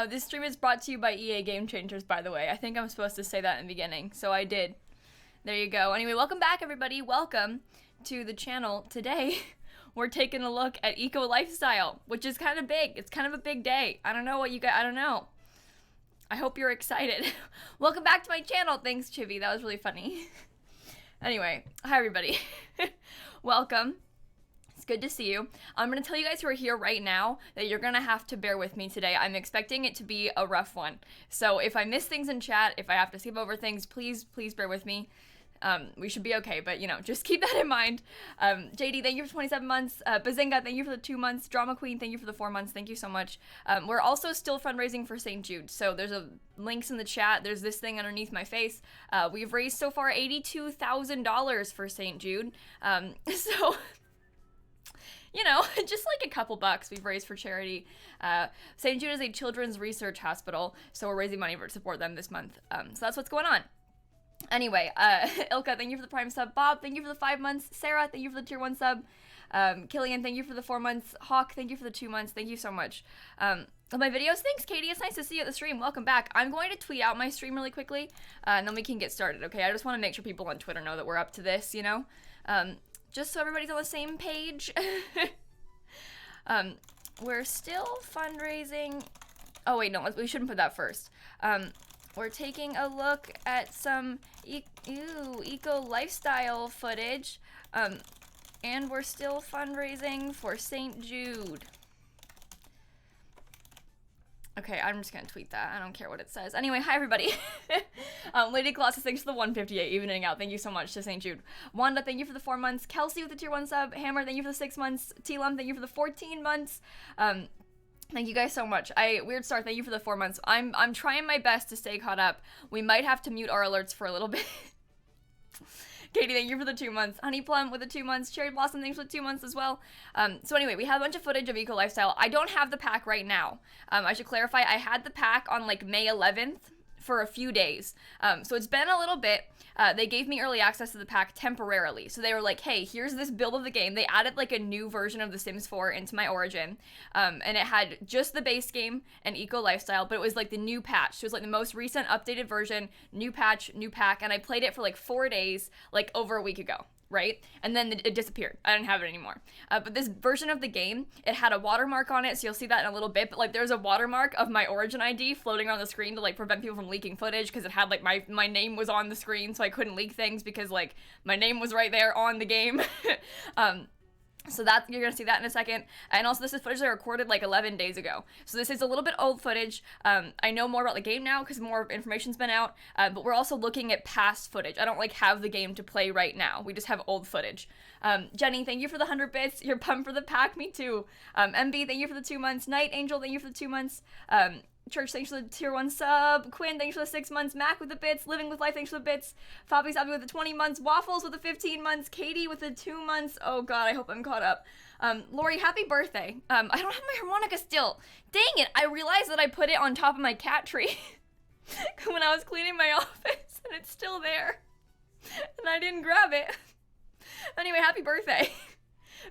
This stream is brought to you by EA Game Changers, by the way. I think I'm supposed to say that in the beginning, so I did. There you go. Anyway, welcome back, everybody. Welcome to the channel. Today, we're taking a look at eco lifestyle, which is kind of big. It's kind of a big day. I don't know what you guys, I don't know. I hope you're excited. Welcome back to my channel. Thanks, Chibi. That was really funny. Anyway, hi, everybody. Welcome. It's good to see you. I'm going to tell you guys who are here right now that you're going to have to bear with me today. I'm expecting it to be a rough one. So if I miss things in chat, if I have to skip over things, please bear with me. We should be okay, but you know, just keep that in mind. JD, thank you for 27 months. Bazinga, thank you for the 2 months. Drama Queen, thank you for the 4 months. Thank you so much. We're also still fundraising for St. Jude. So there's links in the chat. There's this thing underneath my face. We've raised so far $82,000 for St. Jude. So you know, just like a couple bucks we've raised for charity. St. Jude is a children's research hospital, so we're raising money to support them this month. So that's what's going on. Anyway, Ilka, thank you for the Prime sub. Bob, thank you for the 5 months. Sarah, thank you for the Tier 1 sub. Killian, thank you for the 4 months. Hawk, thank you for the 2 months. Thank you so much. My videos, thanks, Katie. It's nice to see you at the stream. Welcome back. I'm going to tweet out my stream really quickly, and then we can get started, okay? I just want to make sure people on Twitter know that we're up to this, you know? Just so everybody's on the same page. We're still fundraising. Oh, wait, no, we shouldn't put that first. We're taking a look at some eco lifestyle footage, and we're still fundraising for St. Jude. Okay, I'm just gonna tweet that. I don't care what it says. Anyway, hi everybody. Lady Colossus, thanks for the 158 evening out. Thank you so much to St. Jude. Wanda, thank you for the 4 months. Kelsey with the Tier 1 sub. Hammer, thank you for the 6 months. T-Lum, thank you for the 14 months. Thank you guys so much. Weird Star, thank you for the 4 months. I'm trying my best to stay caught up. We might have to mute our alerts for a little bit. Katie, thank you for the 2 months. Honey Plum with the 2 months. Cherry Blossom, thanks for the 2 months as well. So anyway, we have a bunch of footage of eco lifestyle. I don't have the pack right now. I should clarify, I had the pack on like May 11th for a few days. So it's been a little bit. They gave me early access to the pack temporarily. So they were like, hey, here's this build of the game. They added like a new version of The Sims 4 into my Origin. And it had just the base game and eco lifestyle, but it was like the new patch. So it was like the most recent updated version, new patch, new pack. And I played it for like 4 days, like over a week ago. Right? And then it disappeared. I didn't have it anymore. But this version of the game, it had a watermark on it, so you'll see that in a little bit, but like there's a watermark of my Origin ID floating on the screen to like prevent people from leaking footage, because it had like my name was on the screen, so I couldn't leak things because like my name was right there on the game. So that you're gonna see that in a second. And also this is footage I recorded like 11 days ago. So this is a little bit old footage. I know more about the game now because more information's been out, but we're also looking at past footage. I don't like have the game to play right now. We just have old footage. Jenny, thank you for the 100 bits. You're pumped for the pack, me too. MB, thank you for the 2 months. Night Angel, thank you for the 2 months. Church, thanks for the Tier 1 sub. Quinn, thanks for the 6 months. Mac with the bits. Living with Life, thanks for the bits. Fabi Sabi with the 20 months. Waffles with the 15 months. Katie with the 2 months. Oh god, I hope I'm caught up. Lori, happy birthday. I don't have my harmonica still. Dang it, I realized that I put it on top of my cat tree when I was cleaning my office, and it's still there. And I didn't grab it. Anyway, happy birthday.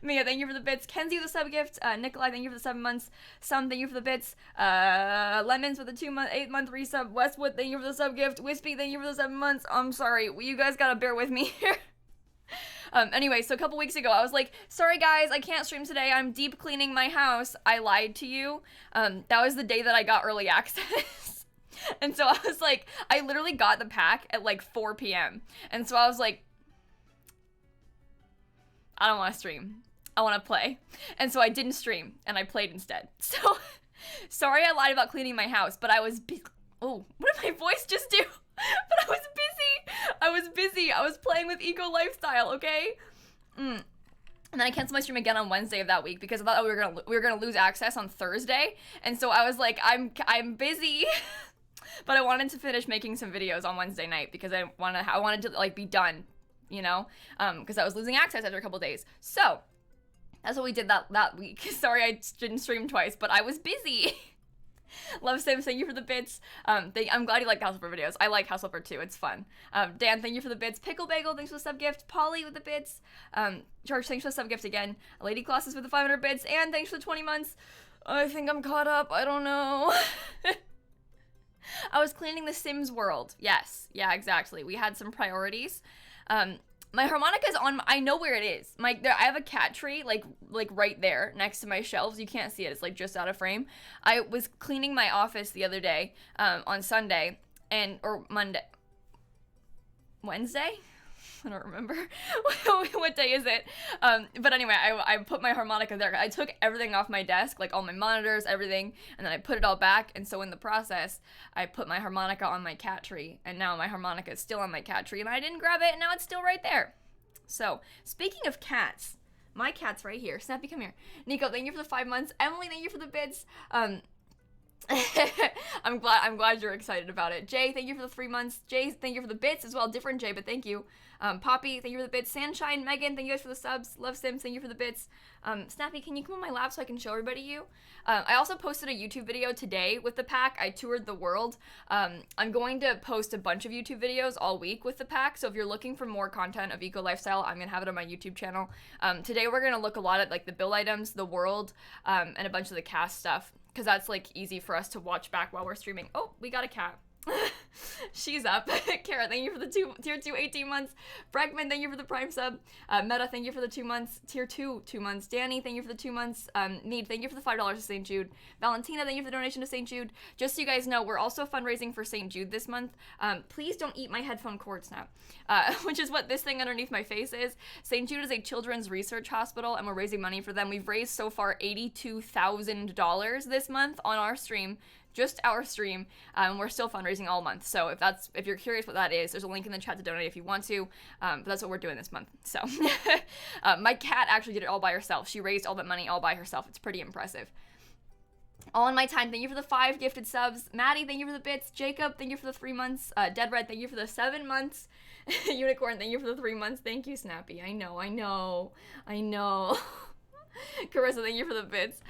Mia, thank you for the bits. Kenzie with the sub gift. Nikolai, thank you for the 7 months. Sam, thank you for the bits. Lemons with the 8 month resub. Westwood, thank you for the sub gift. Wispy, thank you for the 7 months. I'm sorry, you guys gotta bear with me here. Anyway, so a couple weeks ago, I was like, sorry guys, I can't stream today. I'm deep cleaning my house. I lied to you. That was the day that I got early access. And so I was like, I literally got the pack at like 4 p.m. And so I was like, I don't want to stream. I want to play. And so I didn't stream, and I played instead. So, sorry I lied about cleaning my house, but I was oh, what did my voice just do? But I was busy. I was playing with eco lifestyle, okay? And then I canceled my stream again on Wednesday of that week because I thought we were gonna lose access on Thursday. And so I was like, I'm busy. But I wanted to finish making some videos on Wednesday night because I wanted to like be done, you know? Because I was losing access after a couple days. So that's what we did that week. Sorry I didn't stream twice, but I was busy. Love Sims, thank you for the bits. I'm glad you like House Flipper videos. I like House Flipper too, it's fun. Dan, thank you for the bits. Pickle Bagel, thanks for the sub gift. Polly with the bits. George, thanks for the sub gift again. Lady Colossus with the 500 bits, and thanks for the 20 months. I think I'm caught up, I don't know. I was cleaning the Sims world. Yes. Yeah, exactly. We had some priorities. My harmonica is on. I know where it is. I have a cat tree like right there next to my shelves. You can't see it. It's like just out of frame. I was cleaning my office the other day, on Sunday or Monday, Wednesday. I don't remember what day is it. But anyway, I put my harmonica there. I took everything off my desk, like all my monitors, everything, and then I put it all back. And so in the process, I put my harmonica on my cat tree, and now my harmonica is still on my cat tree, and I didn't grab it, and now it's still right there. So speaking of cats, my cat's right here. Snappy, come here. Nico, thank you for the 5 months. Emily, thank you for the bits. I'm glad you're excited about it. Jay, thank you for the 3 months. Jay, thank you for the bits as well. Different Jay, but thank you. Poppy, thank you for the bits. Sunshine, Megan, thank you guys for the subs. Love Sims, thank you for the bits. Snappy, can you come on my lap so I can show everybody you? I also posted a YouTube video today with the pack. I toured the world. I'm going to post a bunch of YouTube videos all week with the pack, so if you're looking for more content of eco lifestyle, I'm gonna have it on my YouTube channel. Today we're gonna look a lot at like the build items, the world, and a bunch of the cast stuff, because that's like easy for us to watch back while we're streaming. Oh, we got a cat. She's up. Kara, thank you for the tier 2 18 months. Bregman, thank you for the prime sub. Meta, thank you for the 2 months. Tier 2 2 months. Danny, thank you for the 2 months. Need, thank you for the $5 to St. Jude. Valentina, thank you for the donation to St. Jude. Just so you guys know, we're also fundraising for St. Jude this month. Please don't eat my headphone cord, Snap. Which is what this thing underneath my face is. St. Jude is a children's research hospital, and we're raising money for them. We've raised so far $82,000 this month on our stream. Just our stream. We're still fundraising all month. So if you're curious what that is, there's a link in the chat to donate if you want to. But that's what we're doing this month. So my cat actually did it all by herself. She raised all that money all by herself. It's pretty impressive. All in my time. Thank you for the 5 gifted subs. Maddie, thank you for the bits. Jacob, thank you for the 3 months. Dead Red, thank you for the 7 months. Unicorn, thank you for the 3 months. Thank you, Snappy. I know. Carissa, thank you for the bits.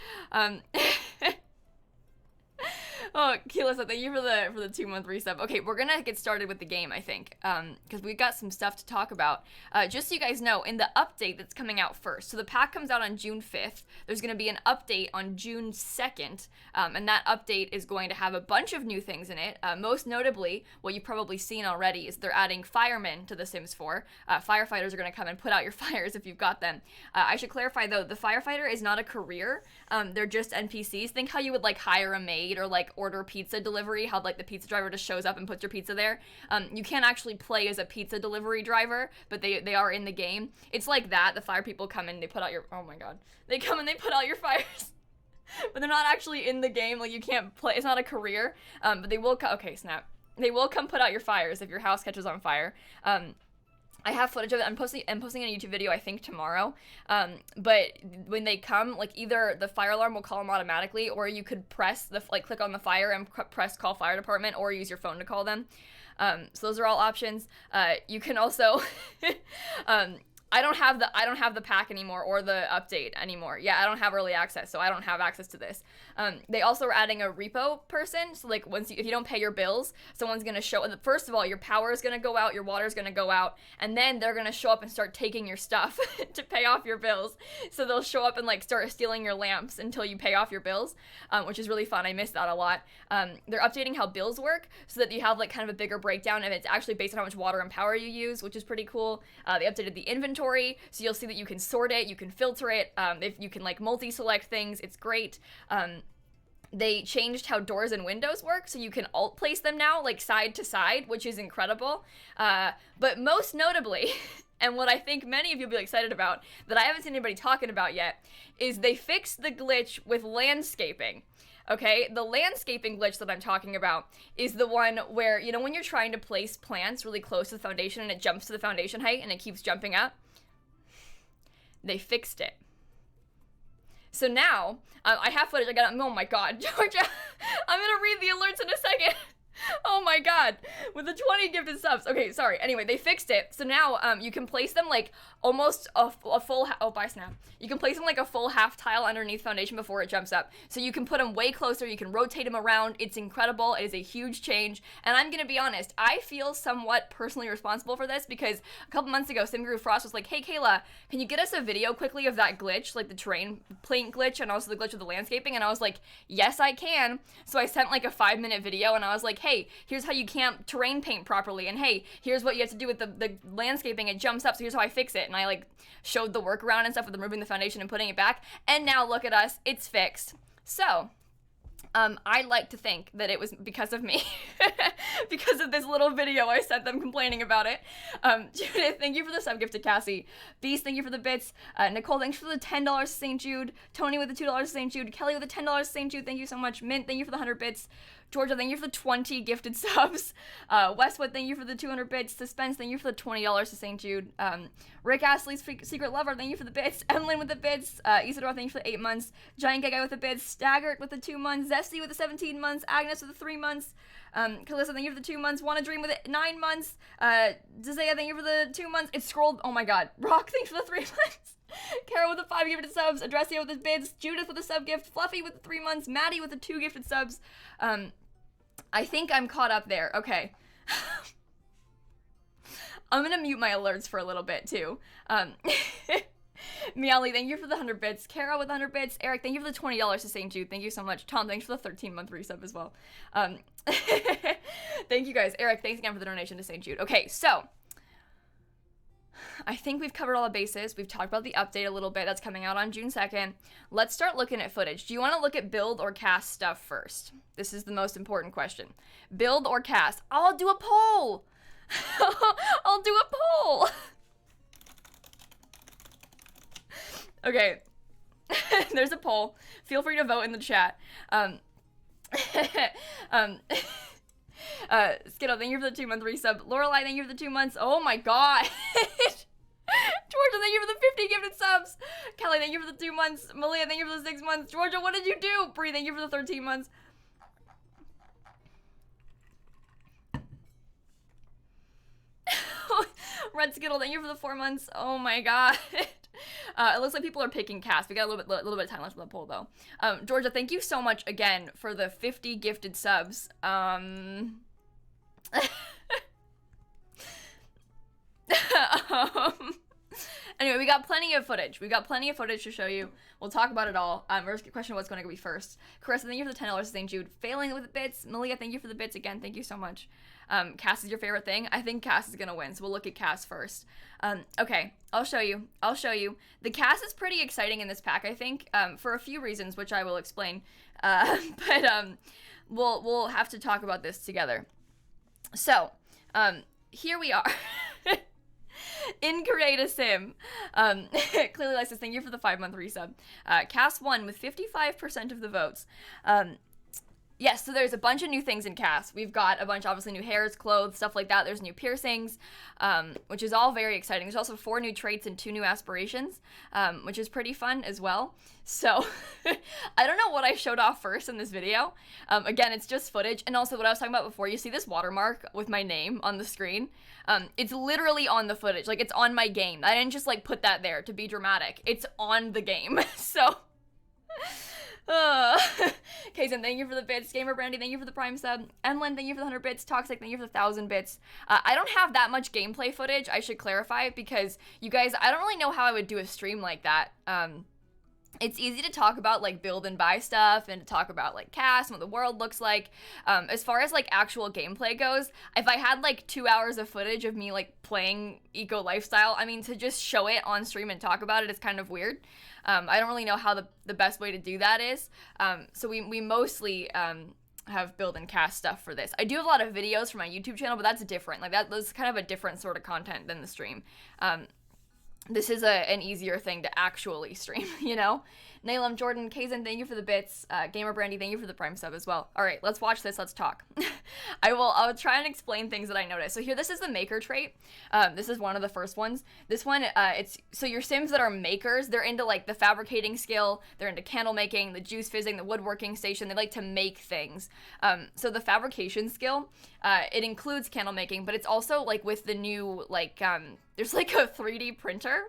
Oh, Keylissa, thank you for the 2 month resub. Okay, we're gonna get started with the game, I think, because we've got some stuff to talk about. Just so you guys know, in the update that's coming out first, so the pack comes out on June 5th, there's gonna be an update on June 2nd, and that update is going to have a bunch of new things in it. Most notably, what you've probably seen already is they're adding firemen to The Sims 4. Firefighters are gonna come and put out your fires if you've got them. I should clarify though, the firefighter is not a career. They're just NPCs. Think how you would like hire a maid or like order pizza delivery, how like the pizza driver just shows up and puts your pizza there. You can't actually play as a pizza delivery driver, but they are in the game. It's like that. The fire people come and they put out your, oh my god, they come and they put out your fires. But they're not actually in the game. Like you can't play, it's not a career. But they will okay, Snap, they will come put out your fires if your house catches on fire. I have footage of it. I'm posting a YouTube video, I think, tomorrow. But when they come, like, either the fire alarm will call them automatically, or you could press click on the fire and press call fire department, or use your phone to call them. So those are all options. You can also, I don't have the pack anymore or the update anymore. Yeah, I don't have early access, so I don't have access to this. They also are adding a repo person, so like if you don't pay your bills, someone's gonna show. First of all, your power is gonna go out, your water is gonna go out, and then they're gonna show up and start taking your stuff to pay off your bills. So they'll show up and like start stealing your lamps until you pay off your bills, which is really fun. I miss that a lot. They're updating how bills work so that you have like kind of a bigger breakdown, and it's actually based on how much water and power you use, which is pretty cool. They updated the inventory, so you'll see that you can sort it, you can filter it, if you can like multi-select things. It's great. They changed how doors and windows work, so you can alt place them now, like side to side, which is incredible. But most notably, and what I think many of you will be excited about, that I haven't seen anybody talking about yet, is they fixed the glitch with landscaping. Okay, the landscaping glitch that I'm talking about is the one where, you know, when you're trying to place plants really close to the foundation and it jumps to the foundation height and it keeps jumping up? They fixed it. So now, I have footage, oh my god, Georgia, I'm gonna read the alerts in a second. Oh my god, with the 20 gifted subs. Okay, sorry. Anyway, they fixed it. So now you can place them like almost a full, oh, bye Snap. You can place them like a full half tile underneath foundation before it jumps up. So you can put them way closer, you can rotate them around. It's incredible. It is a huge change. And I'm gonna be honest, I feel somewhat personally responsible for this because a couple months ago, SimGuru Frost was like, hey Kayla, can you get us a video quickly of that glitch, like the terrain paint glitch and also the glitch of the landscaping? And I was like, yes, I can. So I sent like a 5-minute video and I was like, hey, here's how you can't terrain paint properly, and hey, here's what you have to do with the landscaping, it jumps up, so here's how I fix it, and I like showed the workaround and stuff with removing the foundation and putting it back, and now look at us, it's fixed. So I like to think that it was because of me, because of this little video I sent them complaining about it. Judith, thank you for the sub gift to Cassie. Beast, thank you for the bits. Nicole, thanks for the $10 to St. Jude. Tony with the $2 to St. Jude. Kelly with the $10 to St. Jude, thank you so much. Mint, thank you for the 100 bits. Georgia, thank you for the 20 gifted subs. Westwood, thank you for the 200 bits. Suspense, thank you for the $20 to St. Jude. Rick Astley's Secret Lover, thank you for the bits. Emlyn with the bits. Isadora, thank you for the 8 months. Giant Guy with the bits. Staggart with the 2 months. Zesty with the 17 months. Agnes with the 3 months. Calissa, thank you for the 2 months. Wanna Dream with it 9 months. Dzea, thank you for the 2 months. It's scrolled. Oh my god. Rock, thanks for the 3 months. Carol with the 5 gifted subs. Adressia with the bids. Judith with the sub gift. Fluffy with the 3 months. Maddie with the 2 gifted subs. I think I'm caught up there. Okay. I'm gonna mute my alerts for a little bit, too. Meowly, thank you for the 100 bits. Kara with 100 bits. Eric, thank you for the $20 to St. Jude. Thank you so much. Tom, thanks for the 13-month resub as well. Thank you, guys. Eric, thanks again for the donation to St. Jude. Okay, so I think we've covered all the bases. We've talked about the update a little bit. That's coming out on June 2nd. Let's start looking at footage. Do you want to look at build or cast stuff first? This is the most important question. Build or cast? I'll do a poll. I'll do a poll. Okay. There's a poll. Feel free to vote in the chat. Skittle, thank you for the 2-month resub. Lorelai, thank you for the 2 months. Oh my god. Georgia, thank you for the 50 gifted subs. Kelly, thank you for the 2 months. Malia, thank you for the 6 months. Georgia, what did you do? Bree, thank you for the 13 months. Red Skittle, thank you for the 4 months. Oh my god. It looks like people are picking cast. We got a little bit of time left for the poll though. Georgia, thank you so much again for the 50 gifted subs. Anyway, we got plenty of footage. We got plenty of footage to show you. We'll talk about it all. We're just question what's going to be first. Carissa, thank you for the $10 to St. Jude. Failing with the bits. Malia, thank you for the bits again. Thank you so much. Cass is your favorite thing? I think Cass is going to win, so we'll look at Cass first. Okay, I'll show you. The Cass is pretty exciting in this pack, I think, for a few reasons, which I will explain. But we'll have to talk about this together. So, here we are. In Create a Sim. Clearly Lysis, thank you for the 5-month resub. Cass won with 55% of the votes. Yes, so there's a bunch of new things in Cass. We've got a bunch, obviously, new hairs, clothes, stuff like that. There's new piercings, which is all very exciting. There's also 4 new traits and 2 new aspirations, which is pretty fun as well. So, I don't know what I showed off first in this video. Again, it's just footage. And also what I was talking about before, you see this watermark with my name on the screen? It's literally on the footage. Like, it's on my game. I didn't just, like, put that there to be dramatic. It's on the game. So... Kaysen, thank you for the bits. Gamer Brandy, thank you for the prime sub. Emlyn, thank you for the 100 bits. Toxic, thank you for the 1,000 bits. I don't have that much gameplay footage, I should clarify, because you guys, I don't really know how I would do a stream like that. It's easy to talk about, like, build and buy stuff, and to talk about, like, cast and what the world looks like. As far as, like, actual gameplay goes, if I had, like, 2 hours of footage of me, like, playing Eco Lifestyle, I mean, to just show it on stream and talk about it is kind of weird. I don't really know how the best way to do that is. So we mostly have build and cast stuff for this. I do have a lot of videos for my YouTube channel, but that's different. Like, that's kind of a different sort of content than the stream. This is an easier thing to actually stream, you know? Nalem, Jordan, Kazan, thank you for the bits. Gamer Brandy, thank you for the Prime sub as well. All right, let's watch this. Let's talk. I'll try and explain things that I noticed. So here, this is the maker trait. This is one of the first ones. This one, it's so your Sims that are makers, they're into like the fabricating skill, they're into candle making, the juice fizzing, the woodworking station. They like to make things. So the fabrication skill, it includes candle making, but it's also like with the new like there's like a 3D printer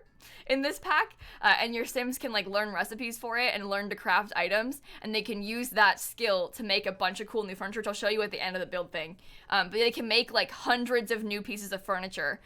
in this pack, and your Sims can like learn recipes for it and learn to craft items, and they can use that skill to make a bunch of cool new furniture, which I'll show you at the end of the build thing. But they can make like hundreds of new pieces of furniture,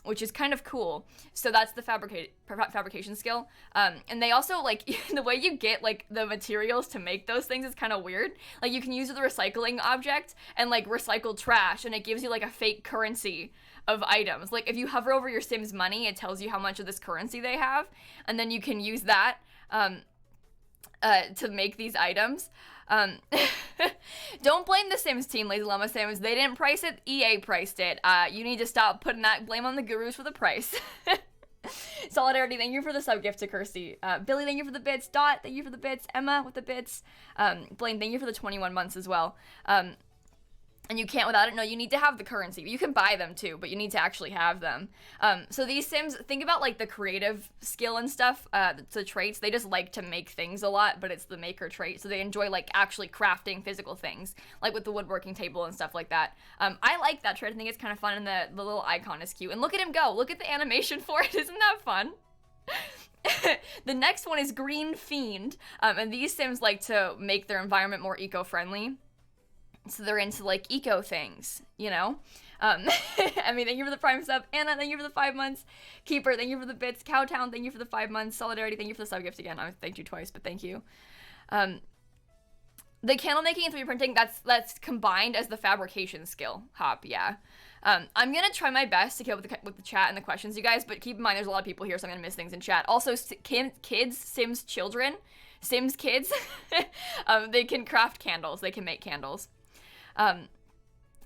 which is kind of cool. So that's the fabrication skill. And they also like the way you get like the materials to make those things is kind of weird. Like you can use the recycling object and like recycle trash, and it gives you like a fake currency of items. Like if you hover over your Sims money, it tells you how much of this currency they have, and then you can use that to make these items. Don't blame the Sims team, Lazy Llama Sims. They didn't price it, EA priced it. You need to stop putting that blame on the gurus for the price. Solidarity, thank you for the sub gift to Kirsty. Billy, thank you for the bits. Dot, thank you for the bits. Emma with the bits. Blaine, thank you for the 21 months as well. And you can't without it. No, you need to have the currency. You can buy them too, but you need to actually have them. So these Sims, think about like the creative skill and stuff, the traits. They just like to make things a lot, but it's the maker trait. So they enjoy like actually crafting physical things, like with the woodworking table and stuff like that. I like that trait. I think it's kind of fun, and the little icon is cute. And look at him go. Look at the animation for it. Isn't that fun? The next one is Green Fiend. And these Sims like to make their environment more eco-friendly. So they're into like eco things, you know? I mean, thank you for the Prime sub. Anna, thank you for the 5 months. Keeper, thank you for the bits. Cowtown, thank you for the 5 months. Solidarity, thank you for the sub gift again. I thanked you twice, but thank you. The candle making and 3D printing, that's combined as the fabrication skill. Hop, yeah. I'm gonna try my best to keep up with the chat and the questions, you guys, but keep in mind there's a lot of people here, so I'm gonna miss things in chat. Also, kids, Sims children, Sims kids, they can craft candles. They can make candles.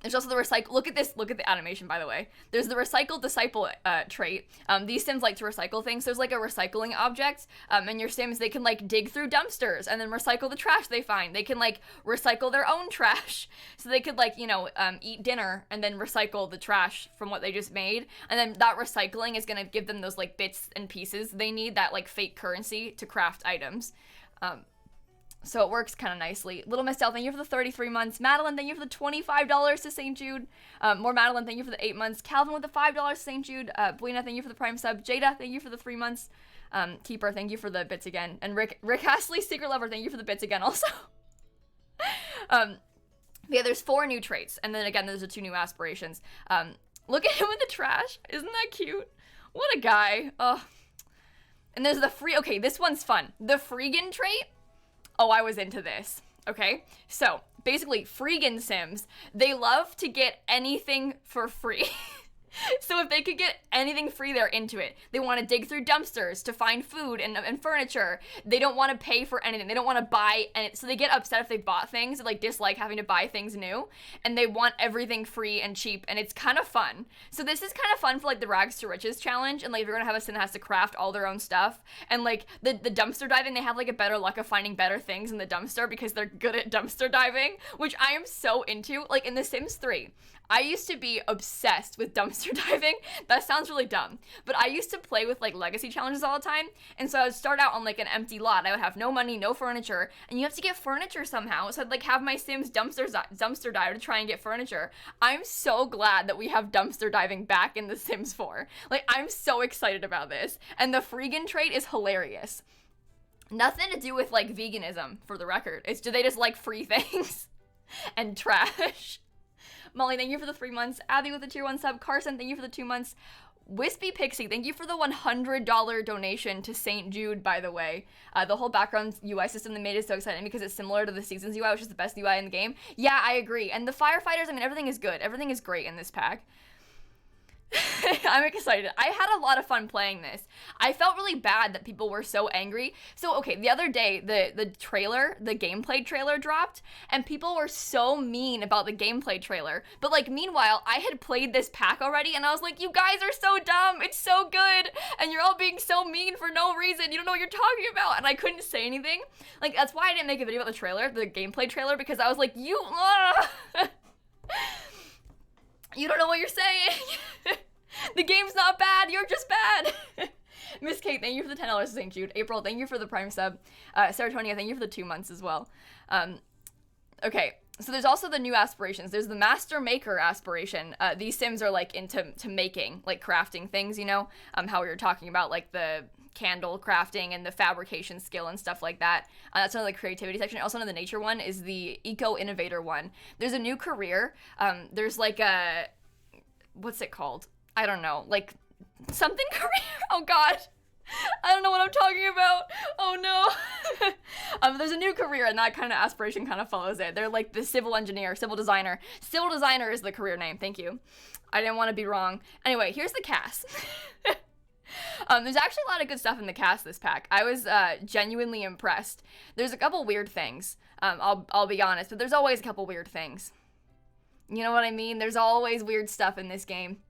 There's also the recycle. Look at the animation, by the way. There's the recycle disciple trait. These Sims like to recycle things. There's like a recycling object, and your Sims, they can like dig through dumpsters and then recycle the trash they find. They can like recycle their own trash. So they could like, you know, eat dinner and then recycle the trash from what they just made. And then that recycling is gonna give them those like bits and pieces they need, that like fake currency to craft items. So it works kind of nicely. Little Miss Del, thank you for the 33 months. Madeline, thank you for the $25 to St. Jude. More Madeline, thank you for the 8 months. Calvin with the $5 to St. Jude. Buena, thank you for the Prime sub. Jada, thank you for the 3 months. Keeper, thank you for the bits again. And Rick Astley, Secret Lover, thank you for the bits again also. Yeah, there's 4 new traits. And then again, there's the 2 new aspirations. Look at him with the trash. Isn't that cute? What a guy. Oh. And there's the okay, this one's fun. The Freegan trait. Oh, I was into this. Okay, so basically Freegan Sims, they love to get anything for free. So if they could get anything free, they're into it. They want to dig through dumpsters to find food and furniture. They don't want to pay for anything. They don't want to buy, and so they get upset if they bought things, like dislike having to buy things new, and they want everything free and cheap, and it's kind of fun. So this is kind of fun for like the Rags to Riches challenge, and like if you're gonna have a Sim that has to craft all their own stuff, and like the dumpster diving, they have like a better luck of finding better things in the dumpster because they're good at dumpster diving, which I am so into. Like in The Sims 3, I used to be obsessed with dumpster diving. That sounds really dumb, but I used to play with like legacy challenges all the time, and so I would start out on like an empty lot. I would have no money, no furniture, and you have to get furniture somehow. So I'd like have my Sims dumpster dive to try and get furniture. I'm so glad that we have dumpster diving back in The Sims 4. Like I'm so excited about this, and the Freegan trait is hilarious. Nothing to do with like veganism, for the record. It's they just like free things and trash. Molly, thank you for the 3 months. Abby with the tier 1 sub. Carson, thank you for the 2 months. Wispy Pixie, thank you for the $100 donation to St. Jude, by the way. The whole background UI system they made is so exciting because it's similar to the Seasons UI, which is the best UI in the game. Yeah, I agree. And the firefighters, I mean, everything is good. Everything is great in this pack. I'm excited. I had a lot of fun playing this. I felt really bad that people were so angry. So, okay, the other day, the trailer, the gameplay trailer dropped, and people were so mean about the gameplay trailer. But, like, meanwhile, I had played this pack already, and I was like, you guys are so dumb. It's so good. And you're all being so mean for no reason. You don't know what you're talking about. And I couldn't say anything. Like, that's why I didn't make a video about the trailer, the gameplay trailer, because I was like, you don't know what you're saying. The game's not bad, you're just bad. Miss Kate, thank you for the $10 to St. Jude. April, thank you for the Prime sub. Serotonia, thank you for the 2 months as well. Okay, so there's also the new aspirations. There's the Master Maker aspiration. These Sims are like into making, like crafting things, you know? How we were talking about like the candle crafting and the fabrication skill and stuff like that. That's another creativity section. Also another nature one is the eco-innovator one. There's a new career. There's like a, what's it called? I don't know, like something career. Oh God, I don't know what I'm talking about. Oh no. There's a new career, and that kind of aspiration kind of follows it. They're like the civil engineer, civil designer. Civil designer is the career name. Thank you. I didn't want to be wrong. Anyway, here's the cast. There's actually a lot of good stuff in the cast this pack. I was genuinely impressed. There's a couple weird things. I'll be honest, but there's always a couple weird things. You know what I mean? There's always weird stuff in this game.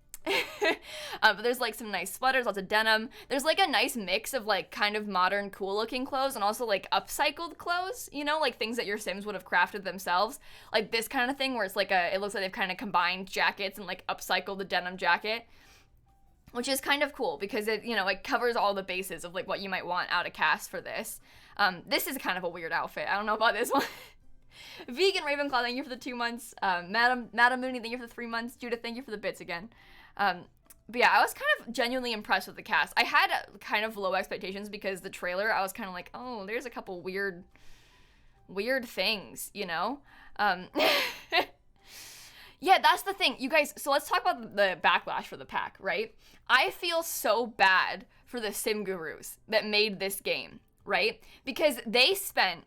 But there's like some nice sweaters, lots of denim. There's like a nice mix of like kind of modern cool looking clothes and also like upcycled clothes, you know, like things that your Sims would have crafted themselves. Like this kind of thing where it's like it looks like they've kind of combined jackets and like upcycled the denim jacket, which is kind of cool because it, you know, it covers all the bases of like what you might want out of cast for this. This is kind of a weird outfit. I don't know about this one. Vegan Ravenclaw, thank you for the 2 months. Madam Mooney, thank you for the 3 months. Judith, thank you for the bits again. But yeah, I was kind of genuinely impressed with the cast. I had kind of low expectations because the trailer, I was kind of like, oh, there's a couple weird things, you know? Yeah, that's the thing. You guys, so let's talk about the backlash for the pack, right? I feel so bad for the sim gurus that made this game, right? Because they spent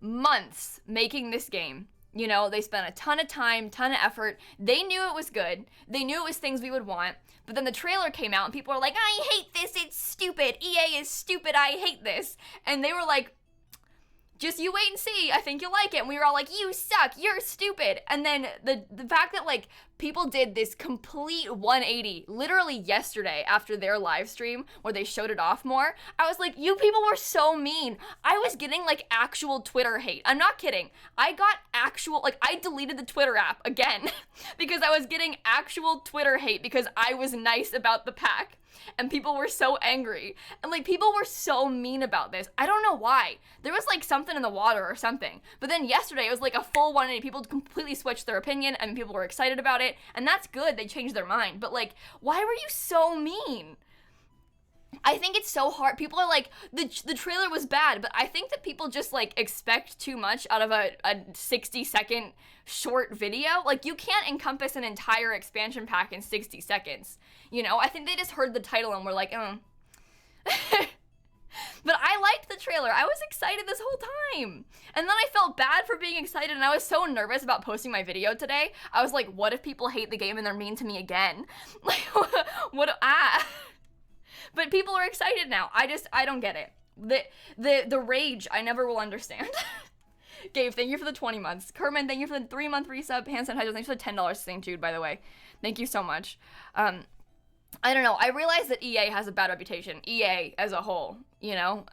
months making this game. You know, they spent a ton of time, ton of effort. They knew it was good. They knew it was things we would want. But then the trailer came out and people were like, I hate this. It's stupid. EA is stupid. I hate this. And they were like, just you wait and see. I think you'll like it. And we were all like, you suck. You're stupid. And then the fact that like people did this complete 180 literally yesterday after their live stream where they showed it off more, I was like, you people were so mean. I was getting like actual Twitter hate. I'm not kidding. I got actual, like I deleted the Twitter app again because I was getting actual Twitter hate because I was nice about the pack. And people were so angry. And, like, people were so mean about this. I don't know why. There was, like, something in the water or something. But then yesterday, it was, like, a full 180. People completely switched their opinion, and people were excited about it. And that's good. They changed their mind. But, like, why were you so mean? I think it's so hard. People are like, the trailer was bad, but I think that people just, like, expect too much out of a 60-second short video. Like, you can't encompass an entire expansion pack in 60 seconds. You know, I think they just heard the title and were like, But I liked the trailer. I was excited this whole time. And then I felt bad for being excited, and I was so nervous about posting my video today. I was like, what if people hate the game and they're mean to me again? Like, But people are excited now. I don't get it. The rage, I never will understand. Gabe, thank you for the 20 months. Kerman, thank you for the 3-month resub. Hanson Hydro, thanks for the $10 to St. Jude, by the way. Thank you so much. I don't know. I realize that EA has a bad reputation. EA as a whole, you know?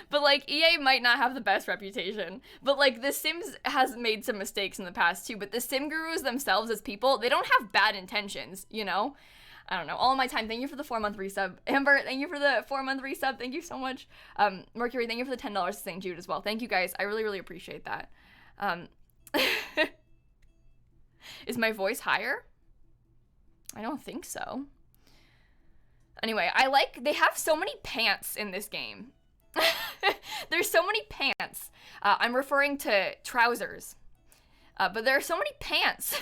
But, like, EA might not have the best reputation. But, like, The Sims has made some mistakes in the past, too. But the Sim Gurus themselves as people, they don't have bad intentions, you know? I don't know. All of my time. Thank you for the 4-month resub. Amber, thank you for the 4-month resub. Thank you so much. Mercury, thank you for the $10 to St. Jude as well. Thank you, guys. I really, really appreciate that. Is my voice higher? I don't think so. Anyway, they have so many pants in this game. There's so many pants. I'm referring to trousers. But there are so many pants.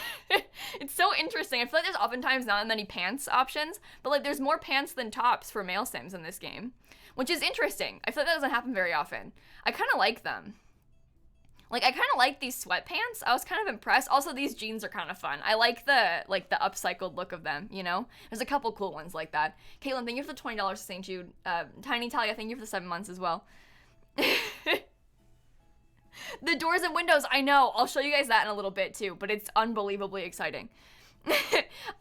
It's so interesting. I feel like there's oftentimes not many pants options, but like there's more pants than tops for male Sims in this game, which is interesting. I feel like that doesn't happen very often. I kind of like them. Like, I kind of like these sweatpants. I was kind of impressed. Also, these jeans are kind of fun. I like the upcycled look of them, you know? There's a couple cool ones like that. Caitlin, thank you for the $20 to St. Jude. Tiny Talia, thank you for the 7 months as well. The doors and windows, I know. I'll show you guys that in a little bit too, but it's unbelievably exciting.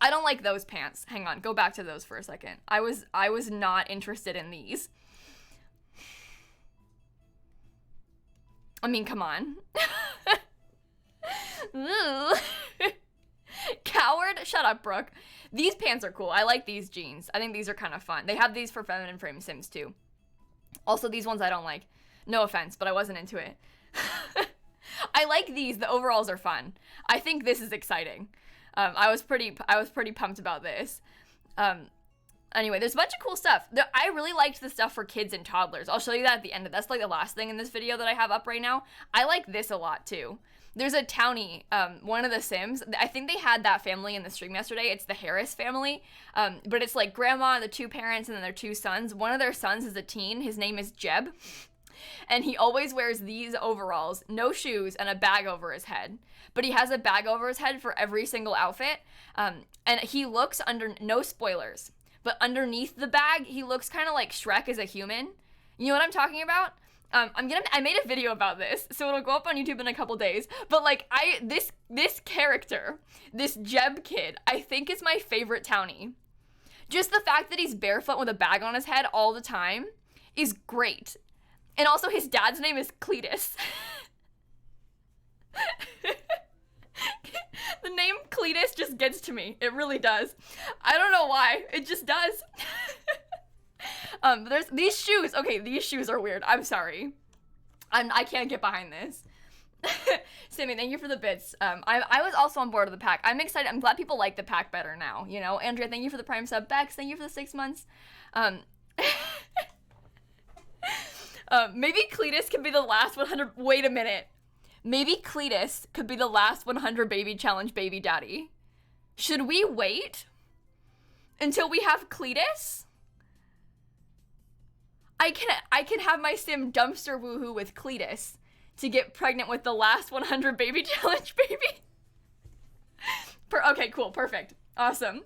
I don't like those pants. Hang on, go back to those for a second. I was not interested in these. I mean, come on. Coward? Shut up, Brooke. These pants are cool. I like these jeans. I think these are kind of fun. They have these for feminine frame Sims too. Also, these ones I don't like. No offense, but I wasn't into it. I like these. The overalls are fun. I think this is exciting. I was pretty pumped about this. Anyway, there's a bunch of cool stuff. I really liked the stuff for kids and toddlers. I'll show you that at the end. That's like the last thing in this video that I have up right now. I like this a lot too. There's a townie, one of the Sims. I think they had that family in the stream yesterday. It's the Harris family. But it's like grandma, the 2 parents, and then their 2 sons. One of their sons is a teen. His name is Jeb. And he always wears these overalls, no shoes, and a bag over his head. But he has a bag over his head for every single outfit. And he looks under, no spoilers, but underneath the bag, he looks kind of like Shrek as a human. You know what I'm talking about? I made a video about this, so it'll go up on YouTube in a couple days. But like, this character, this Jeb kid, I think is my favorite townie. Just the fact that he's barefoot with a bag on his head all the time is great. And also his dad's name is Cletus. The name Cletus just gets to me. It really does. I don't know why. It just does. There's these shoes. Okay, these shoes are weird. I'm sorry. I can't get behind this. Sammy, thank you for the bits. I was also on board with the pack. I'm excited. I'm glad people like the pack better now, you know? Andrea, thank you for the Prime sub. Bex, thank you for the 6 months. Maybe Cletus could be the last 100. Wait a minute. Maybe Cletus could be the last 100 baby challenge baby daddy. Should we wait until we have Cletus? I can have my sim dumpster woohoo with Cletus to get pregnant with the last 100 baby challenge baby. Okay, cool, perfect. Awesome.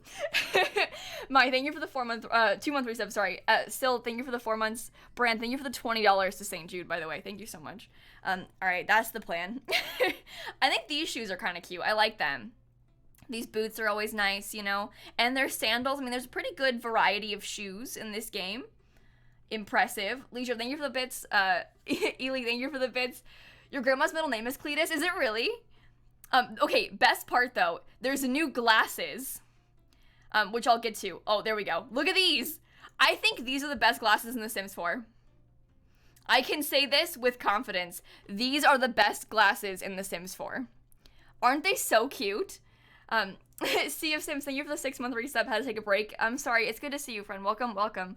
Mai, thank you for the 4-month, 2-month resub, sorry. Sil, thank you for the 4 months. Brand, thank you for the $20 to St. Jude, by the way. Thank you so much. Alright, that's the plan. I think these shoes are kind of cute. I like them. These boots are always nice, you know? And their sandals. I mean, there's a pretty good variety of shoes in this game. Impressive. Leisure, thank you for the bits. Ely, thank you for the bits. Your grandma's middle name is Cletus? Is it really? Okay, best part though, there's new glasses, which I'll get to. Oh, there we go. Look at these. I think these are the best glasses in The Sims 4. I can say this with confidence. These are the best glasses in The Sims 4. Aren't they so cute? Sea of Sims, thank you for the 6-month resub. Had to take a break. I'm sorry. It's good to see you, friend. Welcome, welcome.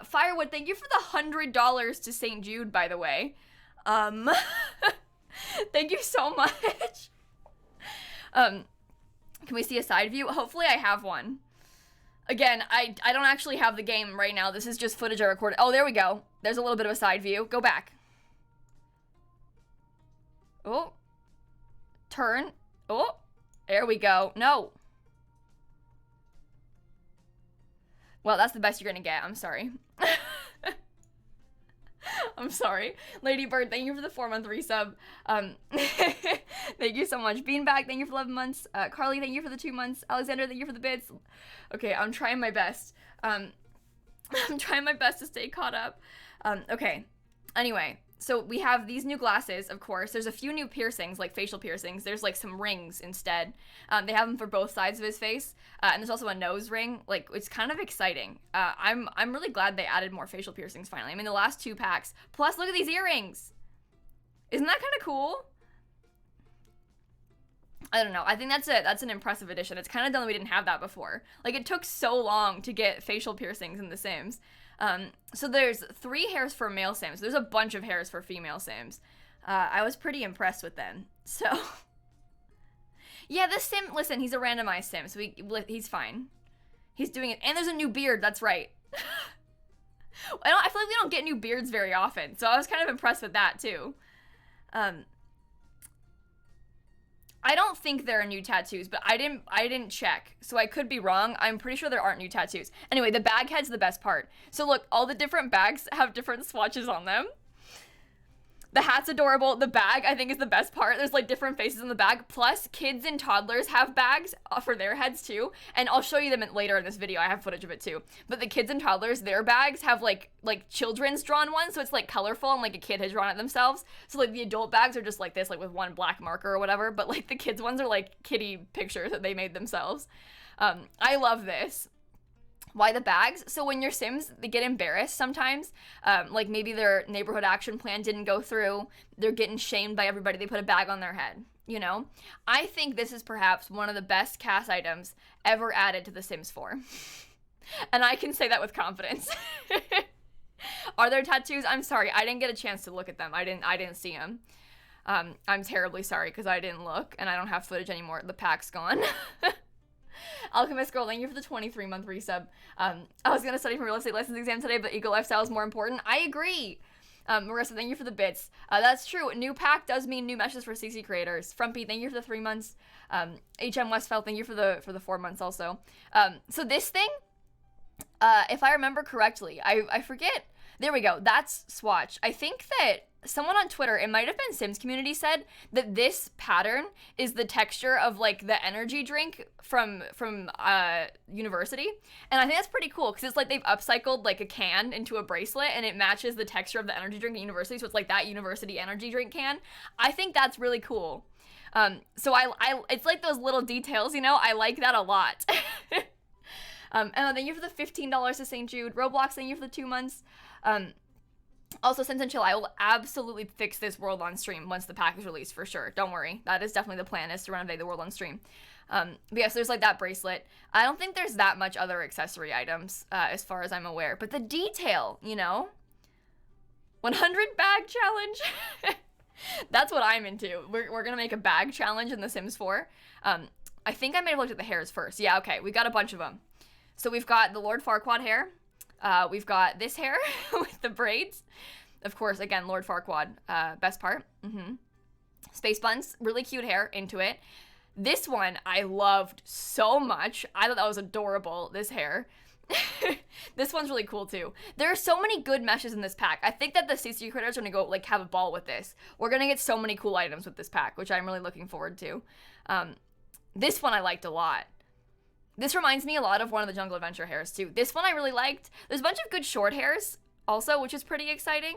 Firewood, thank you for the $100 to St. Jude, by the way. Thank you so much. Can we see a side view? Hopefully I have one. Again, I don't actually have the game right now. This is just footage I recorded. Oh, there we go. There's a little bit of a side view. Go back. Oh. Turn. Oh. There we go. No. Well, that's the best you're gonna get. I'm sorry. I'm sorry. Ladybird, thank you for the 4-month resub. Thank you so much. Beanbag, thank you for 11 months. Carly, thank you for the 2 months. Alexander, thank you for the bits. Okay, I'm trying my best. I'm trying my best to stay caught up. Okay. Anyway, so we have these new glasses, of course. There's a few new piercings, like facial piercings. There's like some rings instead. They have them for both sides of his face. And there's also a nose ring. Like, it's kind of exciting. I'm really glad they added more facial piercings finally. I mean, the last 2 packs. Plus, look at these earrings. Isn't that kind of cool? I don't know. I think that's an impressive addition. It's kind of dumb that we didn't have that before. Like, it took so long to get facial piercings in The Sims. So there's 3 hairs for male Sims. There's a bunch of hairs for female Sims. I was pretty impressed with them. So, yeah, this Sim, listen, he's a randomized Sim, so he's fine. He's doing it. And there's a new beard, that's right. I feel like we don't get new beards very often, so I was kind of impressed with that, too. I don't think there are new tattoos, but I didn't check, so I could be wrong. I'm pretty sure there aren't new tattoos. Anyway, the bag head's the best part. So look, all the different bags have different swatches on them. The hat's adorable. The bag, I think, is the best part. There's like different faces in the bag. Plus, kids and toddlers have bags for their heads too. And I'll show you them later in this video. I have footage of it too. But the kids and toddlers, their bags have like children's drawn ones. So it's like colorful and like a kid has drawn it themselves. So like the adult bags are just like this, like with one black marker or whatever. But like the kids ones are like kitty pictures that they made themselves. I love this. Why the bags? So when your Sims, they get embarrassed sometimes, like maybe their neighborhood action plan didn't go through, they're getting shamed by everybody, they put a bag on their head, you know? I think this is perhaps one of the best cast items ever added to The Sims 4. And I can say that with confidence. Are there tattoos? I'm sorry, I didn't get a chance to look at them. I didn't see them. I'm terribly sorry because I didn't look and I don't have footage anymore. The pack's gone. Alchemist Girl, thank you for the 23-month resub. I was going to study for real estate license exam today, but eco lifestyle is more important. I agree. Marissa, thank you for the bits. That's true. New pack does mean new meshes for CC creators. Frumpy, thank you for the 3 months. HM Westfeld, thank you for the 4 months also. So this thing, if I remember correctly, I forget. There we go. That's swatch. I think that someone on Twitter, it might have been Sims Community, said that this pattern is the texture of like the energy drink from university, and I think that's pretty cool because it's like they've upcycled like a can into a bracelet and it matches the texture of the energy drink at university, so it's like that university energy drink can. I think that's really cool. So I it's like those little details, you know. I like that a lot. And thank you for the $15 to St. Jude. Roblox, thank you for the 2 months. Also, Sense and Chill, I will absolutely fix this world on stream once the pack is released, for sure. Don't worry. That is definitely the plan, is to renovate the world on stream. But yes, there's like that bracelet. I don't think there's that much other accessory items, as far as I'm aware. But the detail, you know? 100 bag challenge? That's what I'm into. We're gonna make a bag challenge in The Sims 4. I think I may have looked at the hairs first. Yeah, okay, we got a bunch of them. So we've got the Lord Farquaad hair. We've got this hair with the braids. Of course, again, Lord Farquaad, best part. Space buns, really cute hair, into it. This one I loved so much. I thought that was adorable, this hair. This one's really cool too. There are so many good meshes in this pack. I think that the CC creators are gonna go like have a ball with this. We're gonna get so many cool items with this pack, which I'm really looking forward to. This one I liked a lot. This reminds me a lot of one of the Jungle Adventure hairs too. This one I really liked. There's a bunch of good short hairs also, which is pretty exciting.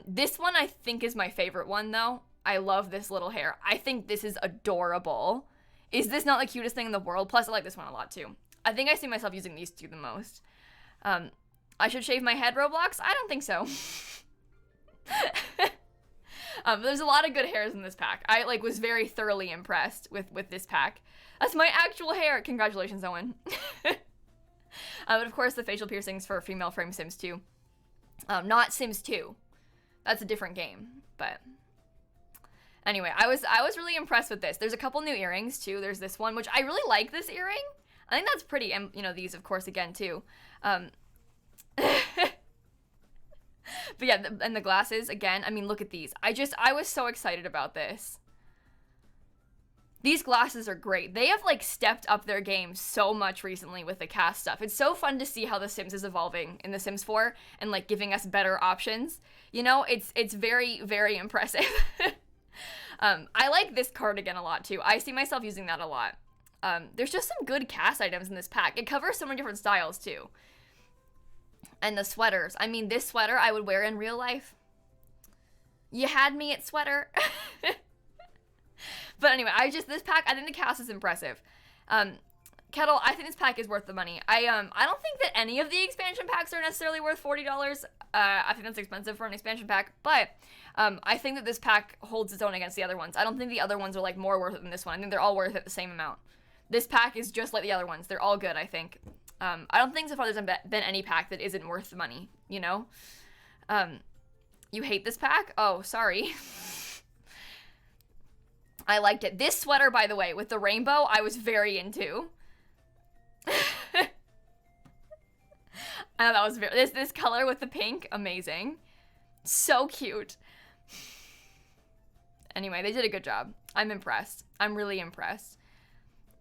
This one I think is my favorite one though. I love this little hair. I think this is adorable. Is this not the cutest thing in the world? Plus I like this one a lot too. I think I see myself using these two the most. I should shave my head, Roblox? I don't think so. There's a lot of good hairs in this pack. I was very thoroughly impressed with this pack. That's my actual hair. Congratulations, Owen. But of course, the facial piercings for female frame Sims 2. Not Sims 2. That's a different game. But anyway, I was really impressed with this. There's a couple new earrings too. There's this one, which I really like this earring. I think that's pretty. And you know, these of course again too. But yeah, and the glasses again. I mean, look at these. I was so excited about this. These glasses are great. They have stepped up their game so much recently with the cast stuff. It's so fun to see how The Sims is evolving in The Sims 4 and giving us better options. You know, it's very, very impressive. I like this cardigan a lot too. I see myself using that a lot. There's just some good cast items in this pack. It covers so many different styles too. And the sweaters. I mean, this sweater I would wear in real life. You had me at sweater. But anyway, this pack, I think the cast is impressive. Kettle, I think this pack is worth the money. I don't think that any of the expansion packs are necessarily worth $40. I think that's expensive for an expansion pack, but I think that this pack holds its own against the other ones. I don't think the other ones are more worth it than this one. I think they're all worth it the same amount. This pack is just like the other ones. They're all good, I think. I don't think so far there's been any pack that isn't worth the money, you know? You hate this pack? Oh, sorry. I liked it. This sweater, by the way, with the rainbow, I was very into. I thought that was this color with the pink, amazing. So cute. Anyway, they did a good job. I'm impressed. I'm really impressed.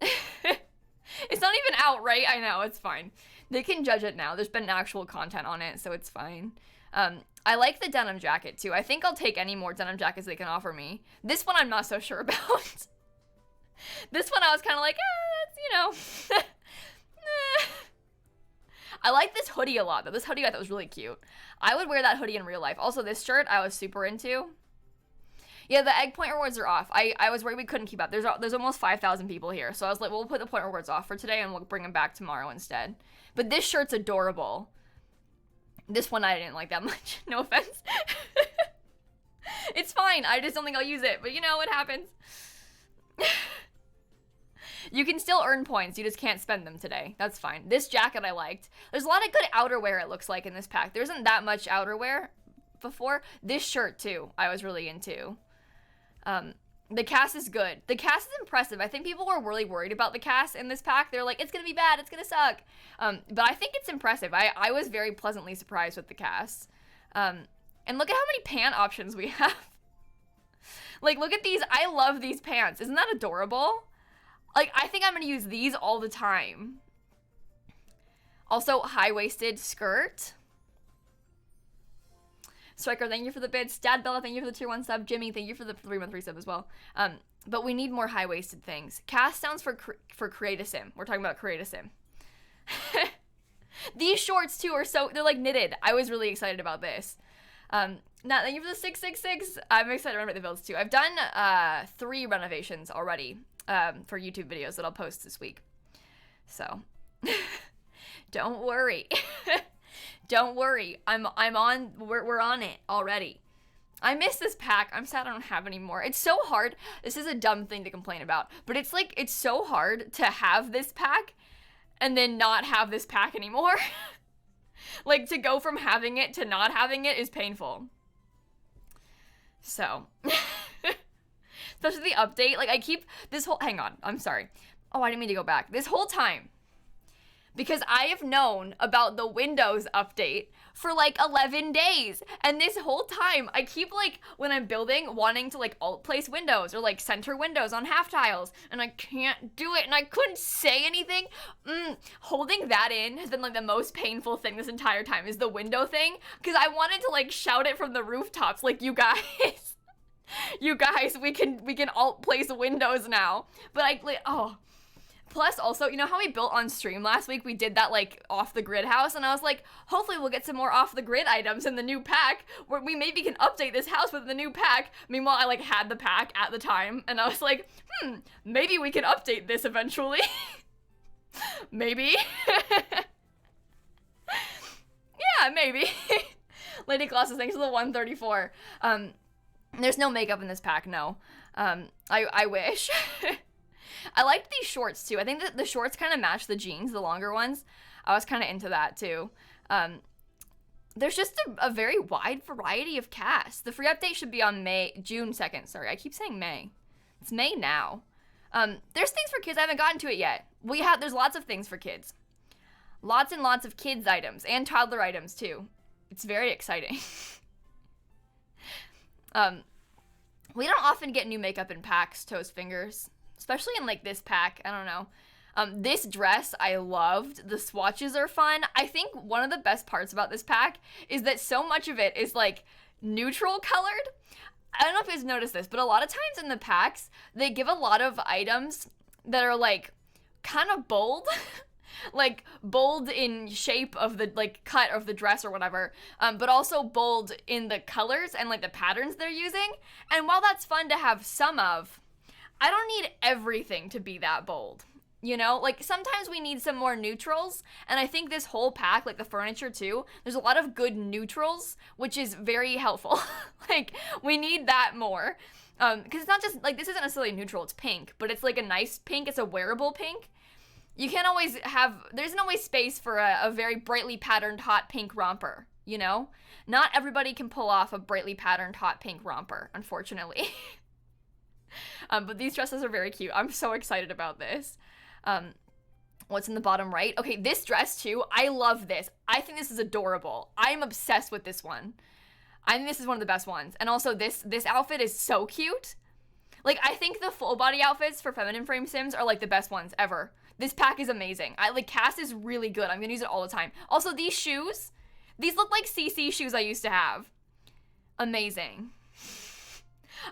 It's not even out, right? I know, it's fine. They can judge it now. There's been actual content on it, so it's fine. I like the denim jacket, too. I think I'll take any more denim jackets they can offer me. This one I'm not so sure about. This one I was kind of like, I like this hoodie a lot, though. This hoodie I thought was really cute. I would wear that hoodie in real life. Also, this shirt I was super into. Yeah, the egg point rewards are off. I was worried we couldn't keep up. There's almost 5,000 people here, so I was like, well, we'll put the point rewards off for today and we'll bring them back tomorrow instead. But this shirt's adorable. This one I didn't like that much. No offense. It's fine. I just don't think I'll use it, but it happens. You can still earn points, you just can't spend them today. That's fine. This jacket I liked. There's a lot of good outerwear, it looks like, in this pack. There isn't that much outerwear before. This shirt, too, I was really into. The cast is good. The cast is impressive. I think people were really worried about the cast in this pack. They're like, it's gonna be bad, it's gonna suck. But I think it's impressive. I was very pleasantly surprised with the cast. And look at how many pant options we have. Like, look at these. I love these pants. Isn't that adorable? Like, I think I'm gonna use these all the time. Also, high-waisted skirt. Striker, thank you for the bits. Dad Bella, thank you for the tier 1 sub. Jimmy, thank you for the 3-month resub as well. But we need more high-waisted things. Cast sounds for Create-a-Sim. We're talking about Create-a-Sim. These shorts, too, they're like knitted. I was really excited about this. Nat, thank you for the 666. I'm excited to renovate the builds, too. I've done 3 renovations already for YouTube videos that I'll post this week. So, don't worry. Don't worry. We're on it already. I miss this pack. I'm sad I don't have any more. It's so hard. This is a dumb thing to complain about, but it's so hard to have this pack and then not have this pack anymore. Like, to go from having it to not having it is painful. So, especially the update. Like, I keep this whole, hang on, I'm sorry. Oh, I didn't mean to go back. This whole time, because I have known about the Windows update for like 11 days. And this whole time, I keep like, when I'm building, wanting to like alt place windows or like center windows on half tiles. And I can't do it. And I couldn't say anything. Holding that in has been like the most painful thing this entire time, is the window thing. Because I wanted to like shout it from the rooftops, like, you guys, you guys, we can alt place windows now. But plus, also, you know how we built on stream last week? We did that, like, off-the-grid house, and I was like, hopefully we'll get some more off-the-grid items in the new pack, where we maybe can update this house with the new pack. Meanwhile, I, like, had the pack at the time, and I was like, maybe we can update this eventually. Maybe. Yeah, maybe. Lady Glasses, thanks for the 134. There's no makeup in this pack, no. I wish. I liked these shorts, too. I think that the shorts kind of match the jeans, the longer ones. I was kind of into that, too. There's just a very wide variety of casts. The free update should be on June 2nd. Sorry, I keep saying May. It's May now. There's things for kids. I haven't gotten to it yet. There's lots of things for kids. Lots and lots of kids items and toddler items, too. It's very exciting. We don't often get new makeup in packs, Toes Fingers. Especially in, like, this pack. I don't know. This dress, I loved. The swatches are fun. I think one of the best parts about this pack is that so much of it is, like, neutral colored. I don't know if you guys noticed this, but a lot of times in the packs, they give a lot of items that are, like, kind of bold. Like, bold in shape of the, like, cut of the dress or whatever, but also bold in the colors and, like, the patterns they're using. And while that's fun to have some of, I don't need everything to be that bold, you know? Like, sometimes we need some more neutrals, and I think this whole pack, like the furniture too, there's a lot of good neutrals, which is very helpful. Like, we need that more. Because it's not just, like, this isn't necessarily neutral, it's pink, but it's like a nice pink, it's a wearable pink. You can't always there isn't always space for a very brightly patterned hot pink romper, you know? Not everybody can pull off a brightly patterned hot pink romper, unfortunately. But these dresses are very cute. I'm so excited about this. What's in the bottom right? Okay, this dress too. I love this. I think this is adorable. I'm obsessed with this one. I think this is one of the best ones. And also this outfit is so cute. Like, I think the full body outfits for feminine frame Sims are like the best ones ever. This pack is amazing. Cast is really good. I'm gonna use it all the time. Also, these shoes, these look like CC shoes I used to have. Amazing.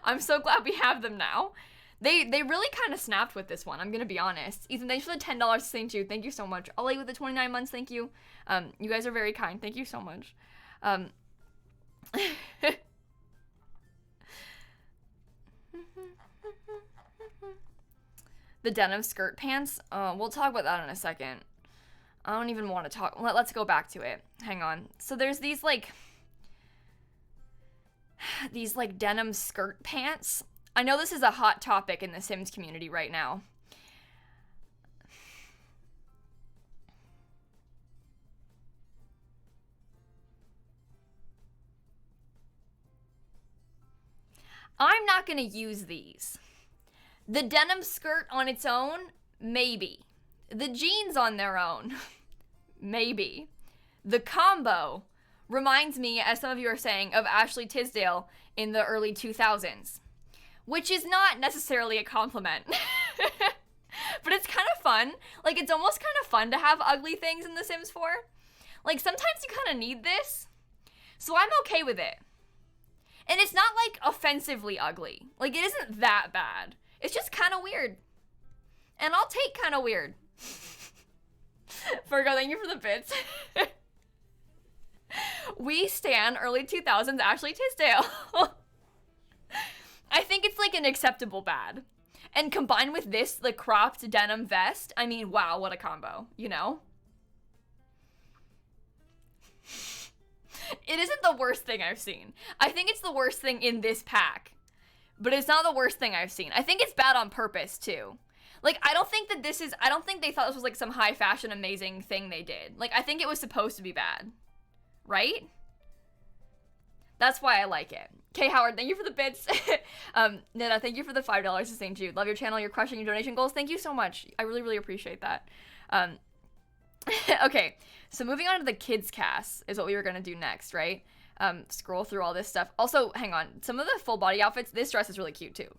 I'm so glad we have them now. They really kind of snapped with this one, I'm gonna be honest. Ethan, thanks for the $10 to St. Jude. Thank you so much. Ollie with the 29 months, thank you. You guys are very kind. Thank you so much. The denim skirt pants. We'll talk about that in a second. I don't even want to talk. Let's go back to it. Hang on. So there's these denim skirt pants. I know this is a hot topic in the Sims community right now. I'm not gonna use these. The denim skirt on its own, maybe. The jeans on their own, maybe. The combo reminds me, as some of you are saying, of Ashley Tisdale in the early 2000s, which is not necessarily a compliment. But it's kind of fun. Like, it's almost kind of fun to have ugly things in The Sims 4. Like, sometimes you kind of need this, so I'm okay with it. And it's not, like, offensively ugly. Like, it isn't that bad. It's just kind of weird. And I'll take kind of weird. Virgo, thank you for the bits. We stan early 2000s Ashley Tisdale. I think it's, like, an acceptable bad. And combined with this, the cropped denim vest, I mean, wow, what a combo, you know? It isn't the worst thing I've seen. I think it's the worst thing in this pack. But it's not the worst thing I've seen. I think it's bad on purpose, too. Like, I don't think they thought this was, like, some high fashion amazing thing they did. Like, I think it was supposed to be bad. Right? That's why I like it. Kay Howard, thank you for the bits. Nina, thank you for the $5 to St. Jude. Love your channel. You're crushing your donation goals. Thank you so much. I really, really appreciate that. Okay, so moving on to the kids cast is what we were going to do next, right? Scroll through all this stuff. Also, hang on. Some of the full body outfits, this dress is really cute too.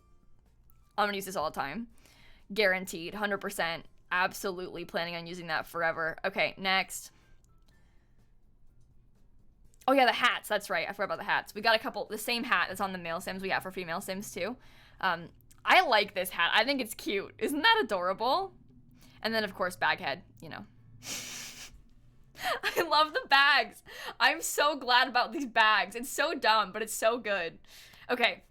I'm going to use this all the time. Guaranteed, 100%. Absolutely planning on using that forever. Okay, next. Oh yeah, the hats. That's right. I forgot about the hats. We got the same hat that's on the male Sims we have for female Sims too. I like this hat. I think it's cute. Isn't that adorable? And then, of course, bag head, you know. I love the bags. I'm so glad about these bags. It's so dumb, but it's so good. Okay.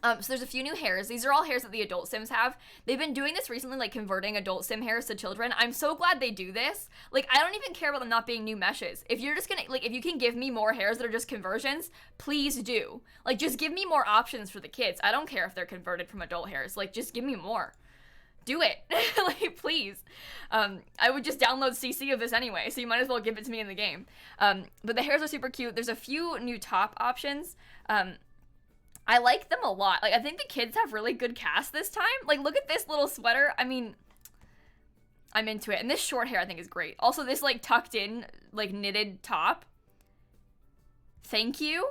So there's a few new hairs. These are all hairs that the adult Sims have. They've been doing this recently, like converting adult Sim hairs to children. I'm so glad they do this. Like, I don't even care about them not being new meshes. If you're just gonna, like, if you can give me more hairs that are just conversions, please do. Like, just give me more options for the kids. I don't care if they're converted from adult hairs. Like, just give me more. Do it. Like, please. I would just download CC of this anyway, so you might as well give it to me in the game. But the hairs are super cute. There's a few new top options. I like them a lot. Like, I think the kids have really good cast this time. Like, look at this little sweater. I mean, I'm into it. And this short hair I think is great. Also, this, like, tucked in, like, knitted top. Thank you.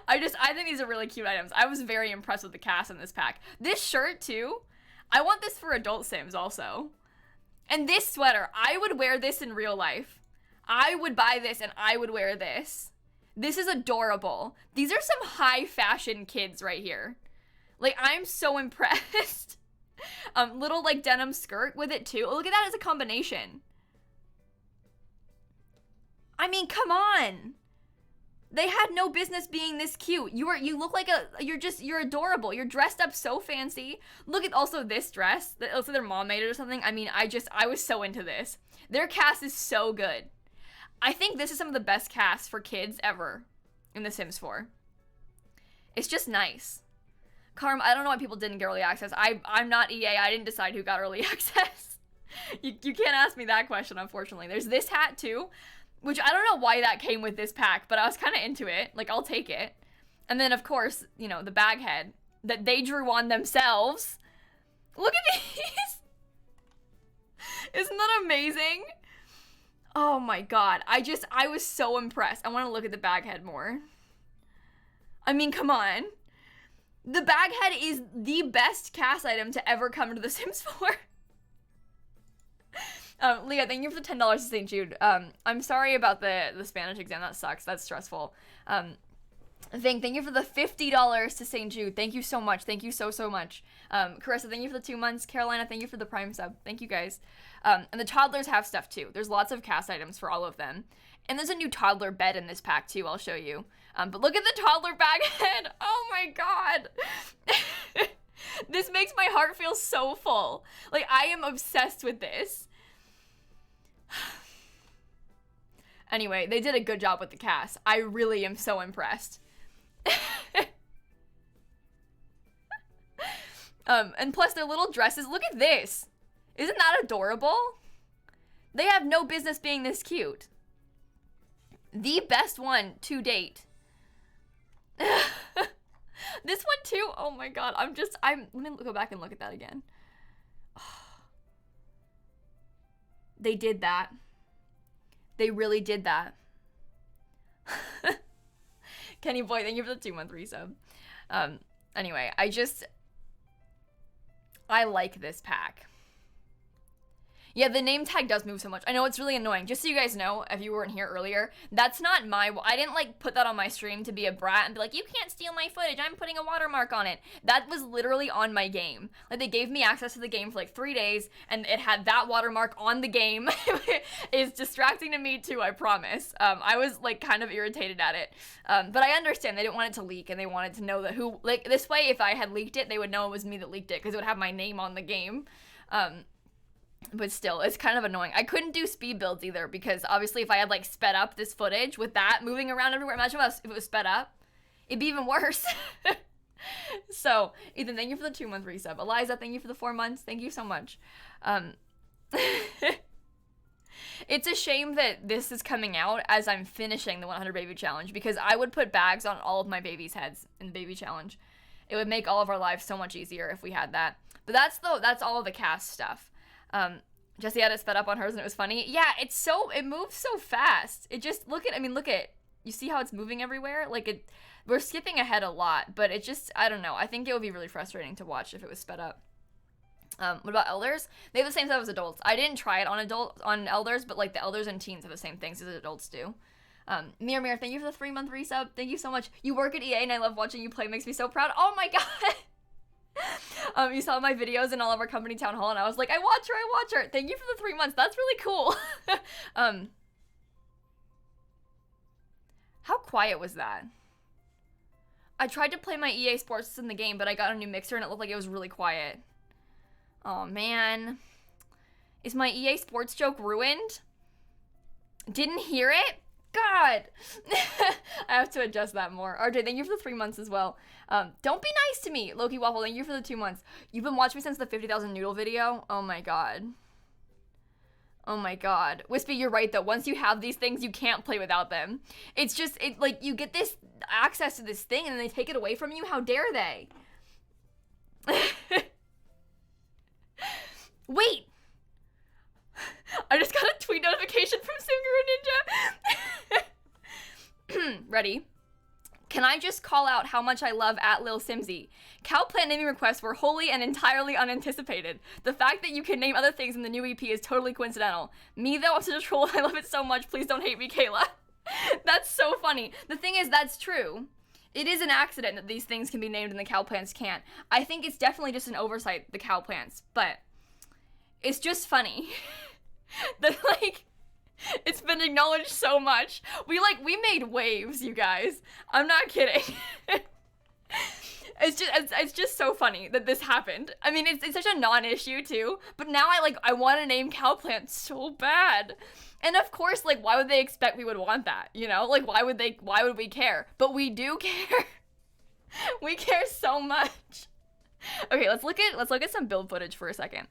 I think these are really cute items. I was very impressed with the cast in this pack. This shirt, too. I want this for adult Sims, also. And this sweater. I would wear this in real life. I would buy this and I would wear this. This is adorable. These are some high fashion kids right here. Like, I'm so impressed. Little, like, denim skirt with it, too. Oh, look at that as a combination. I mean, come on. They had no business being this cute. You look like you're adorable. You're dressed up so fancy. Look at also this dress. It looks like their mom made it or something. I mean, I was so into this. Their cast is so good. I think this is some of the best casts for kids ever in The Sims 4. It's just nice. Carm, I don't know why people didn't get early access. I'm not EA. I didn't decide who got early access. You can't ask me that question, unfortunately. There's this hat, too, which I don't know why that came with this pack, but I was kind of into it. Like, I'll take it. And then, of course, you know, the bag head that they drew on themselves. Look at these. Isn't that amazing? Oh my god, I was so impressed. I want to look at the bag head more. I mean, come on. The bag head is the best cast item to ever come to The Sims 4. Leah, thank you for the $10 to St. Jude. I'm sorry about the Spanish exam. That sucks. That's stressful. Thank you for the $50 to St. Jude. Thank you so much. Thank you so much. Carissa, thank you for the 2 months. Carolina, thank you for the Prime sub. Thank you guys. And the toddlers have stuff too. There's lots of cast items for all of them. And there's a new toddler bed in this pack too. I'll show you. But look at the toddler bag head. Oh my god. This makes my heart feel so full. Like, I am obsessed with this. Anyway, they did a good job with the cast. I really am so impressed. And plus their little dresses. Look at this. Isn't that adorable? They have no business being this cute. The best one to date. This one too. Oh my god. Let me go back and look at that again. They did that. They really did that. Kenny Boy, thank you for the 2-month resub. Anyway, I like this pack. Yeah, the name tag does move so much. I know it's really annoying. Just so you guys know, if you weren't here earlier, that's not I didn't like put that on my stream to be a brat and be like, you can't steal my footage, I'm putting a watermark on it. That was literally on my game. Like, they gave me access to the game for like 3 days, and it had that watermark on the game. It's distracting to me too, I promise. I was like kind of irritated at it. But I understand they didn't want it to leak, and they wanted to know that like, this way, if I had leaked it, they would know it was me that leaked it, because it would have my name on the game. But still, it's kind of annoying. I couldn't do speed builds either, because obviously if I had like sped up this footage with that moving around everywhere, imagine if it was sped up, it'd be even worse. So, Ethan, thank you for the 2-month resub. Eliza, thank you for the 4 months. Thank you so much. It's a shame that this is coming out as I'm finishing the 100 baby challenge, because I would put bags on all of my babies' heads in the baby challenge. It would make all of our lives so much easier if we had that. But that's all of the cast stuff. Jessie had it sped up on hers and it was funny. Yeah, it moves so fast. It just, look at, you see how it's moving everywhere? Like, we're skipping ahead a lot, but it just, I don't know. I think it would be really frustrating to watch if it was sped up. What about elders? They have the same stuff as adults. I didn't try it on elders, but like the elders and teens have the same things as adults do. Mir, thank you for the 3-month resub. Thank you so much. You work at EA and I love watching you play. It makes me so proud. Oh my god. You saw my videos in all of our company town hall and I was like, I watch her. Thank you for the 3 months. That's really cool. How quiet was that? I tried to play my EA Sports in the game, but I got a new mixer and it looked like it was really quiet. Oh man. Is my EA Sports joke ruined? Didn't hear it? God. I have to adjust that more. RJ, thank you for the 3 months as well. Don't be nice to me. Loki Waffle, thank you for the 2 months. You've been watching me since the 50,000 noodle video? Oh my god. Oh my god. Wispy, you're right though. Once you have these things, you can't play without them. It's just, like, you get this access to this thing and then they take it away from you? How dare they? Wait! I just got a tweet notification from Sunguru Ninja. Ready? Can I just call out how much I love at lilsimsie? Cow plant naming requests were wholly and entirely unanticipated. The fact that you can name other things in the new EP is totally coincidental. Me though, I'm such a troll. I love it so much. Please don't hate me, Kayla. That's so funny. The thing is, that's true. It is an accident that these things can be named and the cow plants can't. I think it's definitely just an oversight, the cow plants, but it's just funny. That, like, it's been acknowledged so much. We made waves, you guys. I'm not kidding. It's just so funny that this happened. I mean, it's such a non-issue too, but now I want to name cow plants so bad. And of course, like, why would they expect we would want that, you know? Like, why would we care? But we do care. We care so much. Okay, let's look at some build footage for a second.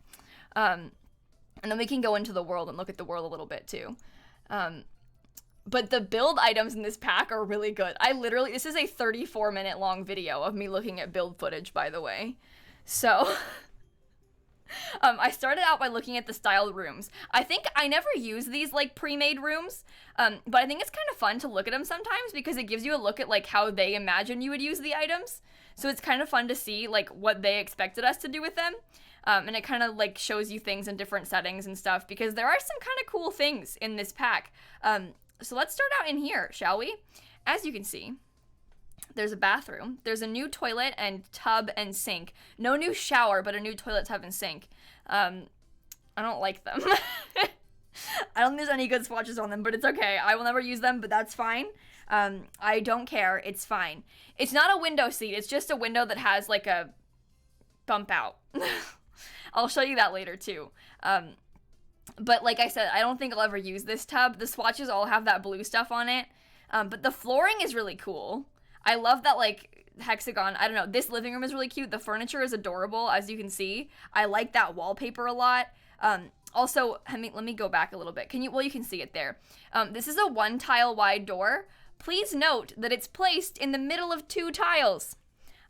And then we can go into the world and look at the world a little bit too. But the build items in this pack are really good. This is a 34-minute long video of me looking at build footage, by the way. So, I started out by looking at the styled rooms. I think I never use these, like, pre-made rooms, but I think it's kind of fun to look at them sometimes because it gives you a look at, like, how they imagine you would use the items. So it's kind of fun to see like what they expected us to do with them. And it kind of like shows you things in different settings and stuff, because there are some kind of cool things in this pack. So let's start out in here, shall we? As you can see, there's a bathroom. There's a new toilet and tub and sink. No new shower, but a new toilet, tub, and sink. I don't like them. I don't think there's any good swatches on them, but it's okay. I will never use them, but that's fine. I don't care. It's fine. It's not a window seat. It's just a window that has like a bump out. I'll show you that later too. But like I said, I don't think I'll ever use this tub. The swatches all have that blue stuff on it. But the flooring is really cool. I love that like hexagon. I don't know. This living room is really cute. The furniture is adorable, as you can see. I like that wallpaper a lot. Also, let me go back a little bit. Well, you can see it there. This is a 1 tile wide door. Please note that it's placed in the middle of 2 tiles.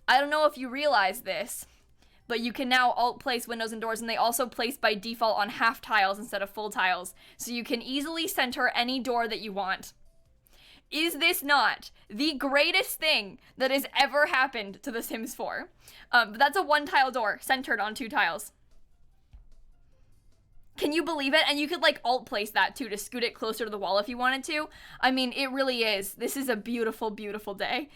I don't know if you realize this, but you can now alt place windows and doors, and they also place by default on half tiles instead of full tiles. So you can easily center any door that you want. Is this not the greatest thing that has ever happened to The Sims 4? But that's a 1 tile door centered on 2 tiles. Can you believe it? And you could like alt place that too to scoot it closer to the wall if you wanted to. I mean, it really is. This is a beautiful, beautiful day.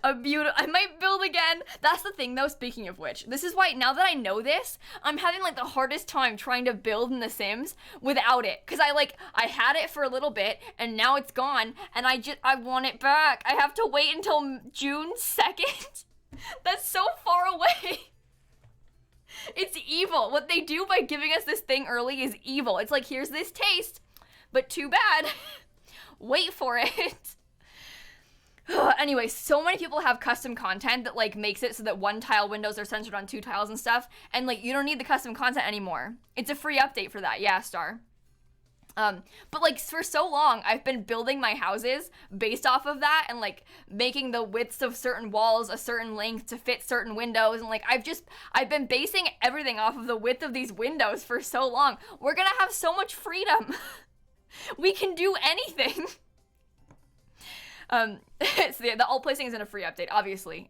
I might build again. That's the thing though, speaking of which, this is why now that I know this, I'm having like the hardest time trying to build in The Sims without it, because I had it for a little bit and now it's gone, and I want it back. I have to wait until June 2nd. That's so far away. It's evil. What they do by giving us this thing early is evil. It's like, here's this taste, but too bad. Wait for it. Anyway, so many people have custom content that like makes it so that 1 tile windows are centered on 2 tiles and stuff, and like you don't need the custom content anymore. It's a free update for that. Yeah, Star. But like for so long I've been building my houses based off of that, and like making the widths of certain walls a certain length to fit certain windows, and like I've been basing everything off of the width of these windows for so long. We're gonna have so much freedom. We can do anything. So the alt placing isn't a free update, obviously,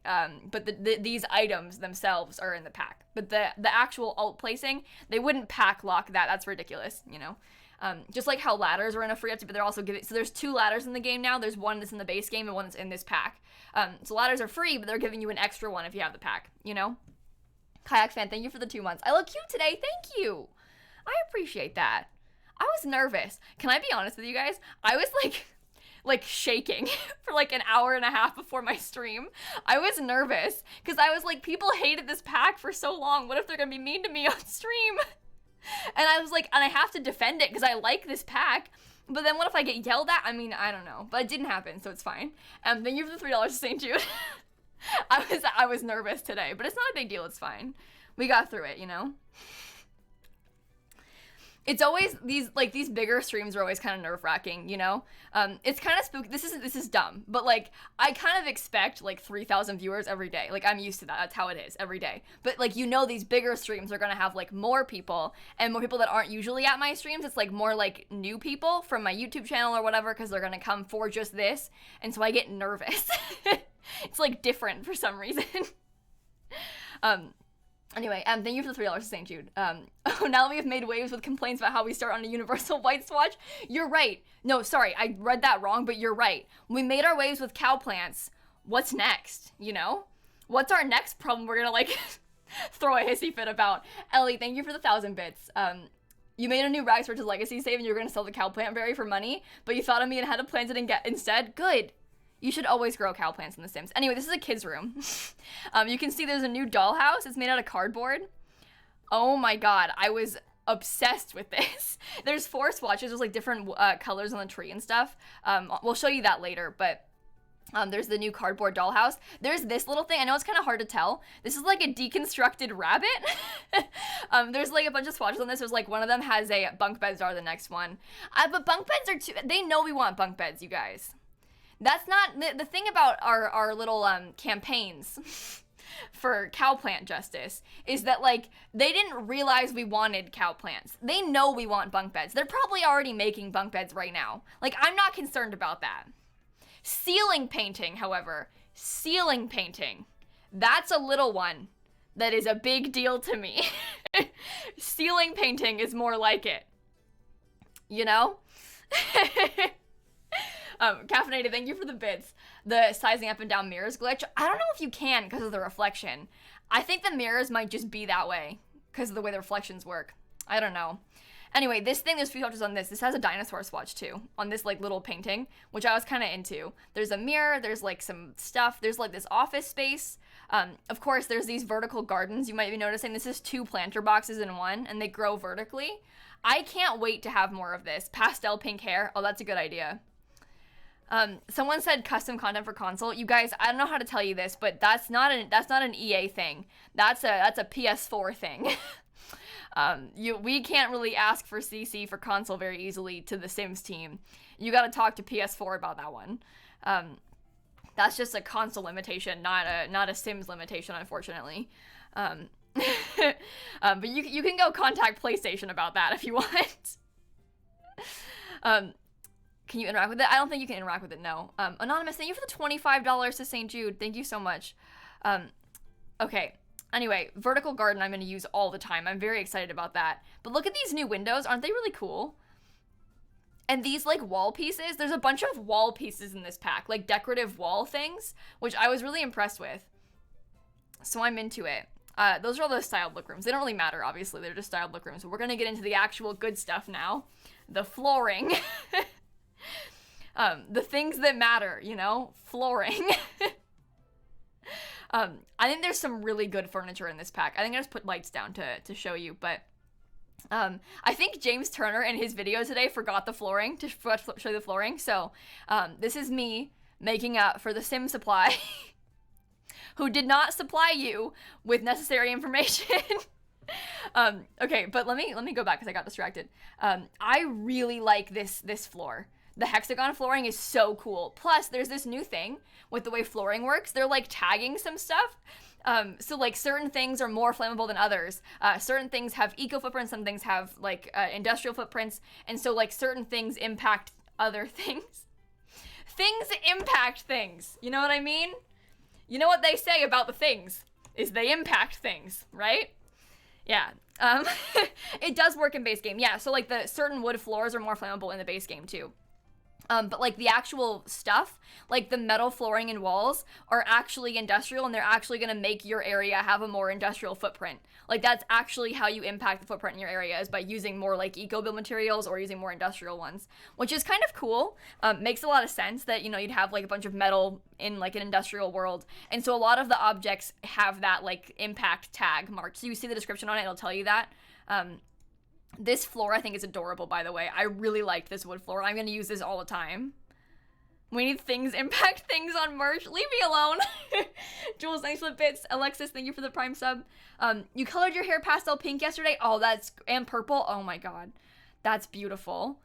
but these items themselves are in the pack. But the actual alt placing, they wouldn't pack lock that. That's ridiculous, you know? Just like how ladders are in a free update, but they're also giving, so there's 2 ladders in the game now. There's one that's in the base game and one that's in this pack. So ladders are free, but they're giving you an extra one if you have the pack, you know? Kayak fan, thank you for the 2 months. I look cute today, thank you. I appreciate that. I was nervous. Can I be honest with you guys? I was like shaking for like an hour and a half before my stream. I was nervous because I was like, people hated this pack for so long. What if they're gonna be mean to me on stream? And I was like, and I have to defend it because I like this pack. But then what if I get yelled at? I mean, I don't know. But it didn't happen, so it's fine. Thank you for the $3 to St. Jude. I was nervous today, but it's not a big deal. It's fine. We got through it, you know? It's always these bigger streams are always kind of nerve-wracking, you know? It's kind of spooky. This is dumb, but like I kind of expect like 3,000 viewers every day. Like I'm used to that. That's how it is every day. But like, you know, these bigger streams are going to have like more people, and more people that aren't usually at my streams. It's like more like new people from my YouTube channel or whatever, because they're going to come for just this. And so I get nervous. It's like different for some reason. Anyway, thank you for the $3 to St. Jude. Now that we have made waves with complaints about how we start on a universal white swatch, you're right. No, sorry, I read that wrong, but you're right. We made our waves with cow plants. What's next, you know? What's our next problem we're gonna, like, throw a hissy fit about? Ellie, thank you for the 1,000 bits. You made a new Rags Riches Legacy save and you were gonna sell the cow plant berry for money, but you thought of me and had to plant it instead? Good. You should always grow cow plants in The Sims. Anyway, this is a kid's room. You can see there's a new dollhouse. It's made out of cardboard. Oh my god, I was obsessed with this. There's 4 swatches. There's like different colors on the tree and stuff. We'll show you that later, but there's the new cardboard dollhouse. There's this little thing. I know it's kind of hard to tell. This is like a deconstructed rabbit. There's like a bunch of swatches on this. There's like one of them has a bunk beds are the next one. But bunk beds are too, they know we want bunk beds, you guys. That's not, the thing about our little campaigns for cow plant justice is that, like, they didn't realize we wanted cow plants. They know we want bunk beds. They're probably already making bunk beds right now. Like, I'm not concerned about that. Ceiling painting, however, Ceiling painting. That's a little one that is a big deal to me. Ceiling painting is more like it. You know? Caffeinated, thank you for the bits. The sizing up and down mirrors glitch. I don't know if you can because of the reflection. I think the mirrors might just be that way because of the way the reflections work. I don't know. Anyway, this thing, there's 3 swatches on this. This has a dinosaur swatch too, on this like little painting, which I was kind of into. There's a mirror, there's like some stuff, there's like this office space. Of course, there's these vertical gardens. You might be noticing this is 2 planter boxes in one, and they grow vertically. I can't wait to have more of this. Pastel pink hair. Oh, that's a good idea. Someone said custom content for console. You guys, I don't know how to tell you this, but that's not an EA thing. That's a PS4 thing. We can't really ask for CC for console very easily to the Sims team. You got to talk to PS4 about that one. That's just a console limitation, not a Sims limitation, unfortunately. But you can go contact PlayStation about that if you want. Can you interact with it? I don't think you can interact with it, no. Anonymous, thank you for the $25 to St. Jude. Thank you so much. Okay. Anyway, vertical garden I'm going to use all the time. I'm very excited about that. But look at these new windows. Aren't they really cool? And these, like, wall pieces. There's a bunch of wall pieces in this pack. Like, decorative wall things, which I was really impressed with. So I'm into it. Those are all those styled look rooms. They don't really matter, obviously. They're just styled look rooms. So we're going to get into the actual good stuff now. The flooring. The things that matter, you know? Flooring. I think there's some really good furniture in this pack. I think I just put lights down to show you, but I think James Turner in his video today forgot the flooring to show you the flooring. So this is me making up for the Sim Supply, who did not supply you with necessary information. Okay, but let me go back because I got distracted. I really like this floor. The hexagon flooring is so cool. Plus, there's this new thing with the way flooring works. They're like tagging some stuff. So like certain things are more flammable than others. Certain things have eco footprints, some things have like industrial footprints. And so like certain things impact other things. Things impact things. You know what I mean? You know what they say about the things is they impact things, right? Yeah. It does work in base game. Yeah, so like the certain wood floors are more flammable in the base game too. But like the actual stuff, like the metal flooring and walls are actually industrial, and they're actually going to make your area have a more industrial footprint. Like that's actually how you impact the footprint in your area, is by using more like eco-build materials or using more industrial ones, which is kind of cool. Makes a lot of sense that, you know, you'd have like a bunch of metal in like an industrial world. And so a lot of the objects have that like impact tag marked. So you see the description on it, it'll tell you that. This floor I think is adorable, by the way. I really liked this wood floor. I'm going to use this all the time. We need things impact things on merch. Leave me alone. Jules, thanks for the bits. Alexis, thank you for the prime sub. You colored your hair pastel pink yesterday. Oh, and purple. Oh my god. That's beautiful.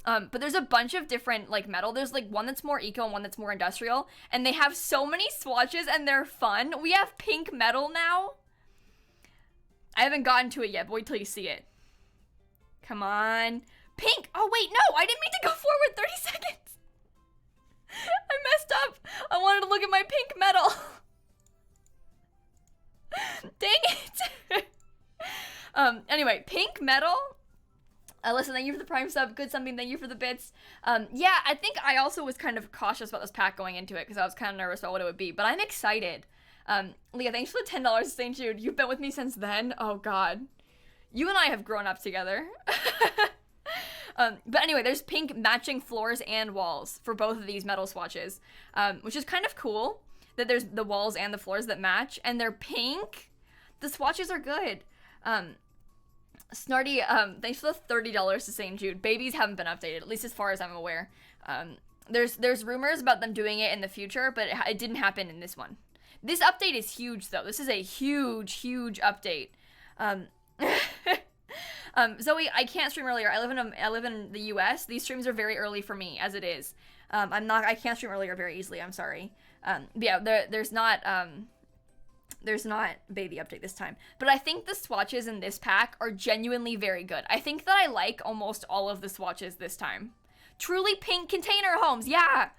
But there's a bunch of different like metal. There's like one that's more eco and one that's more industrial. And they have so many swatches and they're fun. We have pink metal now. I haven't gotten to it yet, but wait till you see it. Come on. Pink! Oh, wait, no! I didn't mean to go forward 30 seconds! I messed up! I wanted to look at my pink metal! Dang it! Anyway, pink metal. Listen, thank you for the prime sub. Good something, thank you for the bits. Yeah, I think I also was kind of cautious about this pack going into it, because I was kind of nervous about what it would be, but I'm excited. Leah, thanks for the $10 to St. Jude. You've been with me since then? Oh, God. You and I have grown up together. But anyway, there's pink matching floors and walls for both of these metal swatches, which is kind of cool that there's the walls and the floors that match, and they're pink. The swatches are good. Snarty, thanks for the $30 to St. Jude. Babies haven't been updated, at least as far as I'm aware. There's rumors about them doing it in the future, but it didn't happen in this one. This update is huge, though. This is a huge, huge update. Zoe, I can't stream earlier. I live in the US. These streams are very early for me, as it is. I can't stream earlier very easily. I'm sorry. But yeah, there's not baby update this time. But I think the swatches in this pack are genuinely very good. I think that I like almost all of the swatches this time. Truly pink container homes, yeah.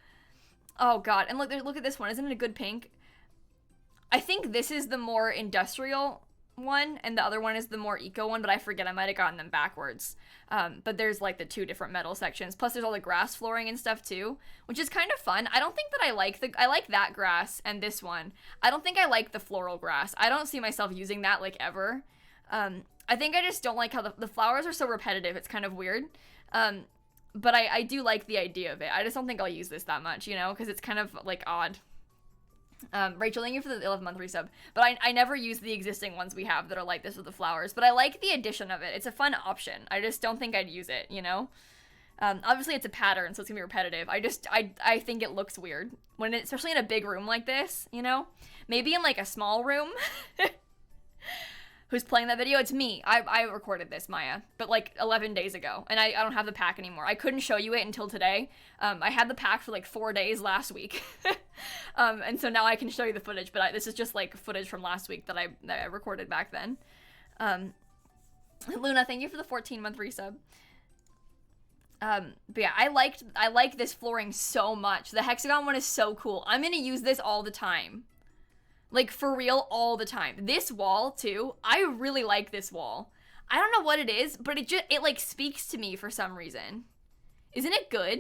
Oh god, and look at this one. Isn't it a good pink? I think this is the more industrial one, and the other one is the more eco one, but I forget, I might have gotten them backwards. But there's like the two different metal sections, plus there's all the grass flooring and stuff too, which is kind of fun. I don't think that I like that grass and this one. I don't think I like the floral grass. I don't see myself using that like ever. I think I just don't like how the flowers are so repetitive. It's kind of weird. But I do like the idea of it. I just don't think I'll use this that much, you know, because it's kind of like odd. Rachel, thank you for the 11-month resub. But I never use the existing ones we have that are like this with the flowers. But I like the addition of it. It's a fun option. I just don't think I'd use it, you know? Obviously it's a pattern, so it's gonna be repetitive. I think it looks weird. Especially in a big room like this, you know? Maybe in like a small room. Who's playing that video? It's me. I recorded this, Maya, but like 11 days ago, and I don't have the pack anymore. I couldn't show you it until today. I had the pack for like 4 days last week, and so now I can show you the footage, but this is just like footage from last week that I recorded back then. Luna, thank you for the 14-month resub. But yeah, I like this flooring so much. The hexagon one is so cool. I'm gonna use this all the time. Like, for real, all the time. This wall, too, I really like this wall. I don't know what it is, but it like, speaks to me for some reason. Isn't it good?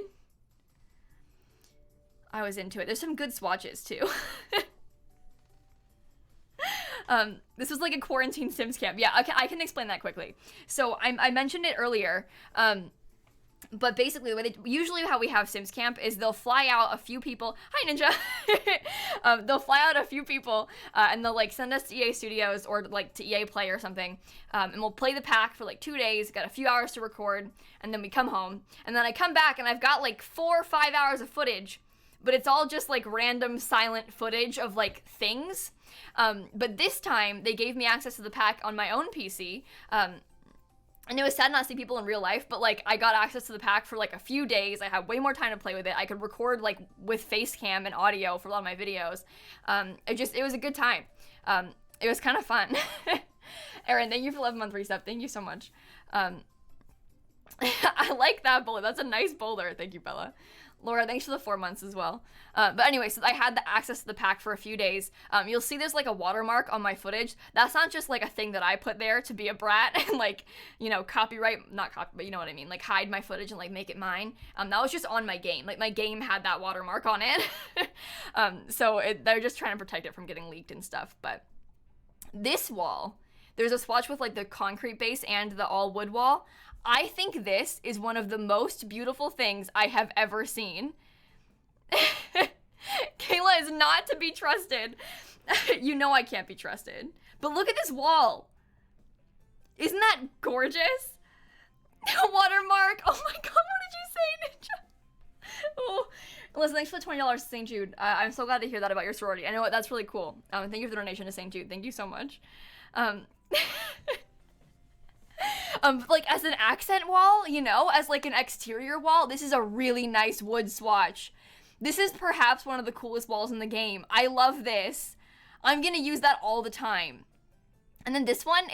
I was into it. There's some good swatches, too. This was like a quarantine Sims camp. Yeah, okay, I can explain that quickly. So, I mentioned it earlier, but basically, usually how we have Sims Camp is they'll fly out a few people. Hi, Ninja! They'll fly out a few people, and they'll, like, send us to EA Studios or, like, to EA Play or something, and we'll play the pack for, like, 2 days, got a few hours to record, and then we come home, and then I come back, and I've got, like, 4 or 5 hours of footage, but it's all just, like, random silent footage of, like, things. But this time, they gave me access to the pack on my own PC, and it was sad not to see people in real life, but, like, I got access to the pack for, like, a few days. I had way more time to play with it. I could record, like, with face cam and audio for a lot of my videos. It was a good time. It was kind of fun. Erin, thank you for 11-month resub. Thank you so much. I like that boulder. That's a nice boulder. Thank you, Bella. Laura, thanks for the 4 months as well. But anyway, so I had the access to the pack for a few days. You'll see there's like a watermark on my footage. That's not just like a thing that I put there to be a brat and like, you know, not copy, but you know what I mean, like hide my footage and like make it mine. That was just on my game. Like my game had that watermark on it. So they're just trying to protect it from getting leaked and stuff. But this wall, there's a swatch with like the concrete base and the all wood wall. I think this is one of the most beautiful things I have ever seen. Kayla is not to be trusted. You know I can't be trusted. But look at this wall. Isn't that gorgeous? Watermark. Oh my god, what did you say, Ninja? Oh. Listen, thanks for the $20 to St. Jude. I'm so glad to hear that about your sorority. I know that's really cool. Thank you for the donation to St. Jude. Thank you so much. Like as an accent wall, you know, as like an exterior wall, this is a really nice wood swatch. This is perhaps one of the coolest walls in the game. I love this. I'm gonna use that all the time. And then this one,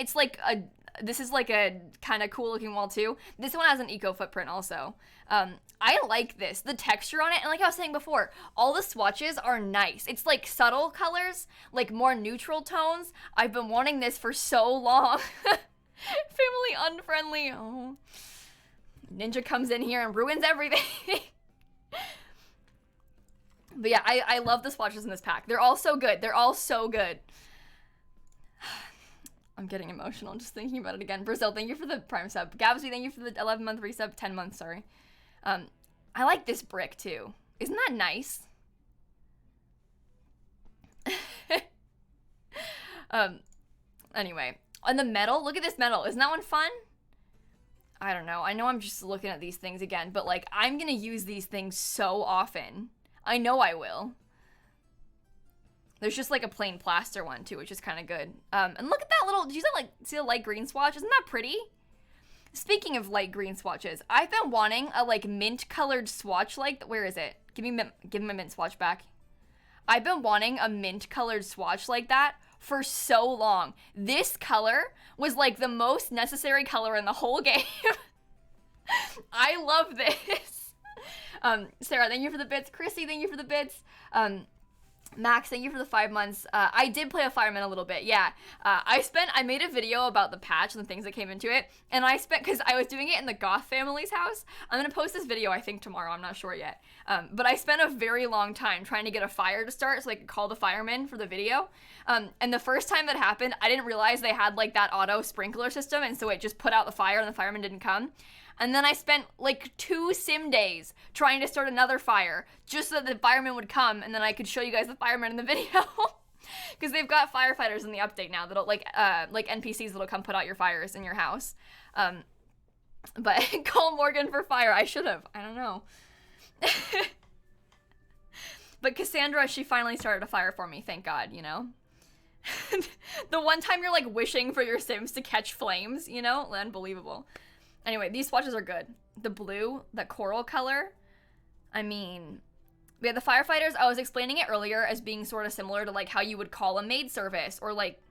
this is like a kind of cool looking wall too. This one has an eco footprint also. I like this, the texture on it, and like I was saying before, all the swatches are nice. It's like subtle colors, like more neutral tones. I've been wanting this for so long. Family unfriendly. Oh. Ninja comes in here and ruins everything. But yeah, I love the swatches in this pack. They're all so good. They're all so good. I'm getting emotional just thinking about it again. Brazil, thank you for the Prime sub. Gabsy, thank you for the 11-month resub. 10 months, sorry. I like this brick too. Isn't that nice? Anyway. On the metal, look at this metal. Isn't that one fun? I don't know. I know I'm just looking at these things again, but like I'm gonna use these things so often. I know I will. There's just like a plain plaster one too, which is kind of good. And look at that little, did you see the light green swatch? Isn't that pretty? Speaking of light green swatches, I've been wanting a like mint colored swatch like, where is it? Give me my mint swatch back. I've been wanting a mint colored swatch like that for so long. This color was like the most necessary color in the whole game. I love this. Sarah, thank you for the bits. Chrissy, thank you for the bits. Max, thank you for the 5 months. I did play a fireman a little bit, yeah. I made a video about the patch and the things that came into it, and because I was doing it in the Goth family's house. I'm gonna post this video, I think, tomorrow, I'm not sure yet. But I spent a very long time trying to get a fire to start so I could call the firemen for the video. And the first time that happened, I didn't realize they had, like, that auto sprinkler system, and so it just put out the fire and the firemen didn't come. And then I spent like 2 sim days trying to start another fire just so that the firemen would come, and then I could show you guys the firemen in the video. Because they've got firefighters in the update now that'll like NPCs that'll come put out your fires in your house. But call Morgan for fire. I should have. I don't know. But Cassandra, she finally started a fire for me. Thank God, you know. The one time you're like wishing for your Sims to catch flames, you know, unbelievable. Anyway, these swatches are good. The blue, that coral color, I mean, we had the firefighters. I was explaining it earlier as being sort of similar to like how you would call a maid service, or like,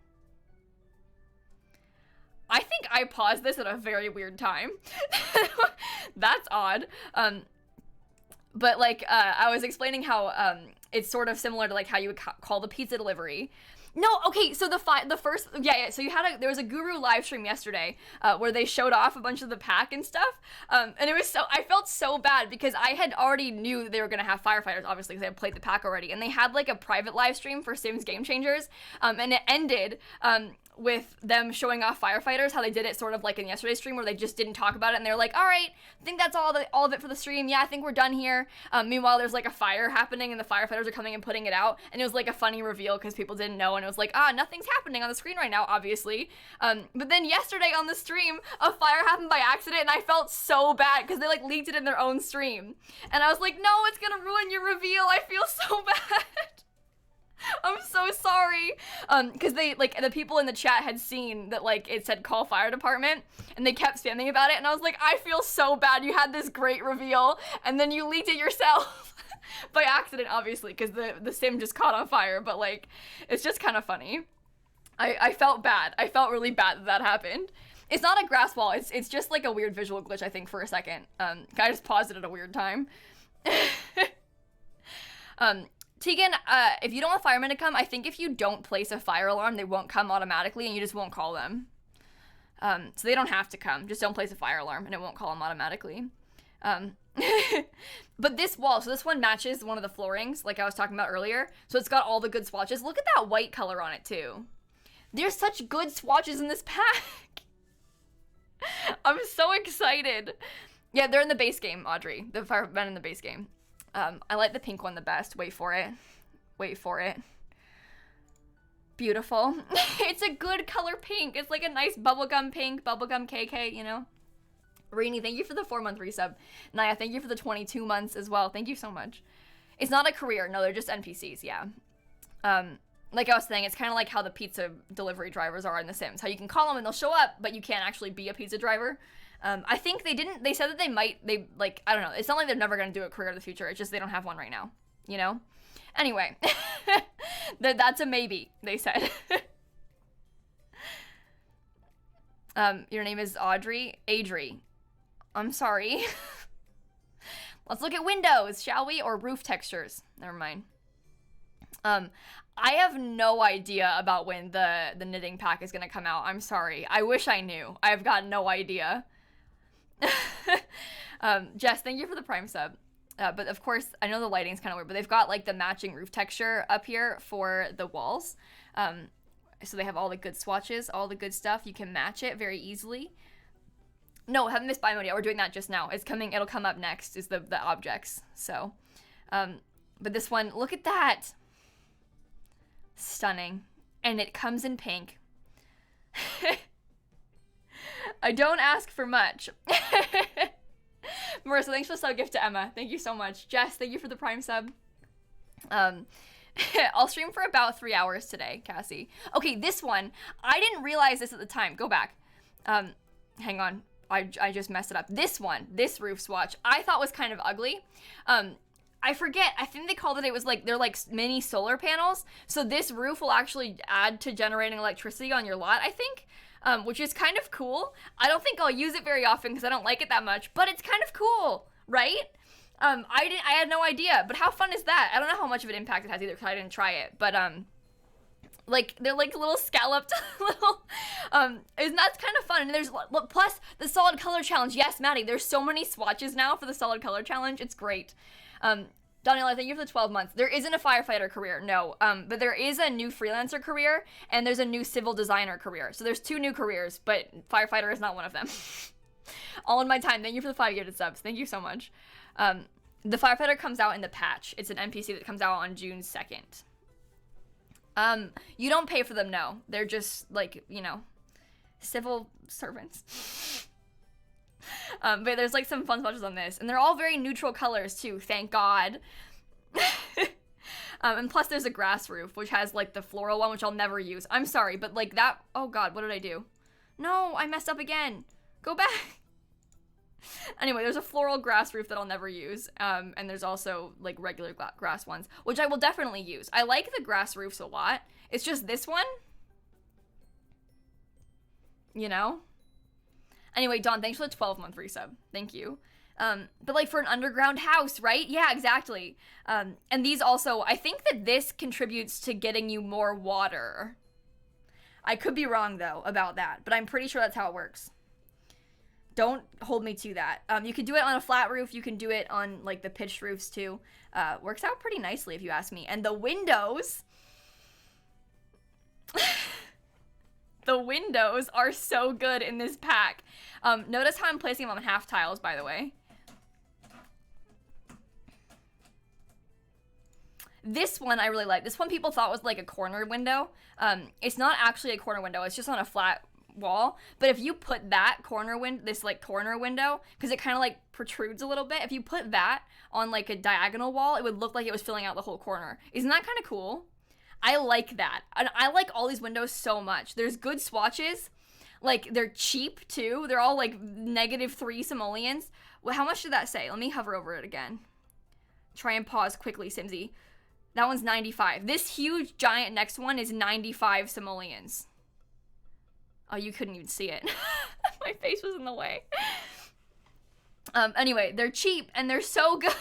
I think I paused this at a very weird time. That's odd. But like, I was explaining how it's sort of similar to like how you would call the pizza delivery. No, okay, so the first, so there was a Guru live stream yesterday where they showed off a bunch of the pack and stuff, and it was I felt so bad because I had already knew that they were going to have firefighters, obviously, because I had played the pack already, and they had like a private live stream for Sims Game Changers, and it ended with them showing off firefighters, how they did it sort of like in yesterday's stream where they just didn't talk about it, and they're like, all right, I think that's all of it for the stream. Yeah, I think we're done here. Meanwhile, there's like a fire happening and the firefighters are coming and putting it out, and it was like a funny reveal because people didn't know, and it was like, nothing's happening on the screen right now, obviously. But then yesterday on the stream, a fire happened by accident, and I felt so bad because they like leaked it in their own stream. And I was like, no, it's gonna ruin your reveal. I feel so bad. I'm so sorry. Because they, like, the people in the chat had seen that, like, it said call fire department, and they kept spamming about it, and I was like, I feel so bad. You had this great reveal, and then you leaked it yourself. By accident, obviously, because the sim just caught on fire, but, like, it's just kind of funny. I felt bad. I felt really bad that happened. It's not a grass wall. It's just, like, a weird visual glitch, I think, for a second. I just paused it at a weird time. Tegan, if you don't want firemen to come, I think if you don't place a fire alarm, they won't come automatically, and you just won't call them. So they don't have to come. Just don't place a fire alarm, and it won't call them automatically. But this wall, so this one matches one of the floorings, like I was talking about earlier. So it's got all the good swatches. Look at that white color on it, too. There's such good swatches in this pack. I'm so excited. Yeah, they're in the base game, Audrey. The firemen in the base game. I like the pink one the best. Wait for it. Wait for it. Beautiful. It's a good color pink. It's like a nice bubblegum pink, bubblegum KK, you know? Rainy, thank you for the 4-month resub. Naya, thank you for the 22 months as well. Thank you so much. It's not a career. No, they're just NPCs, yeah. Like I was saying, it's kind of like how the pizza delivery drivers are in The Sims. How you can call them and they'll show up, but you can't actually be a pizza driver. I think they said that I don't know. It's not like they're never going to do a career in the future. It's just they don't have one right now, you know? Anyway, that's a maybe, they said. Your name is Audrey? Adri. I'm sorry. Let's look at windows, shall we? Or roof textures. Never mind. I have no idea about when the knitting pack is going to come out. I'm sorry. I wish I knew. I've got no idea. Jess, thank you for the Prime sub. But of course, I know the lighting's kind of weird, but they've got like the matching roof texture up here for the walls. So they have all the good swatches, all the good stuff. You can match it very easily. No, haven't missed buy mode yet. We're doing that just now. It'll come up next is the objects. So, but this one, look at that. Stunning. And it comes in pink. I don't ask for much. Marissa, thanks for the sub gift to Emma. Thank you so much. Jess, thank you for the Prime sub. I'll stream for about 3 hours today, Cassie. Okay, this one, I didn't realize this at the time. Go back. Hang on. I just messed it up. This one, this roof swatch, I thought was kind of ugly. I forget. I think they called it was like, they're like mini solar panels. So this roof will actually add to generating electricity on your lot, I think. Which is kind of cool. I don't think I'll use it very often because I don't like it that much, but it's kind of cool, right? I had no idea, but how fun is that? I don't know how much of an impact it has either because I didn't try it, but like they're like little scalloped little and that's kind of fun. And there's plus the solid color challenge. Yes, Maddie, there's so many swatches now for the solid color challenge. It's great. Daniela, thank you for the 12 months. There isn't a firefighter career, no, but there is a new freelancer career and there's a new civil designer career. So there's 2 new careers, but firefighter is not one of them. All in my time. Thank you for the 5 gifted subs. Thank you so much. The firefighter comes out in the patch. It's an NPC that comes out on June 2nd. You don't pay for them, no. They're just, like, you know, civil servants. But there's, like, some fun swatches on this. And they're all very neutral colors, too, thank God. And plus there's a grass roof, which has, like, the floral one, which I'll never use. I'm sorry, but, like, that... Oh, God, what did I do? No, I messed up again. Go back. Anyway, there's a floral grass roof that I'll never use, and there's also, like, regular grass ones, which I will definitely use. I like the grass roofs a lot. It's just this one, you know? Anyway, Dawn, thanks for the 12-month resub. Thank you. But, like, for an underground house, right? Yeah, exactly. And these also, I think that this contributes to getting you more water. I could be wrong, though, about that, but I'm pretty sure that's how it works. Don't hold me to that. You can do it on a flat roof. You can do it on, like, the pitched roofs, too. Works out pretty nicely, if you ask me. And the windows... the windows are so good in this pack. Notice how I'm placing them on half tiles, by the way. This one I really like. This one people thought was, like, a corner window. It's not actually a corner window. It's just on a flat wall, but if you put that corner corner window, because it kind of like protrudes a little bit, if you put that on like a diagonal wall, it would look like it was filling out the whole corner. Isn't that kind of cool? I like that. And I like all these windows so much. There's good swatches, like they're cheap too. They're all like -3 simoleons. Well, how much did that say? Let me hover over it again. Try and pause quickly, Simsie. That one's 95. This huge giant next one is 95 simoleons. Oh, you couldn't even see it. My face was in the way. Anyway, they're cheap and they're so good.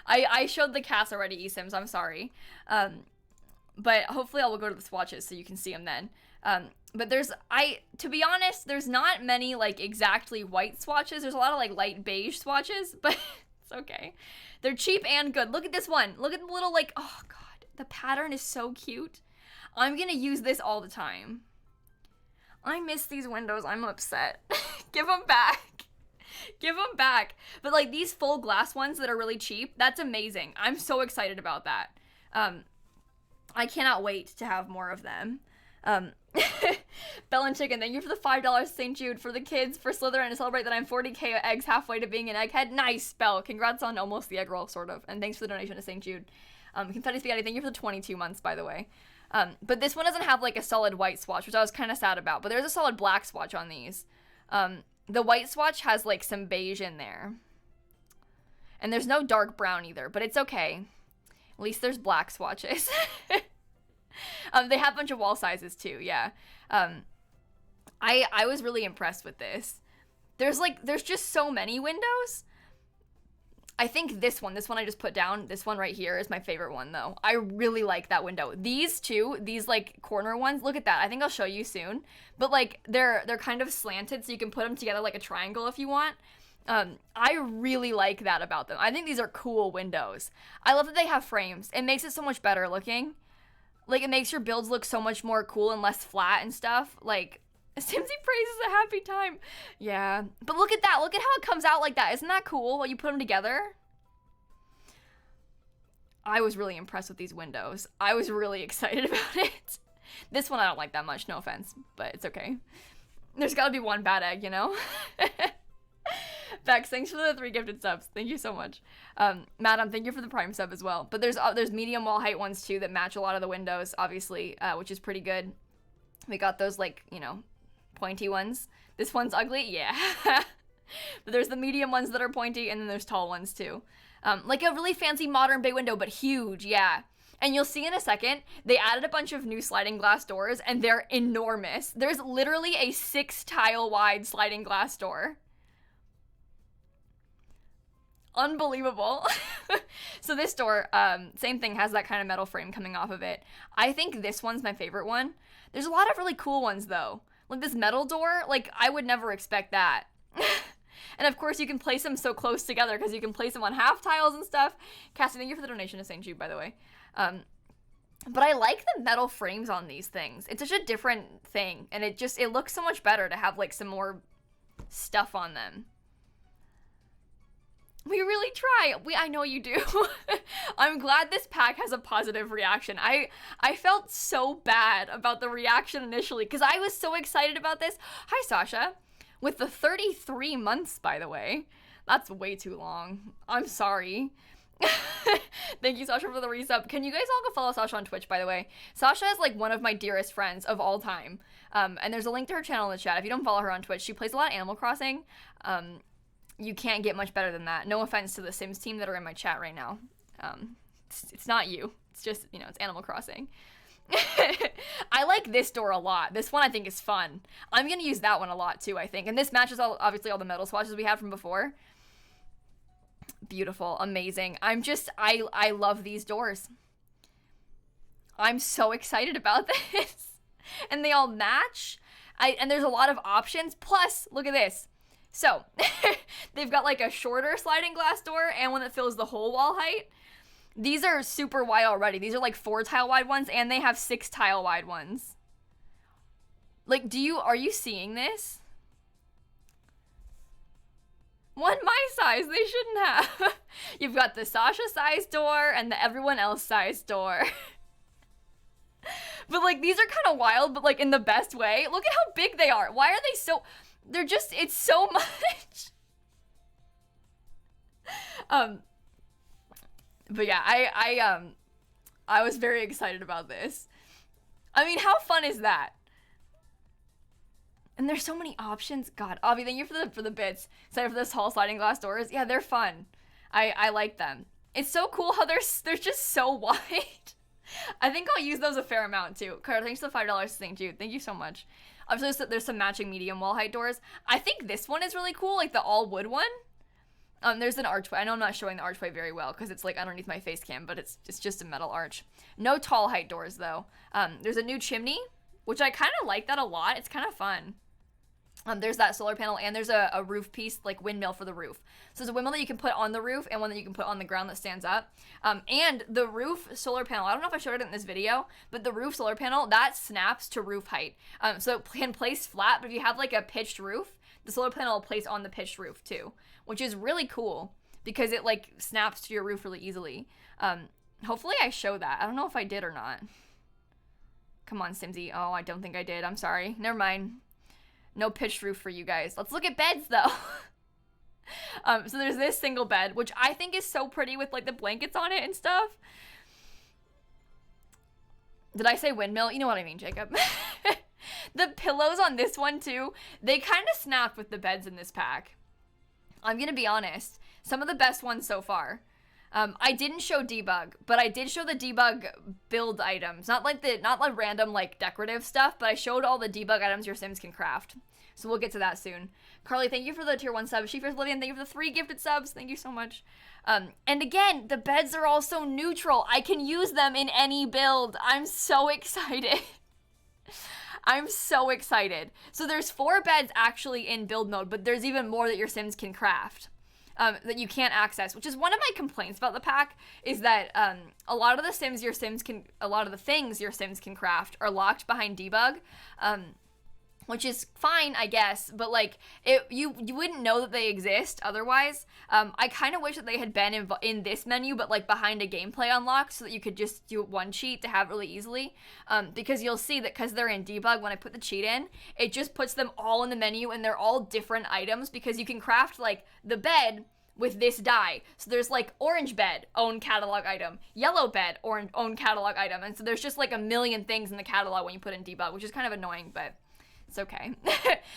I showed the cast already, eSims, I'm sorry. But hopefully I will go to the swatches so you can see them then. But to be honest, there's not many like exactly white swatches. There's a lot of like light beige swatches, but it's okay. They're cheap and good. Look at this one. Look at the little like, oh God, the pattern is so cute. I'm gonna use this all the time. I miss these windows. I'm upset. Give them back. Give them back. But like these full glass ones that are really cheap, that's amazing. I'm so excited about that. I cannot wait to have more of them. Bell and Chicken, thank you for the $5 St. Jude for the kids for Slytherin to celebrate that I'm 40k eggs halfway to being an egghead. Nice, Bell. Congrats on almost the egg roll, sort of. And thanks for the donation to St. Jude. Confetti Spaghetti, thank you for the 22 months, by the way. But this one doesn't have like a solid white swatch, which I was kind of sad about, but there's a solid black swatch on these. The white swatch has like some beige in there. And there's no dark brown either, but it's okay. At least there's black swatches. They have a bunch of wall sizes too, yeah. I was really impressed with this. There's just so many windows. I think this one I just put down, this one right here is my favorite one though. I really like that window. These two, these like corner ones, look at that. I think I'll show you soon. But like they're kind of slanted so you can put them together like a triangle if you want. I really like that about them. I think these are cool windows. I love that they have frames. It makes it so much better looking. Like it makes your builds look so much more cool and less flat and stuff. Like Simsie praises a happy time. Yeah. But look at that. Look at how it comes out like that. Isn't that cool when you put them together? I was really impressed with these windows. I was really excited about it. This one I don't like that much, no offense, but it's okay. There's gotta be one bad egg, you know? Bex, thanks for the 3 gifted subs. Thank you so much. Madam, thank you for the Prime sub as well. But there's medium wall height ones too that match a lot of the windows, obviously, which is pretty good. We got those like, you know, pointy ones. This one's ugly, yeah. But there's the medium ones that are pointy, and then there's tall ones too. Like a really fancy modern bay window, but huge, yeah. And you'll see in a second, they added a bunch of new sliding glass doors, and they're enormous. There's literally a 6 tile wide sliding glass door. Unbelievable. So this door, same thing, has that kind of metal frame coming off of it. I think this one's my favorite one. There's a lot of really cool ones though. Like this metal door, like I would never expect that. And of course you can place them so close together because you can place them on half tiles and stuff. Cassie, thank you for the donation to St. Jude, by the way. But I like the metal frames on these things. It's such a different thing, and it looks so much better to have like some more stuff on them. We really try. I know you do. I'm glad this pack has a positive reaction. I felt so bad about the reaction initially because I was so excited about this. Hi, Sasha. With the 33 months, by the way. That's way too long. I'm sorry. Thank you, Sasha, for the resub. Can you guys all go follow Sasha on Twitch, by the way? Sasha is like one of my dearest friends of all time. And there's a link to her channel in the chat. If you don't follow her on Twitch, she plays a lot of Animal Crossing. You can't get much better than that. No offense to the Sims team that are in my chat right now. It's not you. It's just, it's Animal Crossing. I like this door a lot. This one I think is fun. I'm going to use that one a lot too, I think. And this matches obviously all the metal swatches we had from before. Beautiful. Amazing. I love these doors. I'm so excited about this. And they all match. And there's a lot of options. Plus, look at this. So, they've got like a shorter sliding glass door and one that fills the whole wall height. These are super wide already. These are like 4 tile wide ones, and they have 6 tile wide ones. Like, are you seeing this? One my size, they shouldn't have. You've got the Sasha size door and the everyone else size door. But like, these are kind of wild, but like in the best way. Look at how big they are. Why are they so... it's so much. But yeah, I was very excited about this. I mean, how fun is that? And there's so many options. God, Avi, thank you for the bits. Excited for this tall sliding glass doors. Yeah, they're fun. I like them. It's so cool how they're just so wide. I think I'll use those a fair amount too. Carter, thanks for the $5 to St. Jude. Thank you so much. Obviously, there's some matching medium wall height doors. I think this one is really cool, like the all wood one. There's an archway. I know I'm not showing the archway very well because it's like underneath my face cam, but it's just a metal arch. No tall height doors though. There's a new chimney, which I kind of like that a lot. It's kind of fun. There's that solar panel, and there's a roof piece, like windmill for the roof. So there's a windmill that you can put on the roof and one that you can put on the ground that stands up. And the roof solar panel, I don't know if I showed it in this video, but the roof solar panel, that snaps to roof height. So it can place flat, but if you have like a pitched roof, the solar panel will place on the pitched roof too, which is really cool because it like snaps to your roof really easily. Hopefully I show that. I don't know if I did or not. Come on, Simsie. Oh, I don't think I did. I'm sorry. Never mind. No pitched roof for you guys. Let's look at beds though. So there's this single bed, which I think is so pretty with like the blankets on it and stuff. Did I say windmill? You know what I mean, Jacob. The pillows on this one too, they kind of snap with the beds in this pack. I'm gonna be honest. Some of the best ones so far. I didn't show debug, but I did show the debug build items. Not like random like decorative stuff, but I showed all the debug items your Sims can craft. So we'll get to that soon. Carly, thank you for the tier 1 sub. She-Fierce Livian, thank you for the 3 gifted subs. Thank you so much. And again, the beds are all so neutral. I can use them in any build. I'm so excited. I'm so excited. So there's 4 beds actually in build mode, but there's even more that your Sims can craft. That you can't access, which is one of my complaints about the pack, is that a lot of the things your Sims can craft are locked behind debug, which is fine, I guess, but like you wouldn't know that they exist otherwise. I kind of wish that they had been in this menu, but like behind a gameplay unlock, so that you could just do one cheat to have really easily. Because you'll see that because they're in debug, when I put the cheat in, it just puts them all in the menu, and they're all different items because you can craft like the bed with this dye. So there's like orange bed, own catalog item, yellow bed, own catalog item, and so there's just like a million things in the catalog when you put in debug, which is kind of annoying, but it's okay.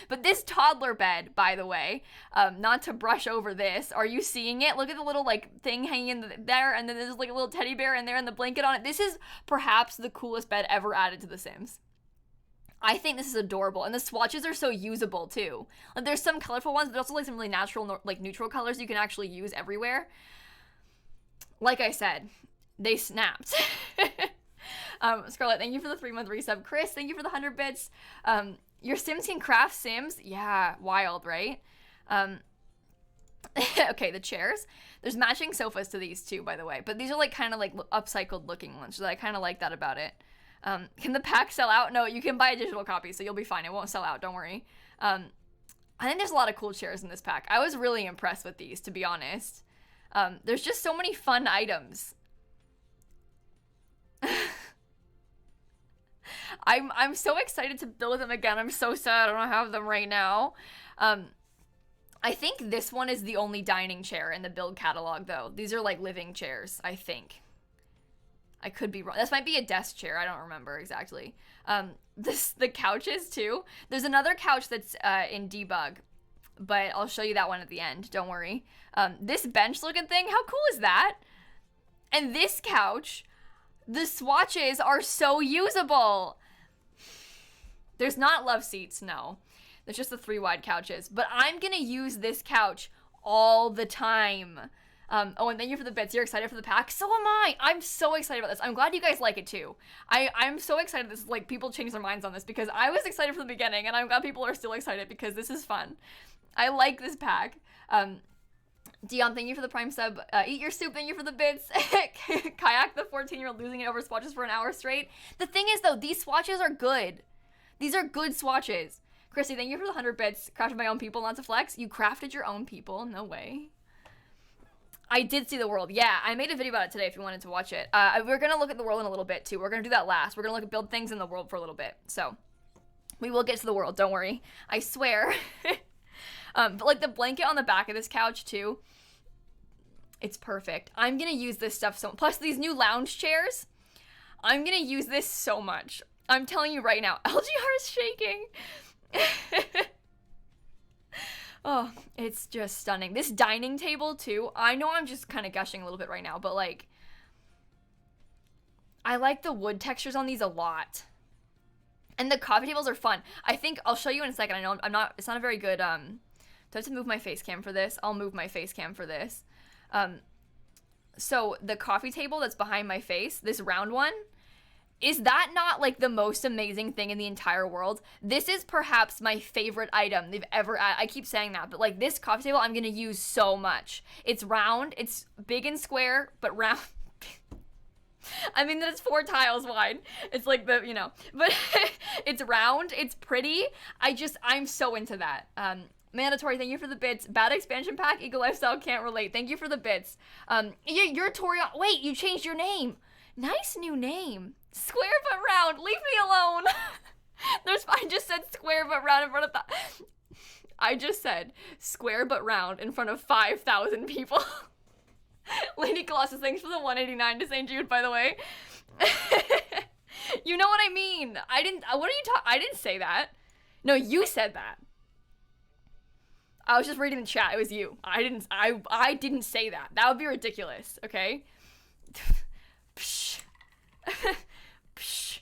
But this toddler bed, by the way, not to brush over this, are you seeing it? Look at the little like thing hanging in there, and then there's like a little teddy bear in there and the blanket on it. This is perhaps the coolest bed ever added to The Sims. I think this is adorable, and the swatches are so usable too. Like, there's some colorful ones, but also like some really natural, like neutral colors you can actually use everywhere. Like I said, they snapped. Scarlett, thank you for the 3-month resub. Chris, thank you for the 100 bits. Your Sims can craft Sims? Yeah, wild, right? Okay, the chairs. There's matching sofas to these too, by the way. But these are like kind of like upcycled looking ones, so I kind of like that about it. Can the pack sell out? No, you can buy a digital copy, so you'll be fine. It won't sell out, don't worry. I think there's a lot of cool chairs in this pack. I was really impressed with these, to be honest. There's just so many fun items. I'm so excited to build them again. I'm so sad I don't have them right now. I think this one is the only dining chair in the build catalog, though. These are like living chairs, I think. I could be wrong. This might be a desk chair. I don't remember exactly. The couches, too. There's another couch that's in debug, but I'll show you that one at the end. Don't worry. This bench-looking thing, how cool is that? And this couch, the swatches are so usable. There's not love seats, no. There's just the 3 wide couches. But I'm going to use this couch all the time. Oh, and thank you for the bits. You're excited for the pack? So am I. I'm so excited about this. I'm glad you guys like it too. I'm so excited this, like, people change their minds on this because I was excited from the beginning, and I'm glad people are still excited because this is fun. I like this pack. Dion, thank you for the Prime sub. Eat your soup, thank you for the bits. Kayak, the 14-year-old losing it over swatches for an hour straight. The thing is, though, these swatches are good. These are good swatches. Chrissy, thank you for the 100 bits. Crafted my own people, not to flex. You crafted your own people? No way. I did see the world. Yeah, I made a video about it today if you wanted to watch it. We're going to look at the world in a little bit, too. We're going to do that last. We're going to look at build things in the world for a little bit. So, we will get to the world. Don't worry. I swear. But, like, the blanket on the back of this couch, too. It's perfect. I'm going to use this stuff so much. Plus, these new lounge chairs. I'm going to use this so much. I'm telling you right now. LGR is shaking. Oh, it's just stunning. This dining table, too. I know I'm just kind of gushing a little bit right now, but, like, I like the wood textures on these a lot. And the coffee tables are fun. I think I'll show you in a second. I know it's not a very good, do I have to move my face cam for this? I'll move my face cam for this. So the coffee table that's behind my face, this round one, is that not, like, the most amazing thing in the entire world? This is perhaps my favorite item they've ever added. I keep saying that, but, like, this coffee table I'm going to use so much. It's round. It's big and square, but round. I mean that it's 4 tiles wide. It's like the, you know. But it's round. It's pretty. I'm so into that. Mandatory, thank you for the bits. Bad expansion pack, Eagle Lifestyle can't relate. Thank you for the bits. You're Torian. Wait, you changed your name. Nice new name. Square but round. Leave me alone. I just said square but round in front of I just said square but round in front of 5,000 people. Lady Colossus, thanks for the 189 to St. Jude, by the way. You know what I mean. I didn't say that. No, you said that. I was just reading the chat. It was you. I didn't say that. That would be ridiculous, okay? Psh. Psh.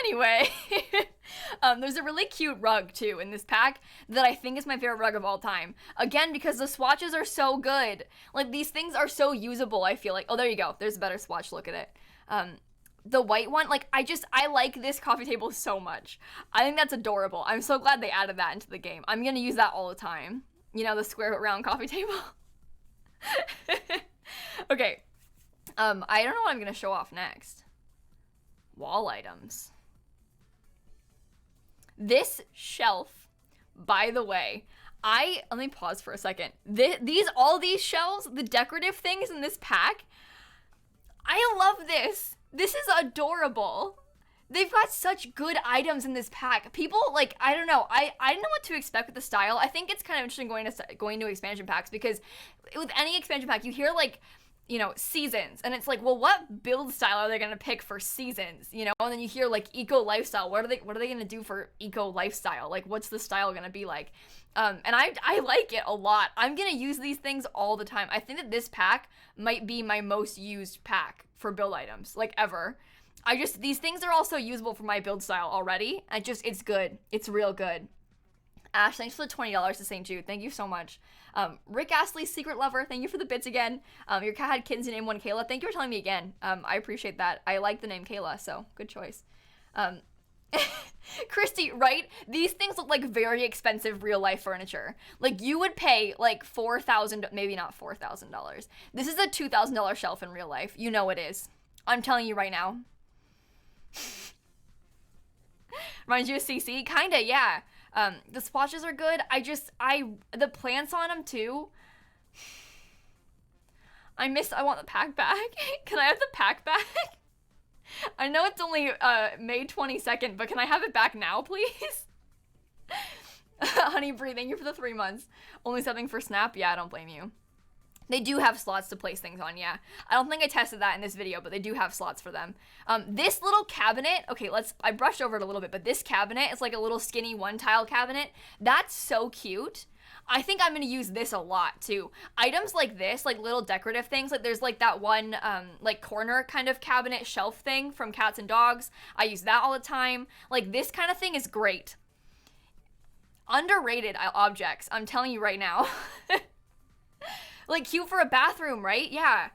Anyway, there's a really cute rug too in this pack that I think is my favorite rug of all time. Again, because the swatches are so good. Like, these things are so usable, I feel like. Oh, there you go. There's a better swatch. Look at it. The white one, like, I like this coffee table so much. I think that's adorable. I'm so glad they added that into the game. I'm gonna use that all the time. You know, the square but round coffee table. Okay. I don't know what I'm gonna show off next. Wall items. This shelf, by the way, let me pause for a second. All these shelves, the decorative things in this pack, I love this. This is adorable. They've got such good items in this pack. People, like, I don't know. I didn't know what to expect with the style. I think it's kind of interesting going to expansion packs because with any expansion pack, you hear you know, seasons. And it's like, well, what build style are they going to pick for seasons, you know? And then you hear like eco lifestyle. What are they going to do for eco lifestyle? Like, what's the style going to be like? And I like it a lot. I'm going to use these things all the time. I think that this pack might be my most used pack for build items, like ever. These things are also usable for my build style already. It's good. It's real good. Ash, thanks for the $20 to St. Jude. Thank you so much. Rick Astley's Secret Lover, thank you for the bits again. Your cat had kittens, you named one Kayla. Thank you for telling me again. I appreciate that. I like the name Kayla, so good choice. Christy, right? These things look like very expensive real life furniture. Like, you would pay like $4,000, maybe not $4,000. This is a $2,000 shelf in real life. You know it is. I'm telling you right now. Reminds you of CC? Kinda, yeah. The swatches are good. The plants on them too. I want the pack back. Can I have the pack back? I know it's only May 22nd, but can I have it back now, please? Honey Brie, thank you for the 3 months. Only something for Snap? Yeah, I don't blame you. They do have slots to place things on, yeah. I don't think I tested that in this video, but they do have slots for them. This little cabinet, okay, I brushed over it a little bit, but this cabinet is like a little skinny one-tile cabinet. That's so cute. I think I'm gonna use this a lot, too. Items like this, like little decorative things, like there's like that one, like corner kind of cabinet shelf thing from Cats and Dogs. I use that all the time. Like, this kind of thing is great. Underrated objects, I'm telling you right now. Like, cute for a bathroom, right? Yeah.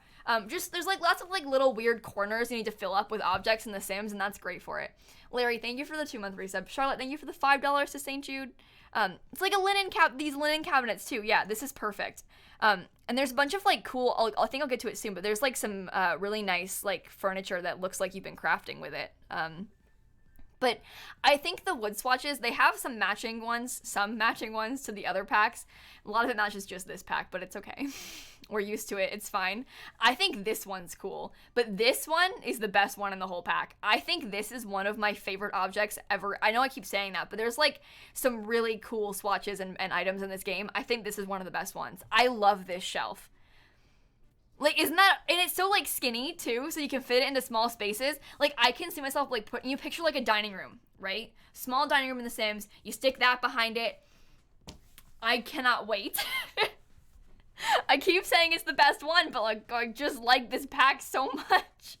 There's like lots of like little weird corners you need to fill up with objects in The Sims, and that's great for it. Larry, thank you for the 2-month resub. Charlotte, thank you for the $5 to St. Jude. It's like these linen cabinets too. Yeah, this is perfect. And there's a bunch of like cool, I think I'll get to it soon, but there's like some really nice like furniture that looks like you've been crafting with it. But I think the wood swatches, they have some matching ones to the other packs. A lot of it matches just this pack, but it's okay. We're used to it. It's fine. I think this one's cool, but this one is the best one in the whole pack. I think this is one of my favorite objects ever. I know I keep saying that, but there's like some really cool swatches and items in this game. I think this is one of the best ones. I love this shelf. Like, isn't that, and it's so, like, skinny, too, so you can fit it into small spaces. Like, I can see myself, like, you picture, like, a dining room, right? Small dining room in The Sims, you stick that behind it. I cannot wait. I keep saying it's the best one, but, like, I just like this pack so much.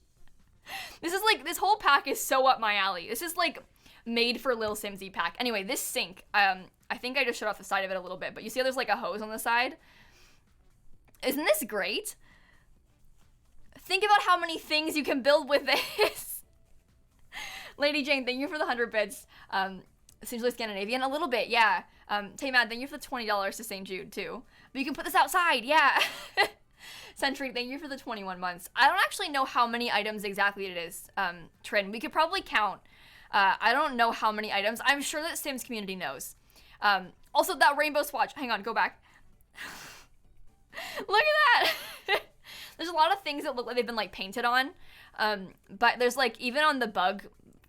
This whole pack is so up my alley. This is, like, made for lilsimsie pack. Anyway, this sink, I think I just shut off the side of it a little bit, but you see how there's, like, a hose on the side? Isn't this great? Think about how many things you can build with this. Lady Jane, thank you for the 100 bits. Essentially Scandinavian, a little bit, yeah. Taymad, thank you for the $20 to St. Jude, too. But you can put this outside, yeah. Sentry, thank you for the 21 months. I don't actually know how many items exactly it is, Trin. We could probably count. I don't know how many items. I'm sure that Sims community knows. Also, that rainbow swatch. Hang on, go back. Look at that! There's a lot of things that look like they've been, like, painted on, but there's, like, even on the bug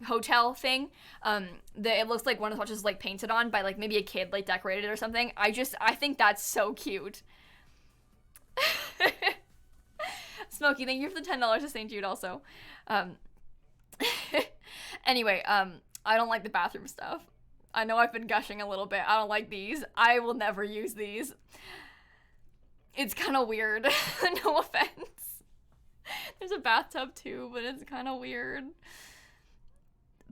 hotel thing, it looks like one of the swatches is, like, painted on by, like, maybe a kid, like, decorated or something. I think that's so cute. Smokey, thank you for the $10 to St. Jude also. Anyway, I don't like the bathroom stuff. I know I've been gushing a little bit. I don't like these. I will never use these. It's kind of weird. No offense. There's a bathtub too, but it's kind of weird.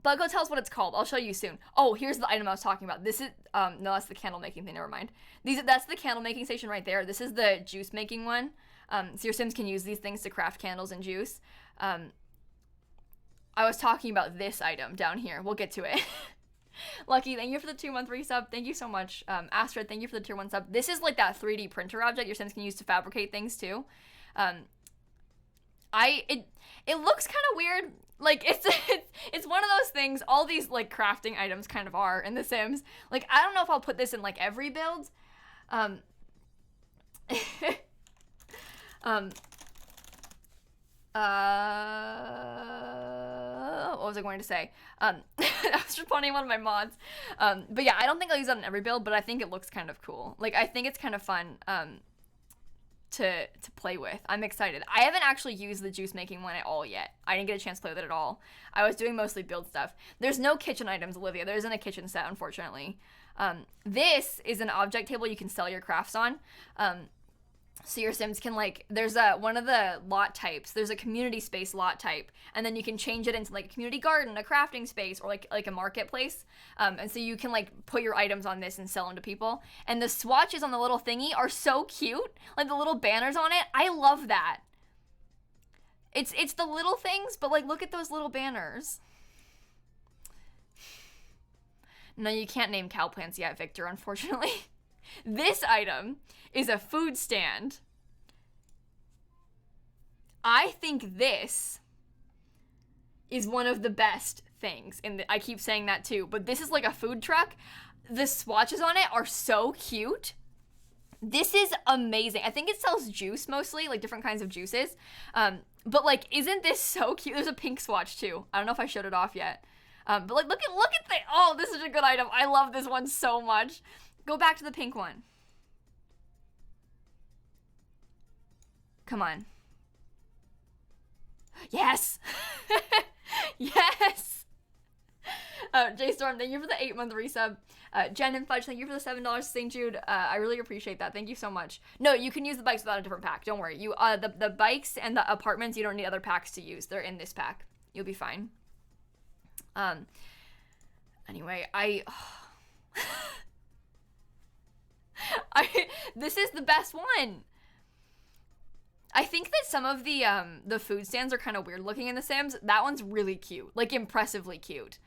Bug Hotel's what it's called. I'll show you soon. Oh, here's the item I was talking about. This is, no, that's the candle making thing. Never mind. That's the candle making station right there. This is the juice making one. So your Sims can use these things to craft candles and juice. I was talking about this item down here. We'll get to it. Lucky, thank you for the 2-month resub. Thank you so much. Astrid, thank you for the tier 1 sub. This is like that 3D printer object your Sims can use to fabricate things too. It looks kind of weird. Like, it's one of those things, all these like crafting items kind of are in The Sims. Like, I don't know if I'll put this in like every build. What was I going to say? I was responding to one of my mods. But yeah, I don't think I'll use that in every build, but I think it looks kind of cool. Like, I think it's kind of fun. to play with. I'm excited. I haven't actually used the juice making one at all yet. I didn't get a chance to play with it at all. I was doing mostly build stuff. There's no kitchen items, Olivia. There isn't a kitchen set, unfortunately. This is an object table you can sell your crafts on. So your Sims can, like, there's one of the lot types. There's a community space lot type, and then you can change it into like a community garden, a crafting space, or like a marketplace. And so you can like put your items on this and sell them to people. And the swatches on the little thingy are so cute, like the little banners on it. I love that. It's the little things, but like look at those little banners. No, you can't name cow plants yet, Victor, unfortunately. This item is a food stand. I think this is one of the best things. I keep saying that too, but this is like a food truck. The swatches on it are so cute. This is amazing. I think it sells juice mostly, like different kinds of juices. But like, isn't this so cute? There's a pink swatch too. I don't know if I showed it off yet. But like, look at the, oh, this is a good item. I love this one so much. Go back to the pink one. Come on. Yes. Yes. J-Storm, thank you for the 8-month resub. Jen and Fudge, thank you for the $7 St. Jude. I really appreciate that. Thank you so much. No, you can use the bikes without a different pack. Don't worry. You the bikes and the apartments, you don't need other packs to use. They're in this pack. You'll be fine. Anyway, this is the best one. I think that some of the food stands are kind of weird looking in The Sims. That one's really cute, like impressively cute.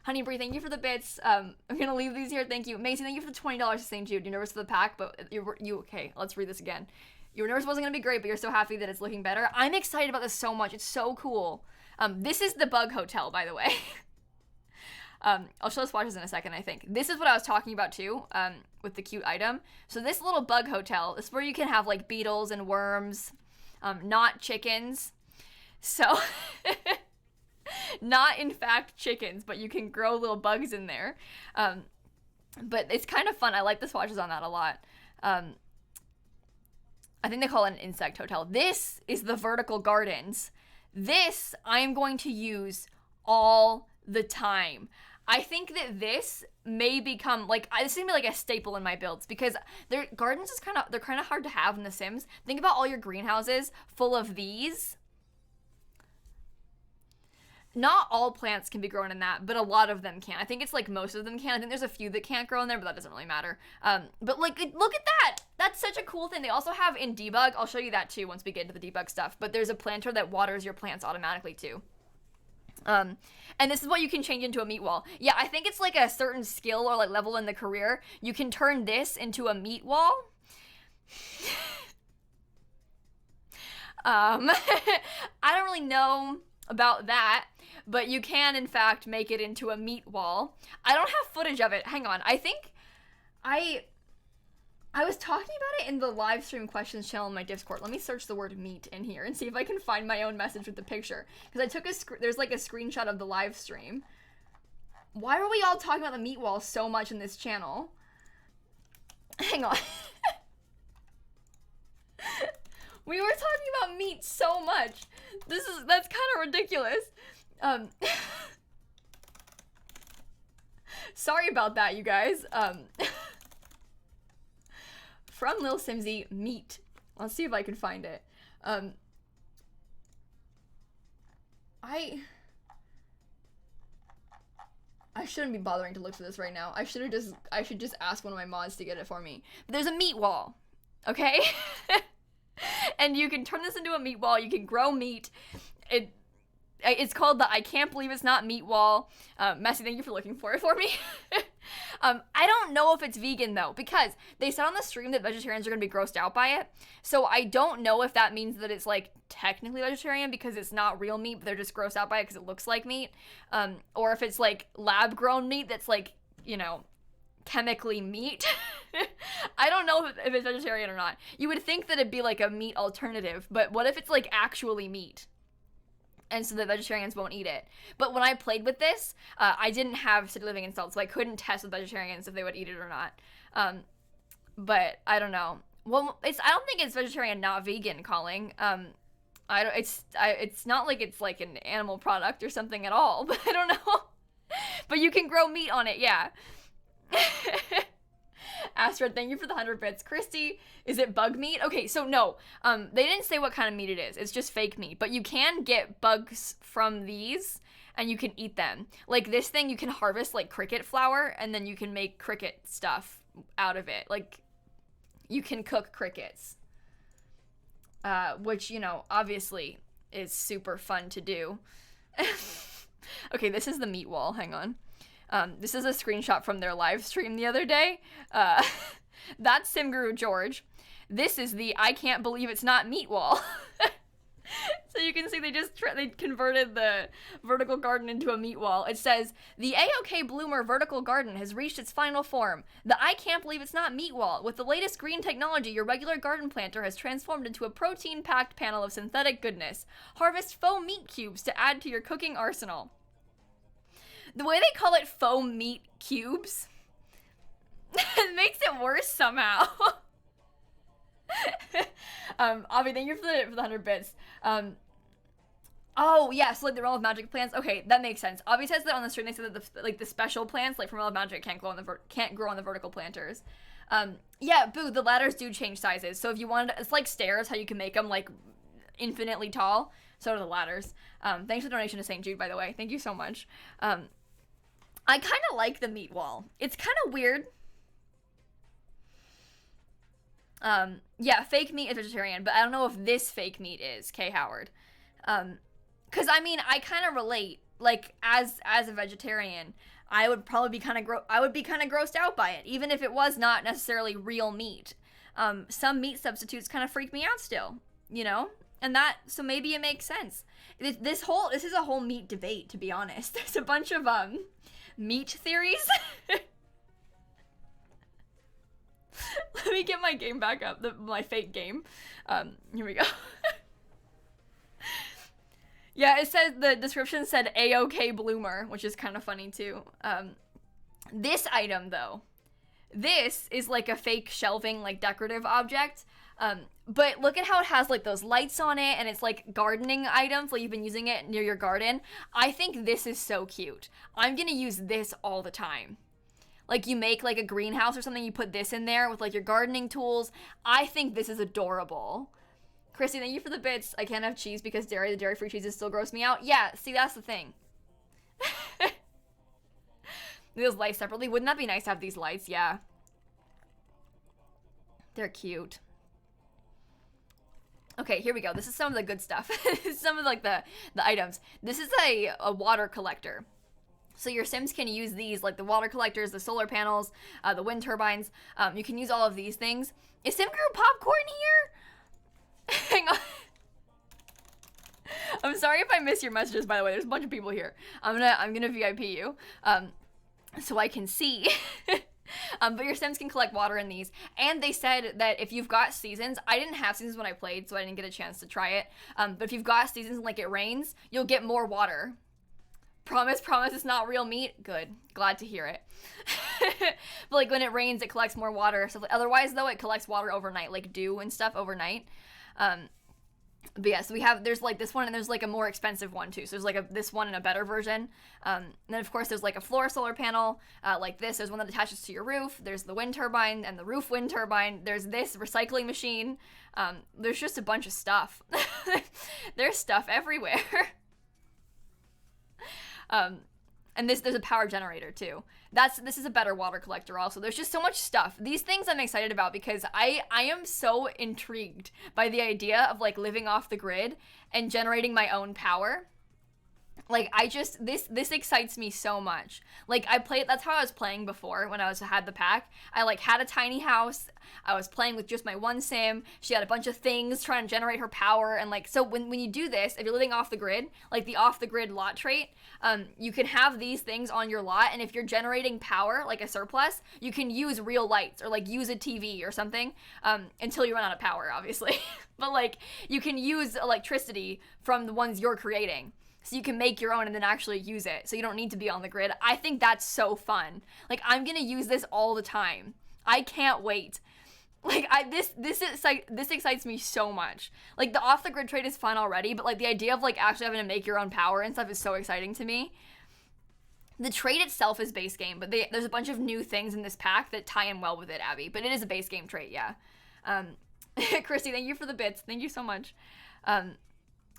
Honey Brie, thank you for the bits. I'm gonna leave these here. Thank you, Macy. Thank you for the $20 to St. Jude. You're nervous for the pack, but you okay? Let's read this again. You were nervous it wasn't gonna be great, but you're so happy that it's looking better. I'm excited about this so much. It's so cool. This is the Bug Hotel, by the way. I'll show the swatches in a second, I think. This is what I was talking about too, with the cute item. So this little bug hotel is where you can have like beetles and worms, not chickens. So, not in fact chickens, but you can grow little bugs in there. But it's kind of fun. I like the swatches on that a lot. I think they call it an insect hotel. This is the vertical gardens. This I'm going to use all the time. I think that this may become like, this is gonna be like a staple in my builds because their gardens is they're kind of hard to have in The Sims. Think about all your greenhouses full of these. Not all plants can be grown in that, but a lot of them can. I think it's like most of them can. I think there's a few that can't grow in there, but that doesn't really matter. But like, look at that. That's such a cool thing. They also have in debug, I'll show you that too once we get into the debug stuff, but there's a planter that waters your plants automatically too. And this is what you can change into a meat wall. Yeah, I think it's like a certain skill or like level in the career. You can turn this into a meat wall. I don't really know about that, but you can in fact make it into a meat wall. I don't have footage of it. Hang on. I think I was talking about it in the live stream questions channel in my Discord. Let me search the word meat in here and see if I can find my own message with the picture. Because I took there's like a screenshot of the live stream. Why are we all talking about the meat wall so much in this channel? Hang on. We were talking about meat so much. That's kind of ridiculous. Sorry about that, you guys. From lilsimsie, meat. Let's see if I can find it. I shouldn't be bothering to look for this right now. I should just ask one of my mods to get it for me. But there's a meat wall, okay? And you can turn this into a meat wall. You can grow meat. It's called the I can't believe it's not meat wall. Messy, thank you for looking for it for me. I don't know if it's vegan though, because they said on the stream that vegetarians are gonna be grossed out by it. So I don't know if that means that it's like technically vegetarian because it's not real meat, but they're just grossed out by it because it looks like meat. Or if it's like lab grown meat that's like, you know, chemically meat. I don't know if it's vegetarian or not. You would think that it'd be like a meat alternative, but what if it's like actually meat? And so the vegetarians won't eat it. But when I played with this, I didn't have City Living installed, so I couldn't test with vegetarians if they would eat it or not. But I don't know. Well, I don't think it's vegetarian, not vegan calling. I don't. It's not like it's like an animal product or something at all. But I don't know. But you can grow meat on it. Yeah. Astrid, thank you for the 100 bits. Christy, is it bug meat? Okay, so no. They didn't say what kind of meat it is. It's just fake meat. But you can get bugs from these, and you can eat them. Like this thing, you can harvest like cricket flour, and then you can make cricket stuff out of it. Like, you can cook crickets. Which, you know, obviously is super fun to do. Okay, this is the meat wall. Hang on. This is a screenshot from their live stream the other day. That's Simguru George. This is the I can't believe it's not meat wall. So you can see they converted the vertical garden into a meat wall. It says, the A-OK Bloomer vertical garden has reached its final form. The I can't believe it's not meat wall. With the latest green technology, your regular garden planter has transformed into a protein-packed panel of synthetic goodness. Harvest faux meat cubes to add to your cooking arsenal. The way they call it faux meat cubes, it makes it worse somehow. Avi, thank you for the 100 bits. Oh yeah, so like the Realm of Magic plants. Okay, that makes sense. Avi says that on the stream they said that the special plants like from Realm of Magic can't grow on the vertical planters. Yeah, boo. The ladders do change sizes. So if you wanted, it's like stairs, how you can make them like infinitely tall. So do the ladders. Thanks for the donation to St. Jude, by the way. Thank you so much. I kind of like the meat wall. It's kind of weird. Yeah, fake meat is vegetarian, but I don't know if this fake meat is, K. Howard. Cause I mean, I kind of relate, like, as a vegetarian, I would probably be kind of grossed out by it, even if it was not necessarily real meat. Some meat substitutes kind of freak me out still, you know? So maybe it makes sense. This is a whole meat debate, to be honest. There's a bunch of, meat theories. Let me get my game back up, my fake game. Here we go. Yeah, it says, the description said A-OK Bloomer, which is kind of funny too. This item though, this is like a fake shelving, like decorative object. But look at how it has like those lights on it, and it's like gardening items, like you've been using it near your garden. I think this is so cute. I'm gonna use this all the time. Like you make like a greenhouse or something, you put this in there with like your gardening tools. I think this is adorable. Christy, thank you for the bits. I can't have cheese because the dairy-free cheeses still gross me out. Yeah, see, that's the thing. Those lights separately. Wouldn't that be nice to have these lights? Yeah. They're cute. Okay, here we go. This is some of the good stuff. This is some of like the items. This is a water collector. So your Sims can use these, like the water collectors, the solar panels, the wind turbines. You can use all of these things. Is Simguru Popcorn here? Hang on. I'm sorry if I miss your messages, by the way. There's a bunch of people here. I'm gonna VIP you, so I can see. But your Sims can collect water in these. And they said that if you've got seasons, I didn't have seasons when I played, so I didn't get a chance to try it. But if you've got seasons and like it rains, you'll get more water. Promise it's not real meat. Good. Glad to hear it. But like when it rains, it collects more water. So otherwise though, it collects water overnight, like dew and stuff overnight. But yeah, so there's like this one, and there's like a more expensive one too. So there's like this one and a better version. And then of course there's like a floor solar panel, like this. There's one that attaches to your roof. There's the wind turbine and the roof wind turbine. There's this recycling machine. There's just a bunch of stuff. There's stuff everywhere. And there's a power generator too. This is a better water collector also. There's just so much stuff. These things I'm excited about because I am so intrigued by the idea of like living off the grid and generating my own power. Like this excites me so much. Like that's how I was playing before when I had the pack. I like had a tiny house. I was playing with just my one Sim. She had a bunch of things trying to generate her power, and like so when you do this, if you're living off the grid, like the off the grid lot trait, you can have these things on your lot, and if you're generating power, like a surplus, you can use real lights or like use a TV or something until you run out of power, obviously. But like you can use electricity from the ones you're creating. So you can make your own and then actually use it. So you don't need to be on the grid. I think that's so fun. Like, I'm going to use this all the time. I can't wait. Like, this excites me so much. Like, the off the grid trade is fun already, but like the idea of like actually having to make your own power and stuff is so exciting to me. The trade itself is base game, but there's a bunch of new things in this pack that tie in well with it, Abby. But it is a base game trait, yeah. Christy, thank you for the bits. Thank you so much.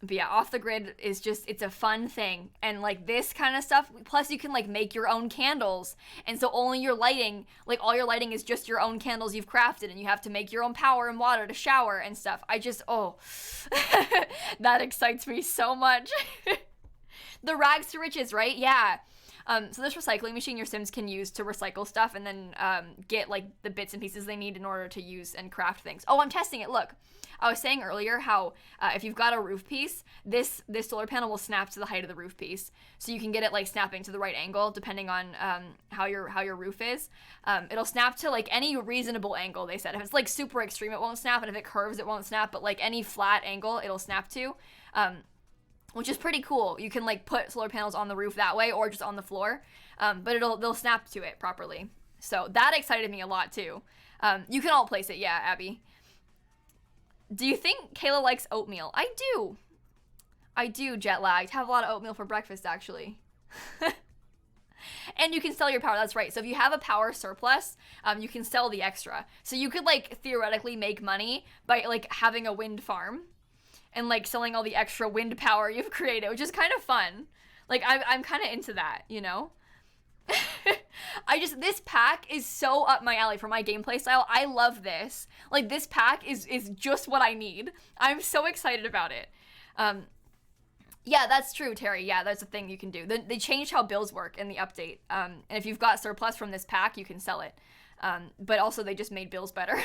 But yeah, off the grid is just, it's a fun thing. And like this kind of stuff, plus you can like make your own candles. And so only your lighting, like all your lighting is just your own candles you've crafted, and you have to make your own power and water to shower and stuff. I just, oh, that excites me so much. The rags to riches, right? Yeah. So this recycling machine your Sims can use to recycle stuff and then get like the bits and pieces they need in order to use and craft things. Oh, I'm testing it. Look, I was saying earlier how if you've got a roof piece, this solar panel will snap to the height of the roof piece, so you can get it like snapping to the right angle depending on how your roof is. It'll snap to like any reasonable angle. They said if it's like super extreme, it won't snap, and if it curves, it won't snap. But like any flat angle, it'll snap to. Which is pretty cool. You can like put solar panels on the roof that way or just on the floor, but they'll snap to it properly. So that excited me a lot too. You can all place it, yeah, Abby. Do you think Kayla likes oatmeal? I do, jet lagged. Have a lot of oatmeal for breakfast actually. And you can sell your power, that's right. So if you have a power surplus, you can sell the extra. So you could like theoretically make money by like having a wind farm and like selling all the extra wind power you've created, which is kind of fun. Like I'm kind of into that, you know? This pack is so up my alley for my gameplay style. I love this. Like this pack is just what I need. I'm so excited about it. Yeah, that's true, Terry. Yeah, that's a thing you can do. They changed how bills work in the update. And if you've got surplus from this pack, you can sell it. But also they just made bills better.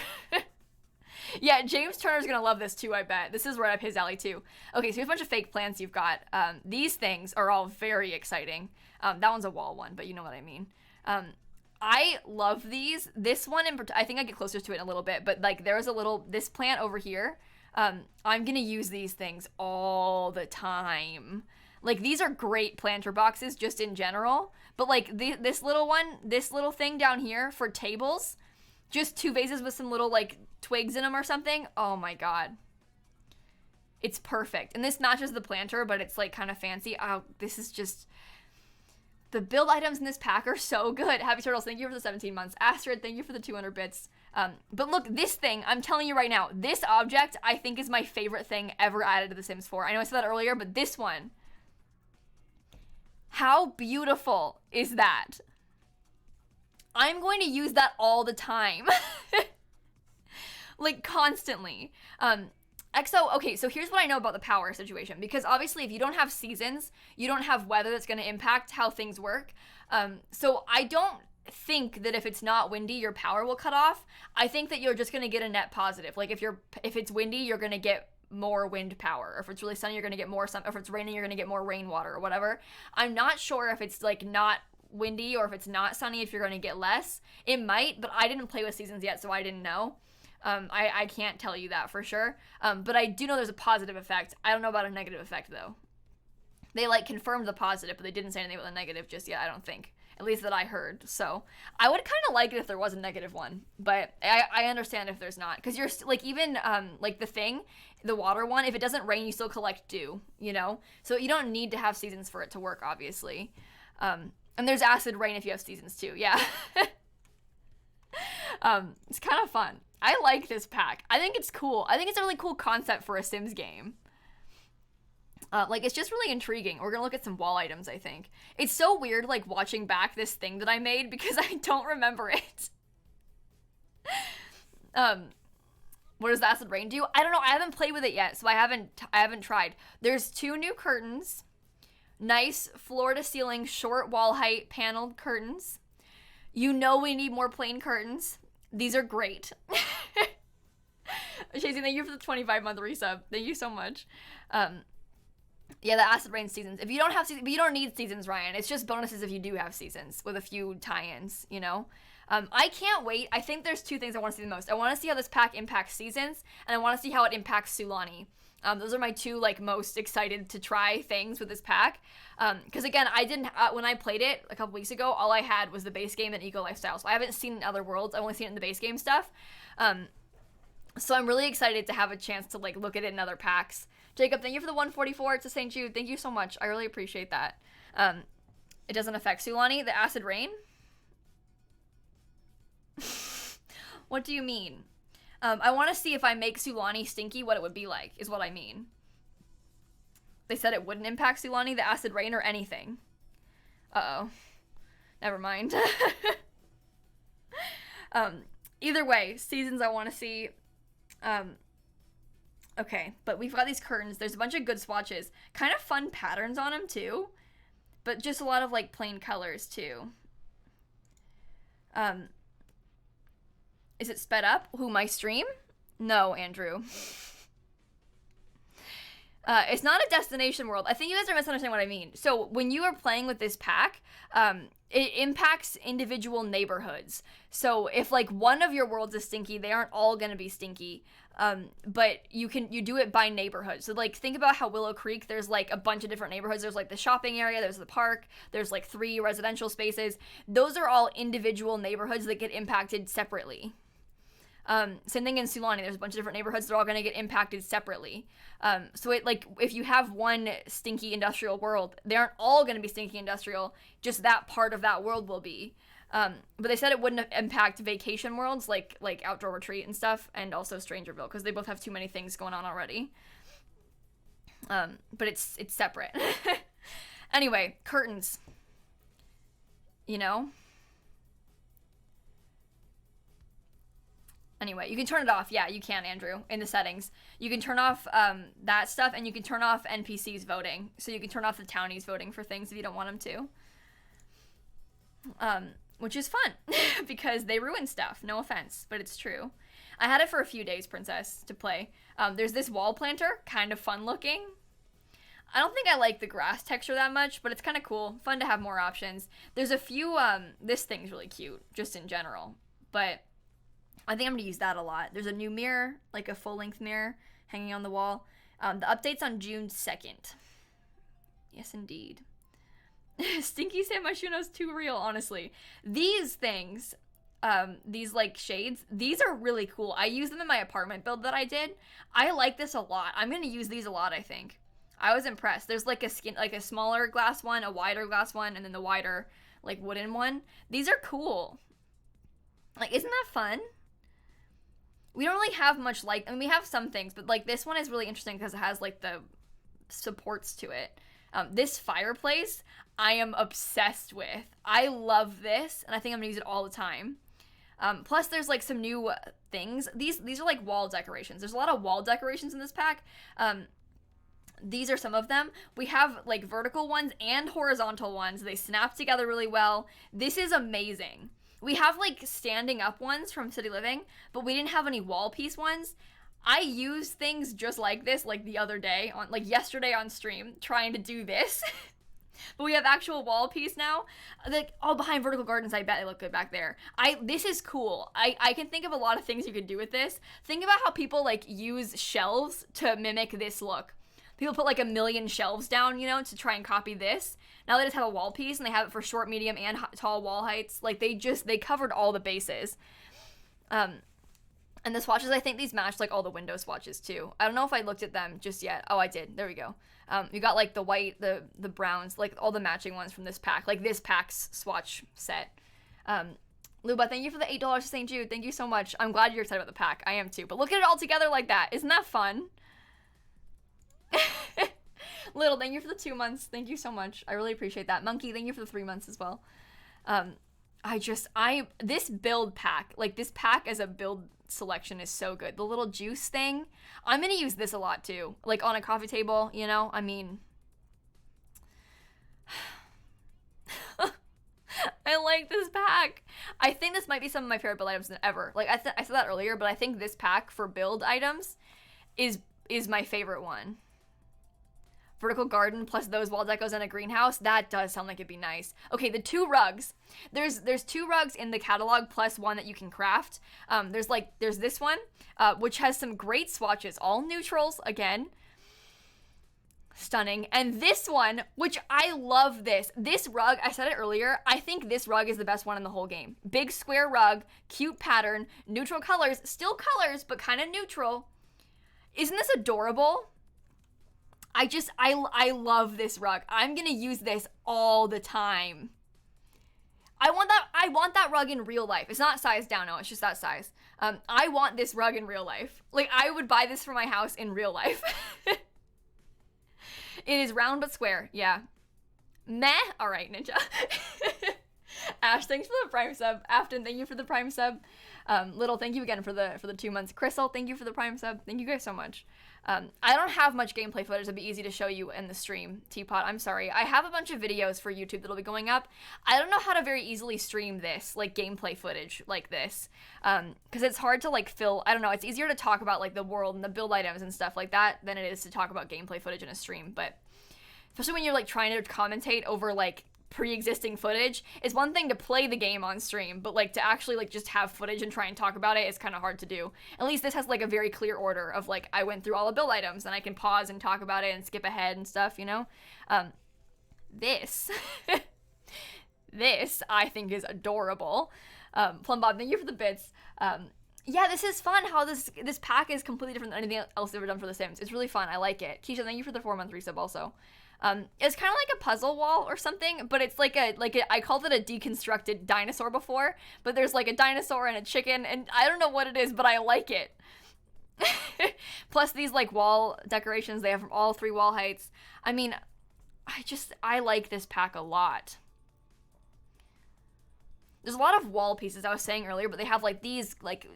Yeah, James Turner's gonna love this too, I bet. This is right up his alley too. Okay, so here's a bunch of fake plants you've got. These things are all very exciting. That one's a wall one, but you know what I mean. I love these. This one, I think I get closer to it in a little bit, but like there's this plant over here. I'm gonna use these things all the time. Like these are great planter boxes just in general, but like this little thing down here for tables, just 2 vases with some little like twigs in them or something. Oh my god. It's perfect. And this matches the planter, but it's like kind of fancy. Oh, this is just... The build items in this pack are so good. Happy Turtles, thank you for the 17 months. Astrid, thank you for the 200 bits. But look, this thing, I'm telling you right now, this object I think is my favorite thing ever added to The Sims 4. I know I said that earlier, but this one. How beautiful is that? I'm going to use that all the time. Like, constantly. EXO, okay, so here's what I know about the power situation. Because obviously, if you don't have seasons, you don't have weather that's going to impact how things work. So I don't think that if it's not windy, your power will cut off. I think that you're just going to get a net positive. Like, if it's windy, you're going to get more wind power. Or if it's really sunny, you're going to get more sun. Or if it's raining, you're going to get more rainwater or whatever. I'm not sure if it's, like, not windy or if it's not sunny, if you're going to get less. It might, but I didn't play with seasons yet, so I didn't know. I can't tell you that for sure. But I do know there's a positive effect. I don't know about a negative effect, though. They, like, confirmed the positive, but they didn't say anything about the negative just yet, I don't think. At least that I heard. So I would kind of like it if there was a negative one. But I understand if there's not. Because you're, like, even, like, the water one, if it doesn't rain, you still collect dew, you know? So you don't need to have seasons for it to work, obviously. And there's acid rain if you have seasons too, yeah. It's kind of fun. I like this pack. I think it's cool. I think it's a really cool concept for a Sims game. Like, it's just really intriguing. We're gonna look at some wall items, I think. It's so weird, like, watching back this thing that I made because I don't remember it. What does the acid rain do? I don't know. I haven't played with it yet, so I haven't tried. There's 2 new curtains. Nice floor-to-ceiling, short wall height paneled curtains. You know we need more plain curtains. These are great. Shazzy, thank you for the 25-month resub. Thank you so much. Yeah, the acid rain seasons. If you don't have seasons, but you don't need seasons, Ryan. It's just bonuses if you do have seasons with a few tie-ins, you know? I can't wait. I think there's 2 things I want to see the most. I want to see how this pack impacts seasons, and I want to see how it impacts Sulani. Those are my 2, like, most excited to try things with this pack. Because, again, I didn't, when I played it a couple weeks ago, all I had was the base game and Eco Lifestyle. So I haven't seen it in other worlds. I've only seen it in the base game stuff. So I'm really excited to have a chance to like look at it in other packs. Jacob, thank you for the 144 to St. Jude. Thank you so much. I really appreciate that. It doesn't affect Sulani. The acid rain? What do you mean? I want to see if I make Sulani stinky, what it would be like, is what I mean. They said it wouldn't impact Sulani, the acid rain, or anything. Uh-oh. Never mind. Either way, seasons I want to see. Okay, but we've got these curtains. There's a bunch of good swatches. Kind of fun patterns on them, too. But just a lot of, like, plain colors, too. Is it sped up? Who, my stream? No, Andrew. It's not a destination world. I think you guys are misunderstanding what I mean. So when you are playing with this pack, it impacts individual neighborhoods. So if like one of your worlds is stinky, they aren't all gonna be stinky. But you do it by neighborhood. So like think about how Willow Creek, there's like a bunch of different neighborhoods. There's like the shopping area, there's the park, there's like 3 residential spaces. Those are all individual neighborhoods that get impacted separately. Same thing in Sulani. There's a bunch of different neighborhoods that are all going to get impacted separately. So it like if you have one stinky industrial world, they aren't all going to be stinky industrial. Just that part of that world will be. But they said it wouldn't impact vacation worlds like Outdoor Retreat and stuff, and also Strangerville, because they both have too many things going on already. But it's separate. Anyway, curtains. You know? Anyway, you can turn it off. Yeah, you can, Andrew, in the settings. You can turn off that stuff, and you can turn off NPCs voting. So you can turn off the townies voting for things if you don't want them to. Which is fun, because they ruin stuff. No offense, but it's true. I had it for a few days, Princess, to play. There's this wall planter, kind of fun looking. I don't think I like the grass texture that much, but it's kind of cool. Fun to have more options. There's a few, this thing's really cute, just in general. But I think I'm going to use that a lot. There's a new mirror, like a full-length mirror, hanging on the wall. The update's on June 2nd. Yes, indeed. Stinky San Myshuno's too real, honestly. These things, these, like, shades, these are really cool. I use them in my apartment build that I did. I like this a lot. I'm going to use these a lot, I think. I was impressed. There's, like, a smaller glass one, a wider glass one, and then the wider, like, wooden one. These are cool. Like, isn't that fun? We don't really have much like, I mean, we have some things, but like this one is really interesting because it has like the supports to it. This fireplace, I am obsessed with. I love this, and I think I'm gonna use it all the time. Plus there's like some new things. These are like wall decorations. There's a lot of wall decorations in this pack. These are some of them. We have like vertical ones and horizontal ones. They snap together really well. This is amazing. We have, like, standing up ones from City Living, but we didn't have any wall piece ones. I used things just like this, like, the other day, yesterday on stream, trying to do this. But we have actual wall piece now. Like, all behind vertical gardens, I bet they look good back there. This is cool. I can think of a lot of things you could do with this. Think about how people, like, use shelves to mimic this look. People put like 1 million shelves down, you know, to try and copy this. Now they just have a wall piece, and they have it for short, medium, and tall wall heights. Like, they covered all the bases. And the swatches, I think these match, like, all the window swatches, too. I don't know if I looked at them just yet. Oh, I did. There we go. You got, like, the white, the browns, like, all the matching ones from this pack. Like, this pack's swatch set. Luba, thank you for the $8 to St. Jude. Thank you so much. I'm glad you're excited about the pack. I am, too. But look at it all together like that. Isn't that fun? Little, thank you for the 2 months. Thank you so much. I really appreciate that. Monkey, thank you for the 3 months as well. This build pack, like this pack as a build selection is so good. The little juice thing, I'm gonna use this a lot too. Like on a coffee table, you know? I mean, I like this pack. I think this might be some of my favorite build items ever. Like I said that earlier, but I think this pack for build items is my favorite one. Vertical garden plus those wall decos and a greenhouse. That does sound like it'd be nice. Okay, the 2 rugs. There's 2 rugs in the catalog plus one that you can craft. There's this one, which has some great swatches. All neutrals, again. Stunning. And this one, which I love this rug, I said it earlier, I think this rug is the best one in the whole game. Big square rug, cute pattern, neutral colors, still colors, but kind of neutral. Isn't this adorable? I love this rug. I'm gonna use this all the time. I want that rug in real life. It's not sized down, no, it's just that size. I want this rug in real life. Like, I would buy this for my house in real life. It is round but square, yeah. Meh? Alright, Ninja. Ash, thanks for the Prime sub. Afton, thank you for the Prime sub. Little, thank you again for the 2 months. Crystal, thank you for the Prime sub. Thank you guys so much. I don't have much gameplay footage that'd be easy to show you in the stream, Teapot. I'm sorry. I have a bunch of videos for YouTube that'll be going up. I don't know how to very easily stream this, like, gameplay footage like this. Because it's hard to, like, fill... I don't know. It's easier to talk about, like, the world and the build items and stuff like that than it is to talk about gameplay footage in a stream. But especially when you're, like, trying to commentate over, like, pre-existing footage. It's one thing to play the game on stream, but, like, to actually, like, just have footage and try and talk about it is kind of hard to do. At least this has, like, a very clear order of, like, I went through all the build items and I can pause and talk about it and skip ahead and stuff, you know? This I think is adorable. Plum Bob, thank you for the bits. Yeah, this is fun how this pack is completely different than anything else they've ever done for The Sims. It's really fun. I like it. Keisha, thank you for the 4-month resub also. It's kind of like a puzzle wall or something, but it's like I called it a deconstructed dinosaur before, but there's like a dinosaur and a chicken, and I don't know what it is, but I like it. Plus these like wall decorations they have from all 3 wall heights. I mean, I like this pack a lot. There's a lot of wall pieces I was saying earlier, but they have like these like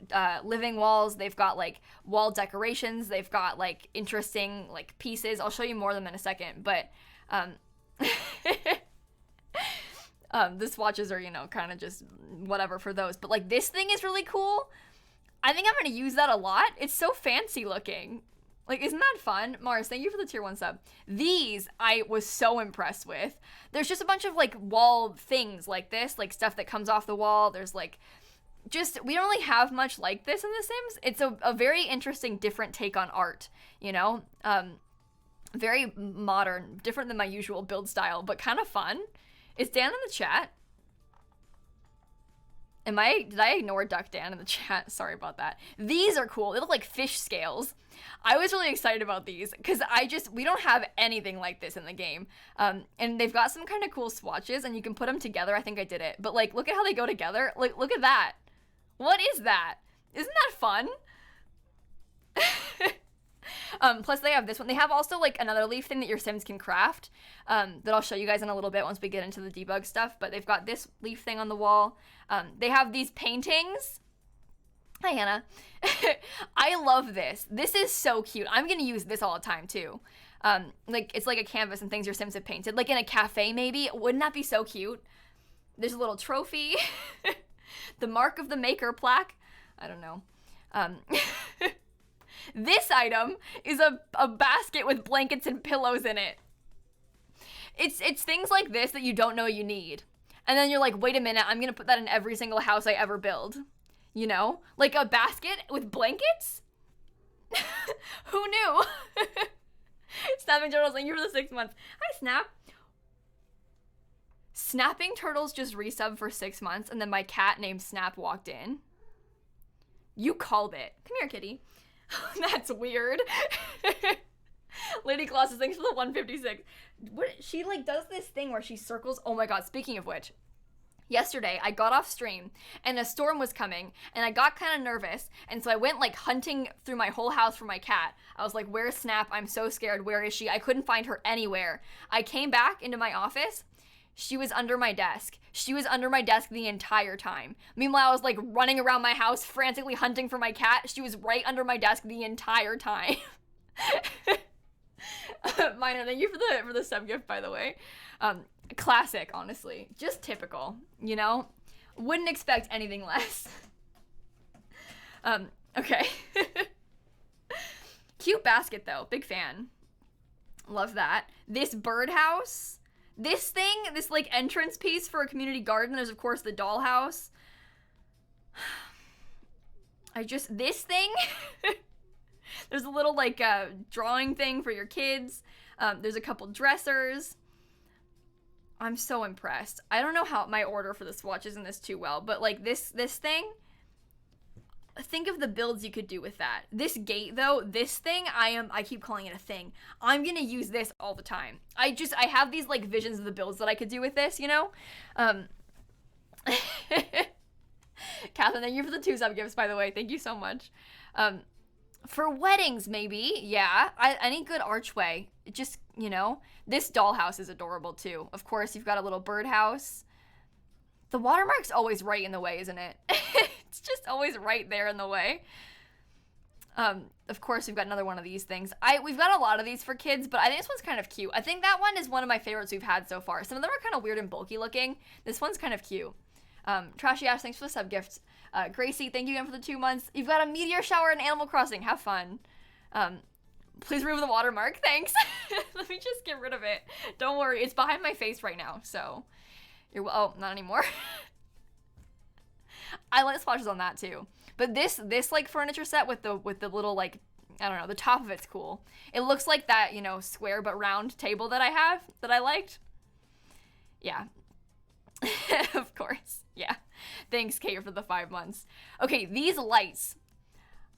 living walls. They've got like wall decorations. They've got like interesting like pieces. I'll show you more of them in a second, but the swatches are, you know, kind of just whatever for those. But like this thing is really cool. I think I'm going to use that a lot. It's so fancy looking. Like, isn't that fun? Mars, thank you for the tier 1 sub. These I was so impressed with. There's just a bunch of like wall things like this, like stuff that comes off the wall. There's like, just, we don't really have much like this in The Sims. It's a very interesting, different take on art, you know? Very modern, different than my usual build style, but kind of fun. Is Dan in the chat? Did I ignore Duck Dan in the chat? Sorry about that. These are cool. They look like fish scales. I was really excited about these because we don't have anything like this in the game. And they've got some kind of cool swatches and you can put them together. I think I did it. But like, look at how they go together. Like, look at that. What is that? Isn't that fun? Plus they have this one. They have also like another leaf thing that your Sims can craft that I'll show you guys in a little bit once we get into the debug stuff. But they've got this leaf thing on the wall. They have these paintings. Hi, Hannah. I love this. This is so cute. I'm going to use this all the time too. Like it's like a canvas and things your Sims have painted. Like in a cafe maybe. Wouldn't that be so cute? There's a little trophy. The Mark of the Maker plaque. I don't know. This item is a basket with blankets and pillows in it. It's things like this that you don't know you need. And then you're like, wait a minute, I'm gonna put that in every single house I ever build. You know? Like a basket with blankets? Who knew? Snapping Turtles, thank you for the 6 months. Hi, Snap. Snapping Turtles just resubbed for 6 months, and then my cat named Snap walked in. You called it. Come here, kitty. That's weird. Lady Colossus, thanks for the 156. What, she like does this thing where she circles. Oh my god, speaking of which, yesterday I got off stream and a storm was coming and I got kind of nervous, and so I went like hunting through my whole house for my cat. I was like, where's Snap? I'm so scared. Where is she? I couldn't find her anywhere. I came back into my office. She was under my desk. She was under my desk the entire time. Meanwhile, I was like running around my house frantically hunting for my cat. She was right under my desk the entire time. Minor, thank you for the sub gift, by the way. Classic, honestly. Just typical, you know? Wouldn't expect anything less. Okay. Cute basket, though. Big fan. Love that. This birdhouse. This thing, this like entrance piece for a community garden. There's of course the dollhouse. This thing. There's a little like drawing thing for your kids. There's a couple dressers. I'm so impressed. I don't know how my order for the swatches in this too well, but like this thing, think of the builds you could do with that. This gate though, this thing, I keep calling it a thing. I'm gonna use this all the time. I have these like visions of the builds that I could do with this, you know? Catherine, thank you for the 2 sub gifts, by the way. Thank you so much. For weddings, maybe, yeah. Any good archway. Just, you know, this dollhouse is adorable too. Of course, you've got a little birdhouse. The watermark's always right in the way, isn't it? It's just always right there in the way. Of course, we've got another one of these things. We've got a lot of these for kids, but I think this one's kind of cute. I think that one is one of my favorites we've had so far. Some of them are kind of weird and bulky looking. This one's kind of cute. Trashy Ash, thanks for the sub gifts. Gracie, thank you again for the 2 months. You've got a meteor shower in Animal Crossing. Have fun. Please remove the watermark. Thanks. Let me just get rid of it. Don't worry. It's behind my face right now, so oh, not anymore. I like swatches on that too. But this like furniture set with the little like, I don't know, the top of it's cool. It looks like that, you know, square but round table that I have that I liked. Yeah. Of course. Yeah. Thanks, Kate, for the 5 months. Okay, these lights.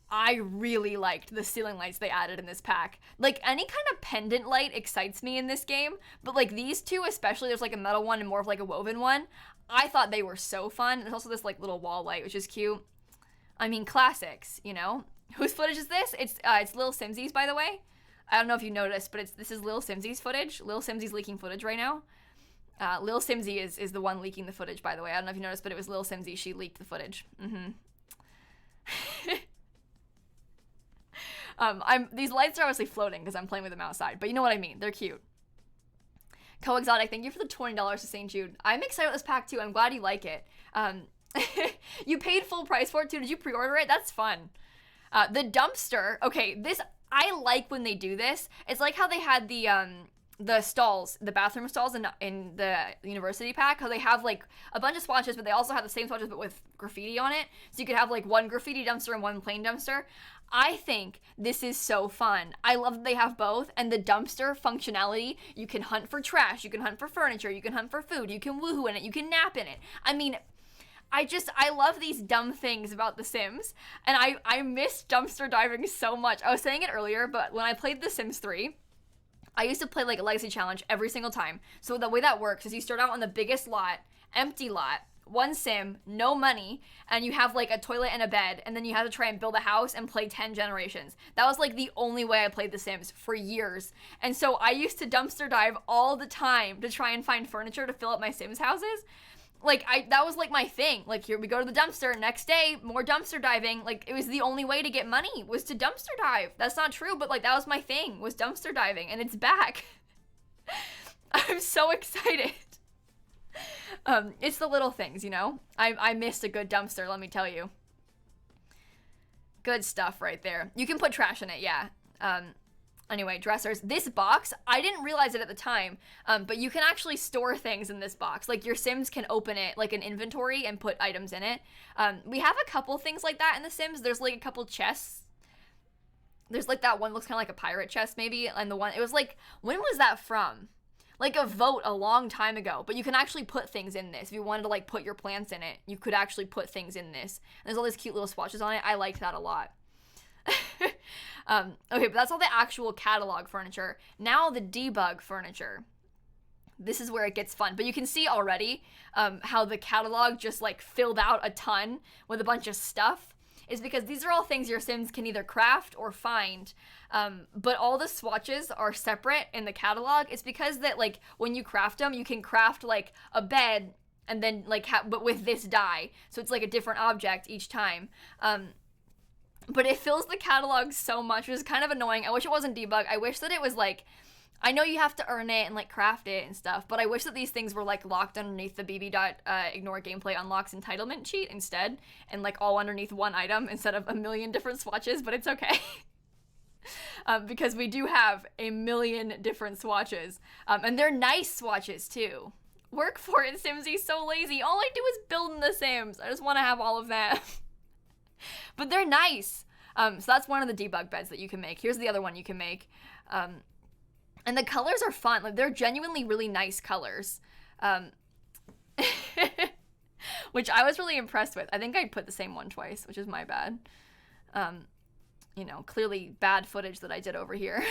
I really liked the ceiling lights they added in this pack. Like, any kind of pendant light excites me in this game, but like these two especially, there's like a metal one and more of like a woven one. I thought they were so fun. There's also this like little wall light, which is cute. I mean, classics, you know? Whose footage is this? It's lilsimsie's, by the way. I don't know if you noticed, but this is lilsimsie's footage. lilsimsie's leaking footage right now. lilsimsie is the one leaking the footage, by the way. I don't know if you noticed, but it was lilsimsie. She leaked the footage. These lights are obviously floating because I'm playing with them outside, but you know what I mean. They're cute. Co-Exotic, thank you for the $20 to St. Jude. I'm excited about this pack too. I'm glad you like it. You paid full price for it too. Did you pre-order it? That's fun. The dumpster. Okay, I like when they do this. It's like how they had the stalls, the bathroom stalls in the university pack, how they have like a bunch of swatches, but they also have the same swatches but with graffiti on it. So you could have like one graffiti dumpster and one plain dumpster. I think this is so fun. I love that they have both, and the dumpster functionality, you can hunt for trash, you can hunt for furniture, you can hunt for food, you can woohoo in it, you can nap in it. I mean, I love these dumb things about The Sims, and I miss dumpster diving so much. I was saying it earlier, but when I played The Sims 3, I used to play like a legacy challenge every single time. So the way that works is you start out on the biggest lot, empty lot, one sim, no money, and you have like a toilet and a bed, and then you have to try and build a house and play 10 generations. That was like the only way I played The Sims for years. And so I used to dumpster dive all the time to try and find furniture to fill up my Sims houses. Like, that was like my thing. Like, here we go to the dumpster, next day, more dumpster diving. Like, it was the only way to get money was to dumpster dive. That's not true, but like, that was my thing, was dumpster diving, and it's back. I'm so excited. It's the little things, you know? I missed a good dumpster, let me tell you. Good stuff right there. You can put trash in it, yeah. Anyway, dressers. This box, I didn't realize it at the time, but you can actually store things in this box. Like, your Sims can open it like an inventory and put items in it. We have a couple things like that in The Sims. There's like a couple chests. There's like that one looks kind of like a pirate chest maybe, and the one, it was like, when was that from? Like a vote a long time ago, but you can actually put things in this. If you wanted to like put your plants in it, you could actually put things in this. And there's all these cute little swatches on it. I liked that a lot. Okay, but that's all the actual catalog furniture. Now the debug furniture. This is where it gets fun. But you can see already how the catalog just like filled out a ton with a bunch of stuff. Is because these are all things your Sims can either craft or find. But all the swatches are separate in the catalog. It's because that like when you craft them, you can craft like a bed and then like but with this dye. So it's like a different object each time. But it fills the catalog so much, which is kind of annoying. I wish it wasn't debug. I wish that it was like, I know you have to earn it and like craft it and stuff, but I wish that these things were like locked underneath the bb.ignore gameplay unlocks entitlement cheat instead, and like all underneath one item instead of a million different swatches, but it's okay. Because we do have a million different swatches, and they're nice swatches too. Work for it, Simsie, so lazy. All I do is build in The Sims. I just want to have all of them. But they're nice. So that's one of the debug beds that you can make. Here's the other one you can make. And the colors are fun. Like, they're genuinely really nice colors. Which I was really impressed with. I think I put the same one twice, which is my bad. You know, clearly bad footage that I did over here.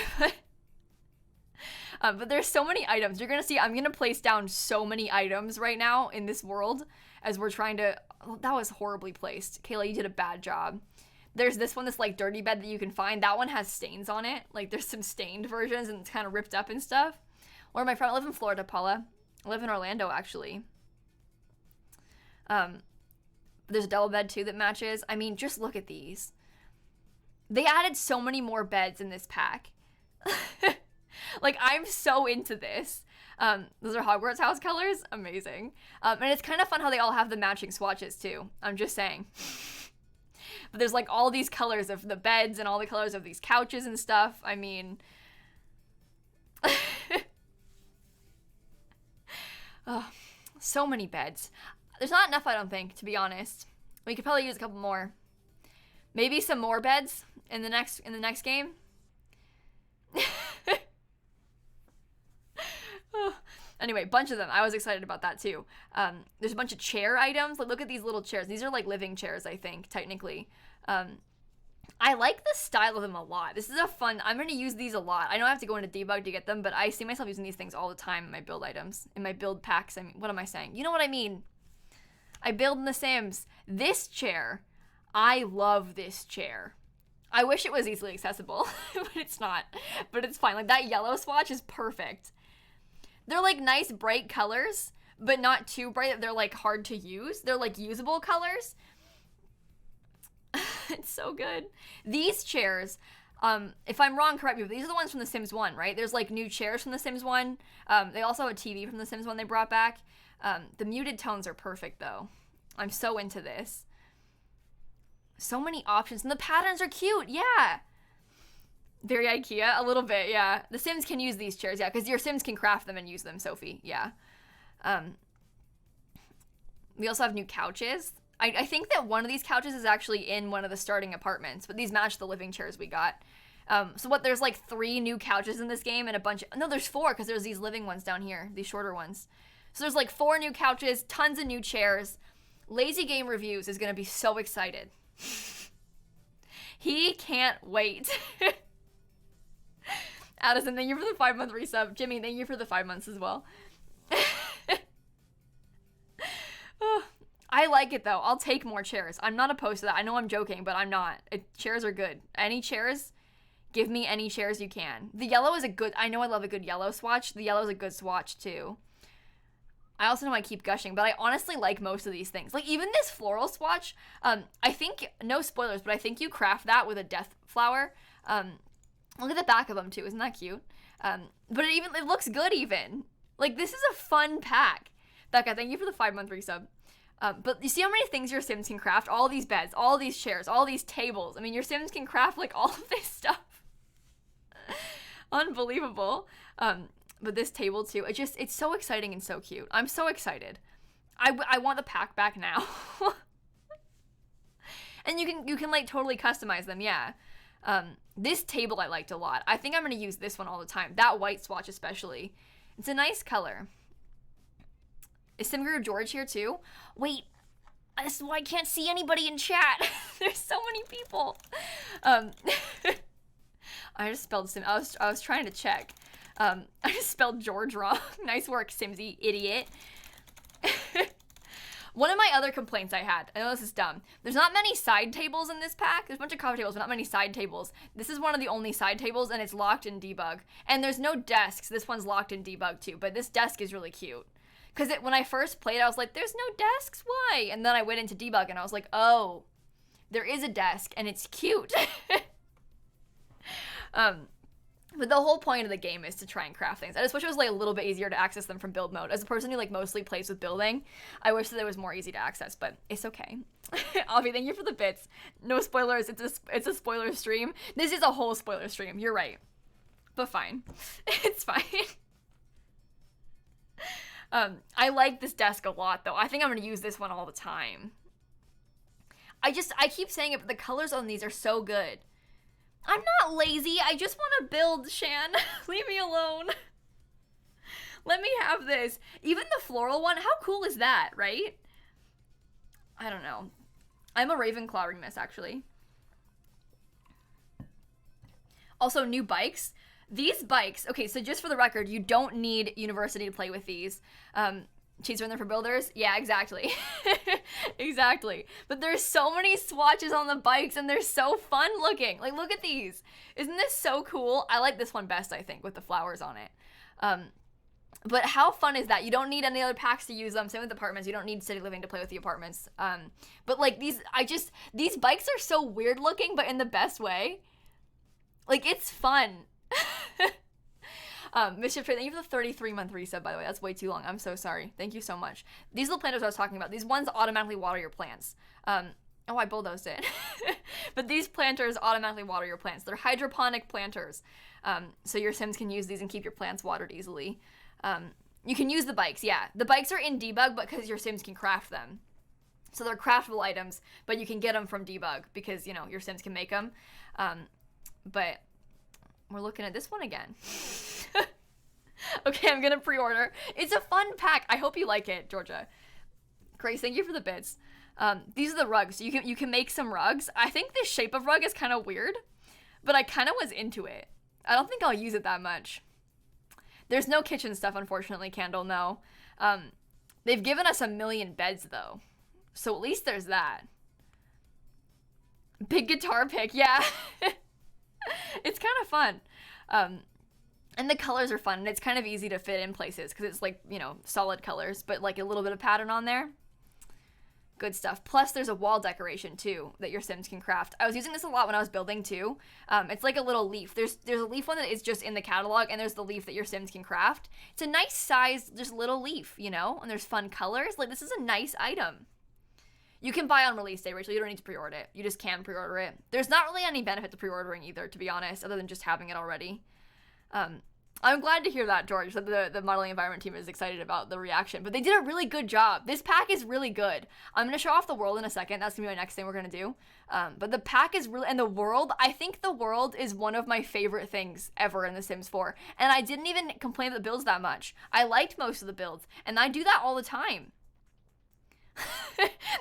But there's so many items. You're gonna see I'm gonna place down so many items right now in this world as we're trying to... Oh, that was horribly placed. Kayla, you did a bad job. There's this one, this like dirty bed that you can find. That one has stains on it. Like, there's some stained versions and it's kind of ripped up and stuff. Or my friend, I live in Florida, Paula. I live in Orlando, actually. There's a double bed too that matches. I mean, just look at these. They added so many more beds in this pack. Like, I'm so into this. Those are Hogwarts house colors. Amazing. And it's kind of fun how they all have the matching swatches too. I'm just saying. But there's like all these colors of the beds and all the colors of these couches and stuff. I mean... Oh, so many beds. There's not enough, I don't think, to be honest. We could probably use a couple more. Maybe some more beds in the next game. Anyway, bunch of them. I was excited about that too. There's a bunch of chair items. Like, look at these little chairs. These are like living chairs, I think, technically. I like the style of them a lot. This is a fun... I'm going to use these a lot. I know I have to go into debug to get them, but I see myself using these things all the time in my build items. In my build packs. I mean, what am I saying? You know what I mean. I build in The Sims. This chair. I love this chair. I wish it was easily accessible, but it's not. But it's fine. Like, that yellow swatch is perfect. They're like nice bright colors, but not too bright that they're like hard to use. They're like usable colors. It's so good. These chairs, if I'm wrong, correct me, but these are the ones from The Sims 1, right? There's like new chairs from The Sims 1. They also have a TV from The Sims 1 they brought back. The muted tones are perfect though. I'm so into this. So many options, and the patterns are cute, yeah. Very IKEA, a little bit, yeah. The Sims can use these chairs, yeah, because your Sims can craft them and use them, Sophie, yeah. We also have new couches. I think that one of these couches is actually in one of the starting apartments, but these match the living chairs we got. So what, there's like 3 new couches in this game and a bunch of... No, there's 4, because there's these living ones down here, these shorter ones. So there's like 4 new couches, tons of new chairs. Lazy Game Reviews is going to be so excited. He can't wait. Addison, thank you for the 5-month resub. Jimmy, thank you for the 5 months as well. Oh, I like it though. I'll take more chairs. I'm not opposed to that. I know I'm joking, but I'm not. Chairs are good. Any chairs, give me any chairs you can. The yellow is a good... I know I love a good yellow swatch. The yellow is a good swatch too. I also know I keep gushing, but I honestly like most of these things. Like, even this floral swatch, I think, no spoilers, but I think you craft that with a death flower. Look at the back of them too, isn't that cute? But it looks good even. Like, this is a fun pack. Becca, thank you for the 5-month resub. But you see how many things your Sims can craft? All these beds, all these chairs, all these tables. I mean, your Sims can craft like all of this stuff. Unbelievable. But this table too, it's so exciting and so cute. I'm so excited. I want the pack back now. And you can like totally customize them, yeah. This table I liked a lot. I think I'm gonna use this one all the time. That white swatch especially. It's a nice color. Is Simguru George here too? Wait, this is why I can't see anybody in chat. There's so many people. I just spelled Sim. I was trying to check. I just spelled George wrong. Nice work, Simsy, idiot. One of my other complaints I had, I know this is dumb, there's not many side tables in this pack. There's a bunch of coffee tables, but not many side tables. This is one of the only side tables, and it's locked in debug. And there's no desks. This one's locked in debug too, but this desk is really cute. Because when I first played, I was like, there's no desks, why? And then I went into debug, and I was like, oh, there is a desk, and it's cute. But the whole point of the game is to try and craft things. I just wish it was like a little bit easier to access them from build mode. As a person who like mostly plays with building, I wish that it was more easy to access, but it's okay. Avi, thank you for the bits. No spoilers, it's a spoiler stream. This is a whole spoiler stream, you're right. But fine. It's fine. I like this desk a lot though. I think I'm gonna use this one all the time. I keep saying it, but the colors on these are so good. I'm not lazy. I just want to build, Shan. Leave me alone. Let me have this. Even the floral one, how cool is that, right? I don't know. I'm a Ravenclaw Remus, actually. Also, new bikes. These bikes, okay, so just for the record, you don't need university to play with these. Cheats are in there for builders? Yeah, exactly. Exactly. But there's so many swatches on the bikes and they're so fun looking. Like, look at these. Isn't this so cool? I like this one best, I think, with the flowers on it. But how fun is that? You don't need any other packs to use them. Same with apartments. You don't need City Living to play with the apartments. But like these bikes are so weird looking, but in the best way. Like, it's fun. Mischief Trade, thank you for the 33-month resub, by the way. That's way too long. I'm so sorry. Thank you so much. These are the planters I was talking about. These ones automatically water your plants. Oh, I bulldozed it. But these planters automatically water your plants. They're hydroponic planters. So your Sims can use these and keep your plants watered easily. You can use the bikes, yeah. The bikes are in debug because your Sims can craft them. So they're craftable items, but you can get them from debug because, you know, your Sims can make them. But we're looking at this one again. Okay, I'm gonna pre-order. It's a fun pack. I hope you like it, Georgia. Grace, thank you for the bits. These are the rugs. So you can make some rugs. I think the shape of rug is kind of weird, but I kind of was into it. I don't think I'll use it that much. There's no kitchen stuff, unfortunately, Candle, no. They've given us 1 million beds, though. So at least there's that. Big guitar pick, yeah. It's kind of fun. And the colors are fun, and it's kind of easy to fit in places, because it's like, you know, solid colors, but like a little bit of pattern on there. Good stuff. Plus, there's a wall decoration, too, that your Sims can craft. I was using this a lot when I was building, too. It's like a little leaf. There's a leaf one that is just in the catalog, and there's the leaf that your Sims can craft. It's a nice size, just little leaf, you know? And there's fun colors. Like, this is a nice item. You can buy on release day, Rachel. You don't need to pre-order it. You just can pre-order it. There's not really any benefit to pre-ordering either, to be honest, other than just having it already. I'm glad to hear that, George, that the modeling environment team is excited about the reaction. But they did a really good job. This pack is really good. I'm going to show off the world in a second. That's going to be my next thing we're going to do. But the pack is really... And the world, I think the world is one of my favorite things ever in The Sims 4. And I didn't even complain about the builds that much. I liked most of the builds. And I do that all the time.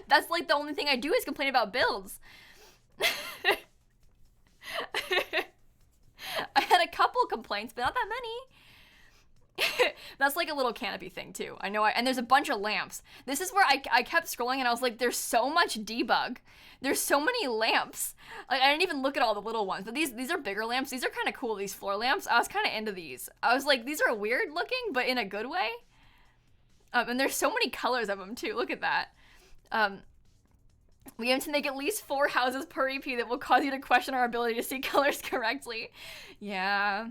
That's like the only thing I do is complain about builds. I had a couple complaints, but not that many. That's like a little canopy thing too. I know, and there's a bunch of lamps. This is where I kept scrolling and I was like, there's so much debug. There's so many lamps. Like, I didn't even look at all the little ones, but these are bigger lamps. These are kind of cool, these floor lamps. I was kind of into these. I was like, these are weird looking, but in a good way. And there's so many colors of them too. Look at that. We aim to make at least 4 houses per EP that will cause you to question our ability to see colors correctly. Yeah.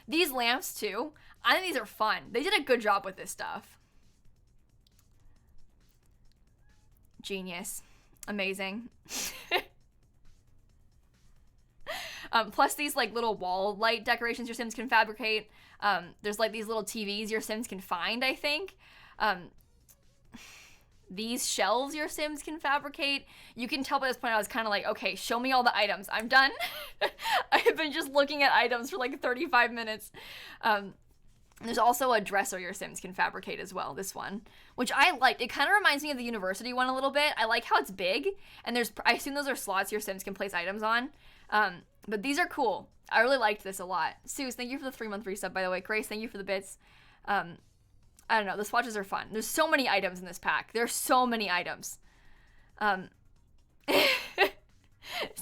These lamps, too. I think these are fun. They did a good job with this stuff. Genius. Amazing. Plus these, like, little wall light decorations your Sims can fabricate. There's, like, these little TVs your Sims can find, I think. These shelves your Sims can fabricate. You can tell by this point I was kind of like, okay, show me all the items. I'm done. I have been just looking at items for like 35 minutes. There's also a dresser your Sims can fabricate as well, this one, which I liked. It kind of reminds me of the university one a little bit. I like how it's big, and I assume those are slots your Sims can place items on. But these are cool. I really liked this a lot. Suze, thank you for the 3-month resub, by the way. Grace, thank you for the bits. I don't know, the swatches are fun. There's so many items in this pack. There's so many items. Still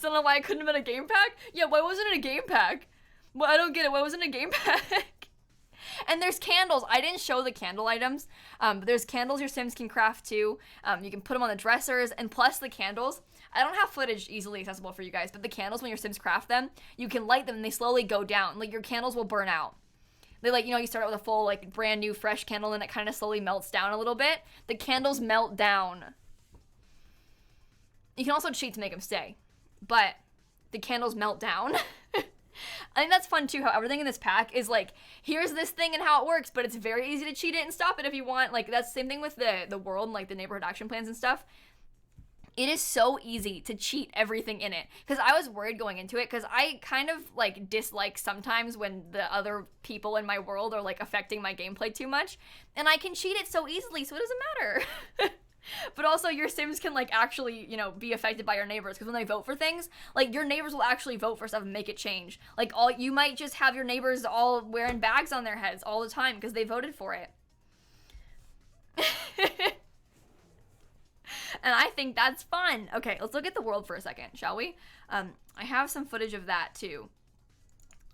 don't know why it couldn't have been a game pack? Yeah, why wasn't it a game pack? Well, I don't get it. Why wasn't it a game pack? And there's candles. I didn't show the candle items. But there's candles your Sims can craft too. You can put them on the dressers. And plus the candles, I don't have footage easily accessible for you guys, but the candles, when your Sims craft them, you can light them and they slowly go down. Like, your candles will burn out. They, like, you know, you start out with a full, like, brand new fresh candle and it kind of slowly melts down a little bit. The candles melt down. You can also cheat to make them stay, but the candles melt down. I think that's fun too, how everything in this pack is like, here's this thing and how it works, but it's very easy to cheat it and stop it if you want. Like, that's the same thing with the world and like the neighborhood action plans and stuff. It is so easy to cheat everything in it, because I was worried going into it, because I kind of like dislike sometimes when the other people in my world are like affecting my gameplay too much, and I can cheat it so easily, so it doesn't matter. But also your Sims can like actually, you know, be affected by your neighbors, because when they vote for things, like your neighbors will actually vote for stuff and make it change. Like all you might just have your neighbors all wearing bags on their heads all the time because they voted for it. And I think that's fun. Okay, let's look at the world for a second, shall we? I have some footage of that too.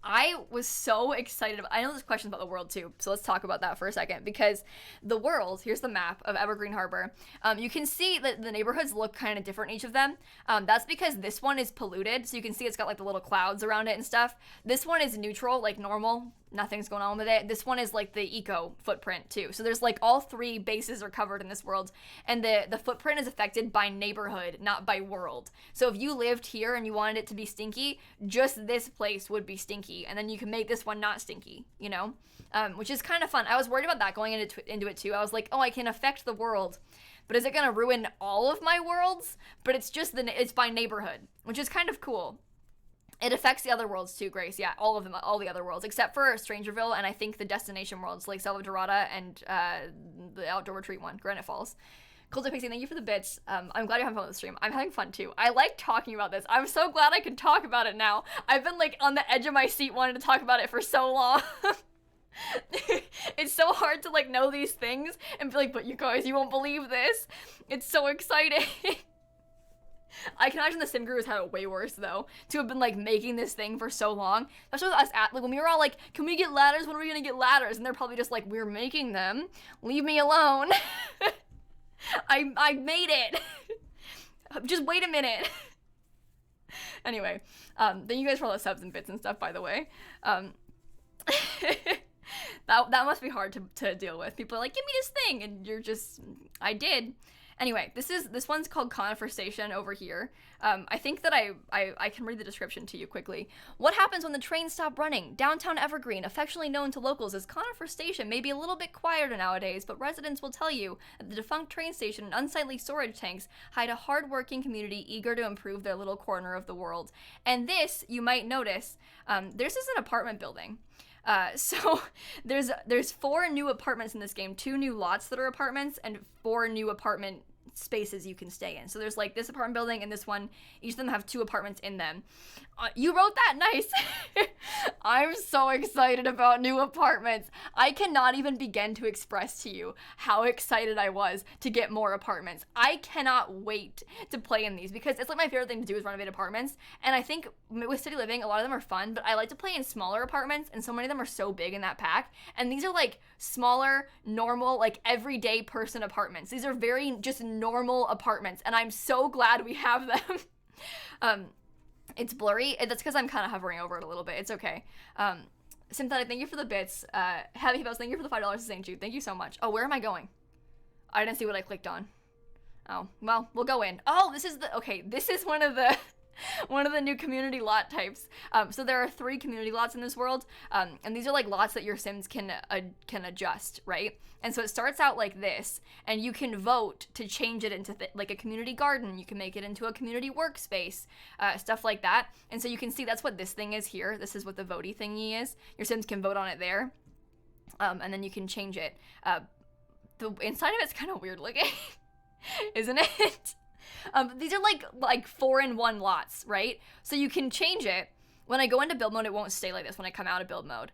I was so excited. I know there's questions about the world too, so let's talk about that for a second, because the world, here's the map of Evergreen Harbor. You can see that the neighborhoods look kind of different, each of them. That's because this one is polluted, so you can see it's got like the little clouds around it and stuff. This one is neutral, like normal, nothing's going on with it. This one is like the eco footprint too. So there's like all three bases are covered in this world, and the footprint is affected by neighborhood, not by world. So if you lived here and you wanted it to be stinky, just this place would be stinky, and then you can make this one not stinky, you know? Which is kind of fun. I was worried about that going into it too. I was like, oh, I can affect the world, but is it gonna ruin all of my worlds? But it's just it's by neighborhood, which is kind of cool. It affects the other worlds too, Grace. Yeah, all of them, all the other worlds, except for Strangerville, and I think the destination worlds, like Selva Dorada and the outdoor retreat one, Granite Falls. Cold Pixie, thank you for the bits. I'm glad you're having fun with the stream. I'm having fun too. I like talking about this. I'm so glad I can talk about it now. I've been like on the edge of my seat wanting to talk about it for so long. It's so hard to like know these things and be like, but you guys, you won't believe this. It's so exciting. I can imagine the Sim Gurus had it way worse though, to have been like making this thing for so long. Especially with us like when we were all like, can we get ladders? When are we gonna get ladders? And they're probably just like, we're making them. Leave me alone. I made it. Just wait a minute. Anyway, thank you guys for all the subs and bits and stuff, by the way. That must be hard to deal with. People are like, give me this thing, and you're just, I did. Anyway, this one's called Conifer Station over here. I think that I can read the description to you quickly. What happens when the trains stop running? Downtown Evergreen, affectionately known to locals as Conifer Station, may be a little bit quieter nowadays, but residents will tell you that the defunct train station and unsightly storage tanks hide a hard-working community eager to improve their little corner of the world. And this, you might notice, this is an apartment building. So there's 4 new apartments in this game, 2 new lots that are apartments, and 4 new apartment spaces you can stay in. So there's like this apartment building and this one, each of them have 2 apartments in them. You wrote that nice. I'm so excited about new apartments. I cannot even begin to express to you how excited I was to get more apartments. I cannot wait to play in these, because it's like my favorite thing to do is renovate apartments. And I think with city living, a lot of them are fun, but I like to play in smaller apartments, and so many of them are so big in that pack. And these are like smaller, normal, like everyday person apartments. These are very just normal apartments, and I'm so glad we have them. It's blurry. That's because I'm kind of hovering over it a little bit. It's okay. Synthetic, thank you for the bits. Heavy Bells, thank you for the $5 to St. Jude. Thank you so much. Oh, where am I going? I didn't see what I clicked on. Oh, well, we'll go in. Oh, this is one of the new community lot types. So there are 3 community lots in this world, and these are like lots that your Sims can adjust, right? And so it starts out like this, and you can vote to change it into like a community garden. You can make it into a community workspace, stuff like that. And so you can see that's what this thing is here. This is what the votey thingy is. Your Sims can vote on it there, and then you can change it. The inside of it's kind of weird looking, isn't it? These are like 4-in-1 lots, right? So you can change it. When I go into build mode, it won't stay like this when I come out of build mode.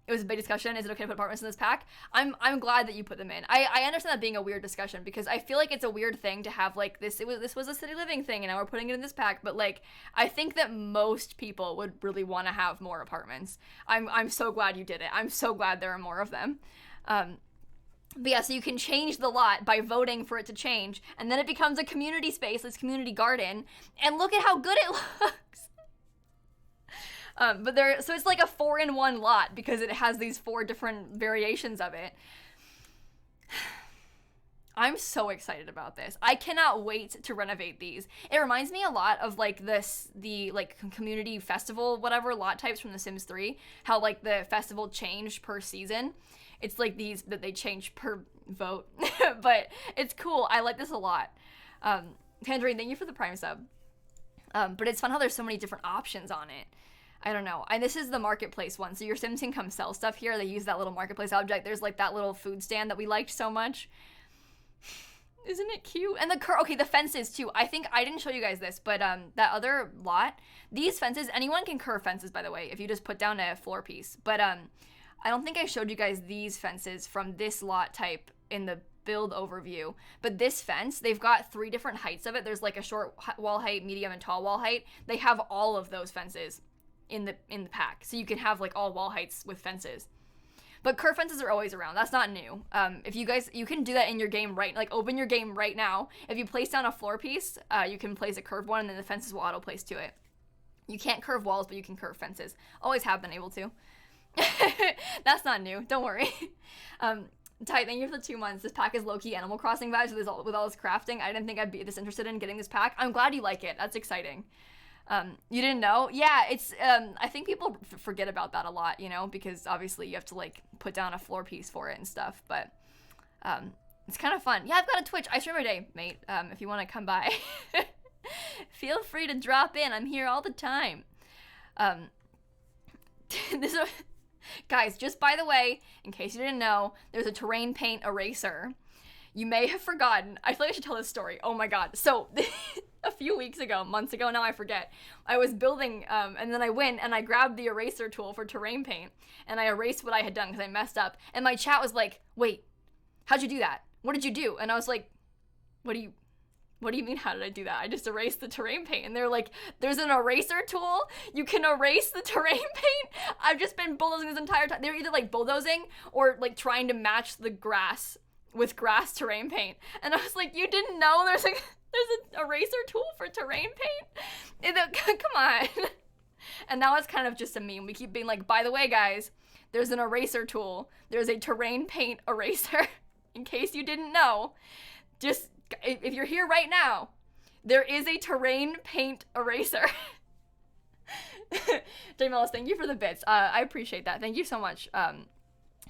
It was a big discussion. Is it okay to put apartments in this pack? I'm glad that you put them in. I understand that being a weird discussion, because I feel like it's a weird thing to have like this. This was a city living thing, and now we're putting it in this pack. But like, I think that most people would really want to have more apartments. I'm so glad you did it. I'm so glad there are more of them. But yeah, so you can change the lot by voting for it to change, and then it becomes a community space, this community garden, and look at how good it looks. So it's like a 4-in-1 lot, because it has these 4 different variations of it. I'm so excited about this. I cannot wait to renovate these. It reminds me a lot of like the like community festival, whatever lot types from The Sims 3, how like the festival changed per season. It's like these that they change per vote, but it's cool. I like this a lot. Tangerine, thank you for the Prime sub. But it's fun how there's so many different options on it. I don't know. And this is the marketplace one. So your Sims can come sell stuff here. They use that little marketplace object. There's like that little food stand that we liked so much. Isn't it cute? And the fences too. I think I didn't show you guys this, but that other lot, these fences, anyone can curve fences, by the way, if you just put down a floor piece. But I don't think I showed you guys these fences from this lot type in the build overview. But this fence, they've got 3 different heights of it. There's like a short wall height, medium, and tall wall height. They have all of those fences in the pack, so you can have like all wall heights with fences. But curve fences are always around. That's not new. If you guys, you can do that in your game, right? Like open your game right now. If you place down a floor piece, you can place a curved one, and then the fences will auto place to it. You can't curve walls, but you can curve fences. Always have been able to. That's not new. Don't worry. Ty, thank you for the 2 months. This pack is low-key Animal Crossing vibes with all this crafting. I didn't think I'd be this interested in getting this pack. I'm glad you like it. That's exciting. You didn't know? Yeah, it's, I think people forget about that a lot, you know, because obviously you have to, like, put down a floor piece for it and stuff, but, it's kind of fun. Yeah, I've got a Twitch. I stream every day, mate, if you want to come by. Feel free to drop in. I'm here all the time. Guys, just by the way, in case you didn't know, there's a terrain paint eraser. You may have forgotten. I feel like I should tell this story. Oh my god. So, a few weeks ago, months ago now, I forget. I was building, and then I went and I grabbed the eraser tool for terrain paint, and I erased what I had done because I messed up. And my chat was like, wait, how'd you do that? What did you do? And I was like, what do you mean, how did I do that? I just erased the terrain paint. And they're like, there's an eraser tool? You can erase the terrain paint? I've just been bulldozing this entire time. They're either like bulldozing or like trying to match the grass with grass terrain paint. And I was like, you didn't know there's an eraser tool for terrain paint? Come on. And now it's kind of just a meme. We keep being like, by the way, guys, there's an eraser tool. There's a terrain paint eraser. In case you didn't know, just, if you're here right now, there is a terrain paint eraser. J Mellis, thank you for the bits. I appreciate that. Thank you so much.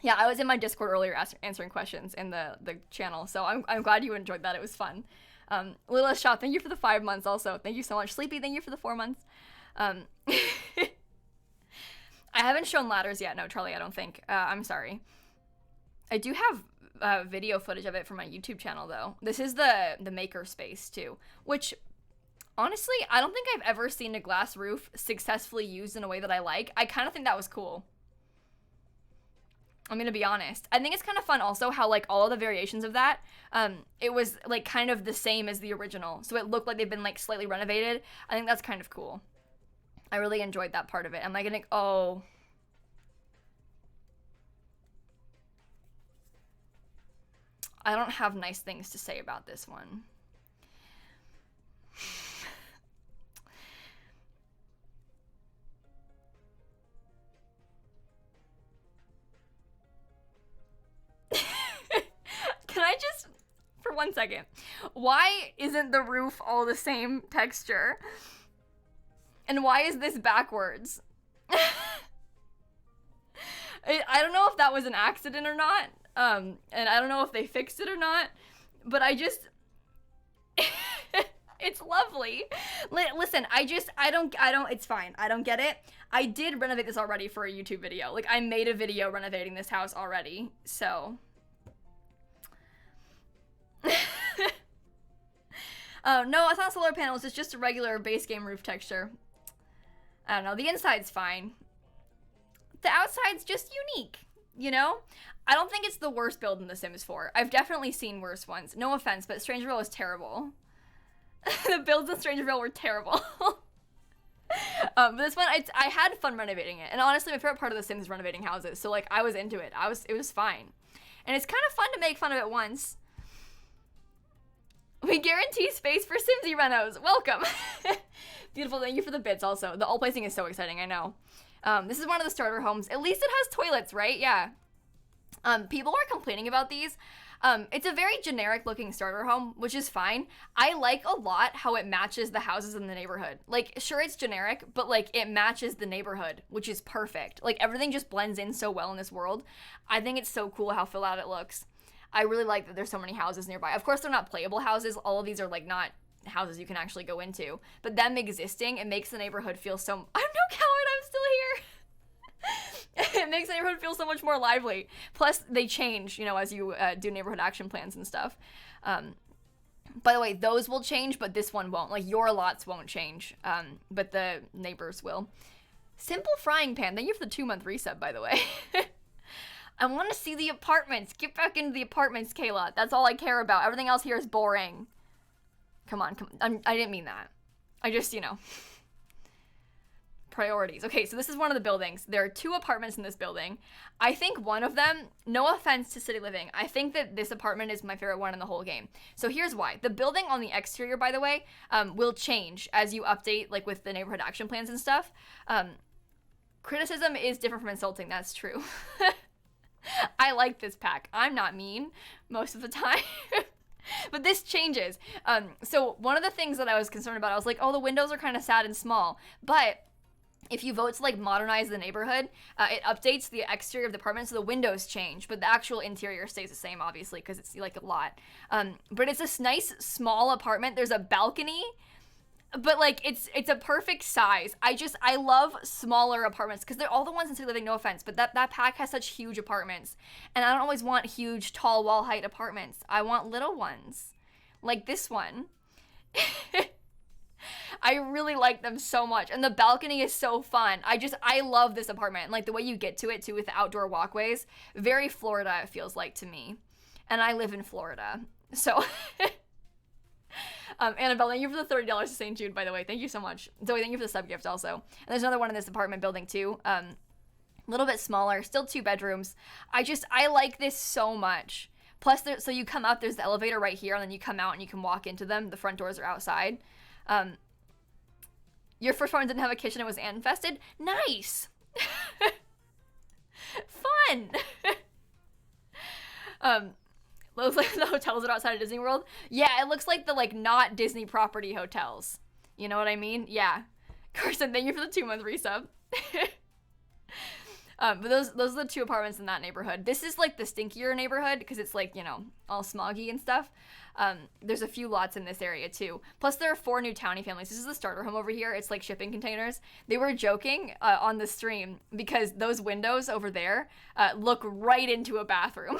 Yeah, I was in my Discord earlier answering questions in the channel, so I'm glad you enjoyed that. It was fun. Littlest Shop, thank you for the 5 months also. Thank you so much. Sleepy, thank you for the 4 months. I haven't shown ladders yet. No, Charlie, I don't think. I'm sorry. I do have video footage of it for my YouTube channel, though. This is the maker space, too, which, honestly, I don't think I've ever seen a glass roof successfully used in a way that I like. I kind of think that was cool. I'm gonna be honest. I think it's kind of fun also how, like, all of the variations of that, it was, like, kind of the same as the original. So it looked like they've been, like, slightly renovated. I think that's kind of cool. I really enjoyed that part of it. I'm like, oh. I don't have nice things to say about this one. Can I just, for 1 second, why isn't the roof all the same texture? And why is this backwards? I don't know if that was an accident or not, and I don't know if they fixed it or not, but I just, it's lovely. Listen, I don't, it's fine. I don't get it. I did renovate this already for a YouTube video. Like, I made a video renovating this house already, so. No, it's not solar panels, it's just a regular base game roof texture. I don't know, the inside's fine. The outside's just unique, you know? I don't think it's the worst build in The Sims 4. I've definitely seen worse ones. No offense, but Strangerville was terrible. The builds in Strangerville were terrible. But this one, I had fun renovating it. And honestly, my favorite part of The Sims is renovating houses. So, like, I was into it. It was fine. And it's kind of fun to make fun of it once. We guarantee space for Simsie renos. Welcome. Beautiful. Thank you for the bits also. The all placing is so exciting, I know. This is one of the starter homes. At least it has toilets, right? Yeah. People are complaining about these. It's a very generic looking starter home, which is fine. I like a lot how it matches the houses in the neighborhood. Like, sure, it's generic, but, like, it matches the neighborhood, which is perfect. Like, everything just blends in so well in this world. I think it's so cool how filled out it looks. I really like that there's so many houses nearby. Of course, they're not playable houses. All of these are, like, not houses you can actually go into. But them existing, it makes the neighborhood feel so... I'm no coward, I'm still here! It makes the neighborhood feel so much more lively. Plus, they change, you know, as you do neighborhood action plans and stuff. By the way, those will change, but this one won't. Like, your lots won't change, but the neighbors will. Simple Frying Pan, thank you for the 2-month resub, by the way. I want to see the apartments. Get back into the apartments, Kayla. That's all I care about. Everything else here is boring. Come on. I didn't mean that. I just, you know. Priorities. Okay, so this is one of the buildings. There are 2 apartments in this building. I think one of them, no offense to City Living, I think that this apartment is my favorite one in the whole game. So here's why. The building on the exterior, by the way, will change as you update, like with the neighborhood action plans and stuff. Criticism is different from insulting, that's true. I like this pack. I'm not mean most of the time. But this changes. So one of the things that I was concerned about, I was like, oh, the windows are kind of sad and small. But if you vote to like modernize the neighborhood, it updates the exterior of the apartment, so the windows change, but the actual interior stays the same, obviously, because it's like a lot. But it's this nice small apartment. There's a balcony, but like it's a perfect size. I love smaller apartments because they're all the ones in City Living, no offense, but that pack has such huge apartments, and I don't always want huge tall wall height apartments. I want little ones like this one. I really like them so much, and the balcony is so fun. I love this apartment, and like the way you get to it too with the outdoor walkways, very Florida it feels like to me, and I live in Florida, so Annabelle, thank you for the $30 to St. Jude, by the way. Thank you so much. Zoe, thank you for the sub gift also. And there's another one in this apartment building too. A little bit smaller, still 2 bedrooms. I like this so much. Plus, so you come up, there's the elevator right here, and then you come out and you can walk into them. The front doors are outside. Your first one didn't have a kitchen, it was ant infested. Nice. Fun. Looks like the hotels are outside of Disney World. Yeah, it looks like the like not Disney property hotels. You know what I mean? Yeah. Carson, thank you for the 2-month resub. But those are the 2 apartments in that neighborhood. This is like the stinkier neighborhood because it's like, you know, all smoggy and stuff. There's a few lots in this area too. Plus there are 4 new townie families. This is the starter home over here. It's like shipping containers. They were joking on the stream because those windows over there look right into a bathroom.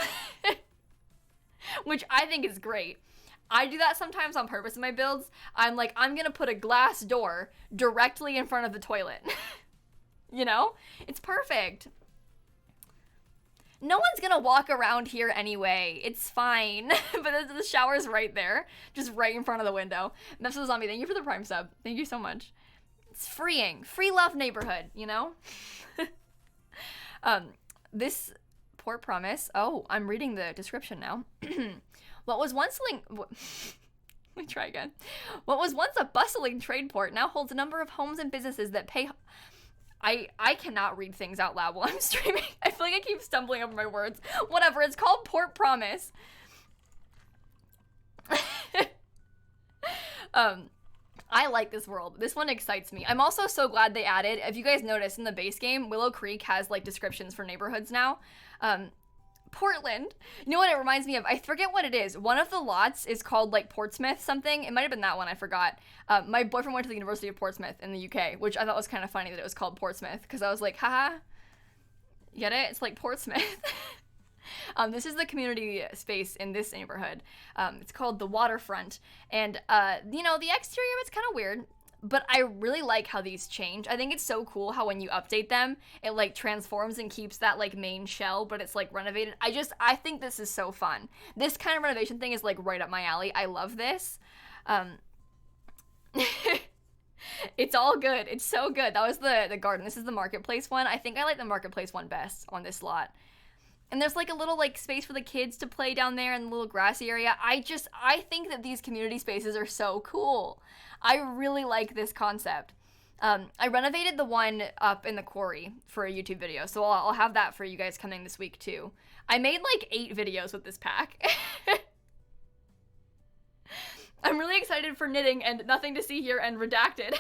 Which I think is great. I do that sometimes on purpose in my builds. I'm like, I'm gonna put a glass door directly in front of the toilet. You know? It's perfect. No one's gonna walk around here anyway. It's fine. But the shower's right there. Just right in front of the window. Meps the Zombie, thank you for the Prime sub. Thank you so much. It's freeing. Free love neighborhood, you know? This Port Promise. Oh, I'm reading the description now. What was once let me try again. What was once a bustling trade port now holds a number of homes and businesses that pay... I cannot read things out loud while I'm streaming. I feel like I keep stumbling over my words. Whatever, it's called Port Promise. I like this world. This one excites me. I'm also so glad they added, if you guys notice in the base game, Willow Creek has like descriptions for neighborhoods now. Portland. You know what it reminds me of? I forget what it is. One of the lots is called like Portsmouth something. It might have been that one. I forgot. My boyfriend went to the University of Portsmouth in the UK, which I thought was kind of funny that it was called Portsmouth because I was like, haha, get it? It's like Portsmouth. This is the community space in this neighborhood. It's called the Waterfront. And, you know, the exterior is kind of weird. But I really like how these change. I think it's so cool how when you update them, it like transforms and keeps that like main shell, but it's like renovated. I think this is so fun. This kind of renovation thing is like right up my alley. I love this. It's all good. It's so good. That was the garden. This is the marketplace one. I think I like the marketplace one best on this lot. And there's like a little like space for the kids to play down there in the little grassy area. I think that these community spaces are so cool. I really like this concept. I renovated the one up in the quarry for a YouTube video, so I'll have that for you guys coming this week too. I made like 8 videos with this pack. I'm really excited for knitting and nothing to see here and redacted.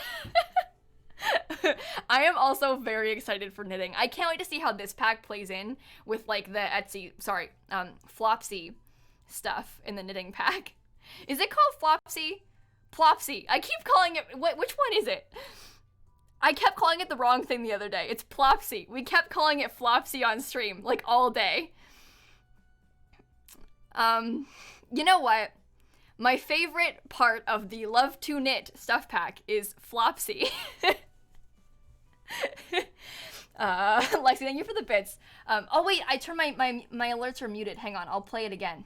I am also very excited for knitting. I can't wait to see how this pack plays in with like the Flopsy stuff in the knitting pack. Is it called Flopsy? Plopsy. I keep calling it, which one is it? I kept calling it the wrong thing the other day. It's Plopsy. We kept calling it Flopsy on stream, like all day. You know what? My favorite part of the Love to Knit stuff pack is Flopsy. Lexi, thank you for the bits. Oh wait, I turned my alerts are muted. Hang on, I'll play it again.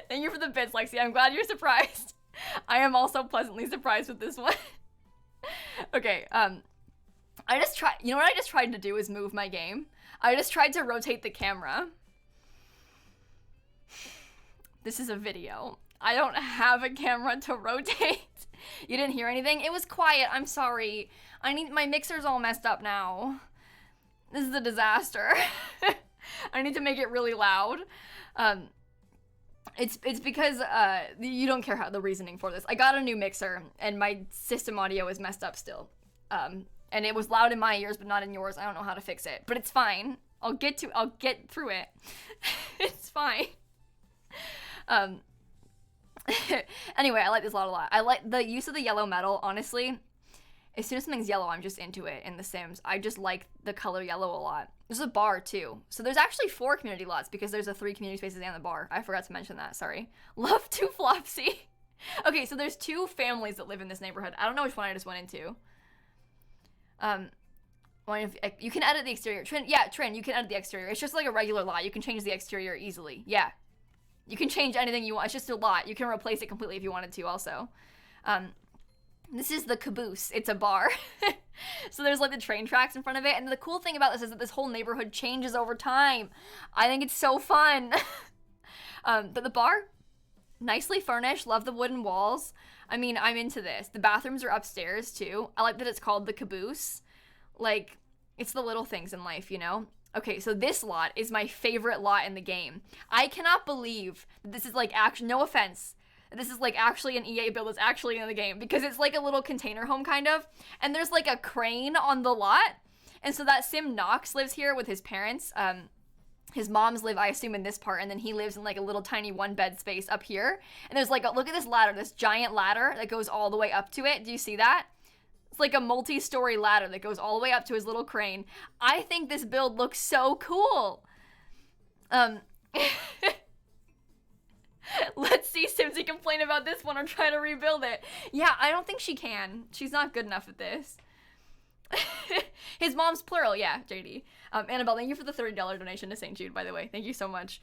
Thank you for the bits, Lexi. I'm glad you're surprised. I am also pleasantly surprised with this one. Okay, you know what I just tried to do is move my game. I just tried to rotate the camera. This is a video. I don't have a camera to rotate. You didn't hear anything? It was quiet. I'm sorry. My mixer's all messed up now. This is a disaster. I need to make it really loud. It's because you don't care how the reasoning for this. I got a new mixer and my system audio is messed up still. And it was loud in my ears but not in yours. I don't know how to fix it, but it's fine. I'll get through it. It's fine. Anyway, I like this lot a lot. I like the use of the yellow metal, honestly. As soon as something's yellow, I'm just into it in The Sims. I just like the color yellow a lot. There's a bar, too. So there's actually 4 community lots because there's a 3 community spaces and the bar. I forgot to mention that, sorry. Love to Flopsy. Okay, so there's 2 families that live in this neighborhood. I don't know which one I just went into. You can edit the exterior. Trin, you can edit the exterior. It's just like a regular lot. You can change the exterior easily. Yeah. You can change anything you want. It's just a lot. You can replace it completely if you wanted to also. This is the caboose. It's a bar. So there's like the train tracks in front of it. And the cool thing about this is that this whole neighborhood changes over time. I think it's so fun. But the bar, nicely furnished. Love the wooden walls. I mean, I'm into this. The bathrooms are upstairs too. I like that it's called the caboose. Like, it's the little things in life, you know? Okay, so this lot is my favorite lot in the game. I cannot believe that this is like no offense, this is like actually an EA build that's actually in the game because it's like a little container home kind of, and there's like a crane on the lot, and so that Sim Knox lives here with his parents. His moms live, I assume, in this part, and then he lives in like a little tiny 1-bed space up here, and there's like look at this ladder, this giant ladder that goes all the way up to it. Do you see that? It's like a multi-story ladder that goes all the way up to his little crane. I think this build looks so cool. Let's see Simsie complain about this one or try to rebuild it. Yeah, I don't think she can. She's not good enough at this. His mom's plural, yeah, JD. Annabelle, thank you for the $30 donation to St. Jude, by the way. Thank you so much.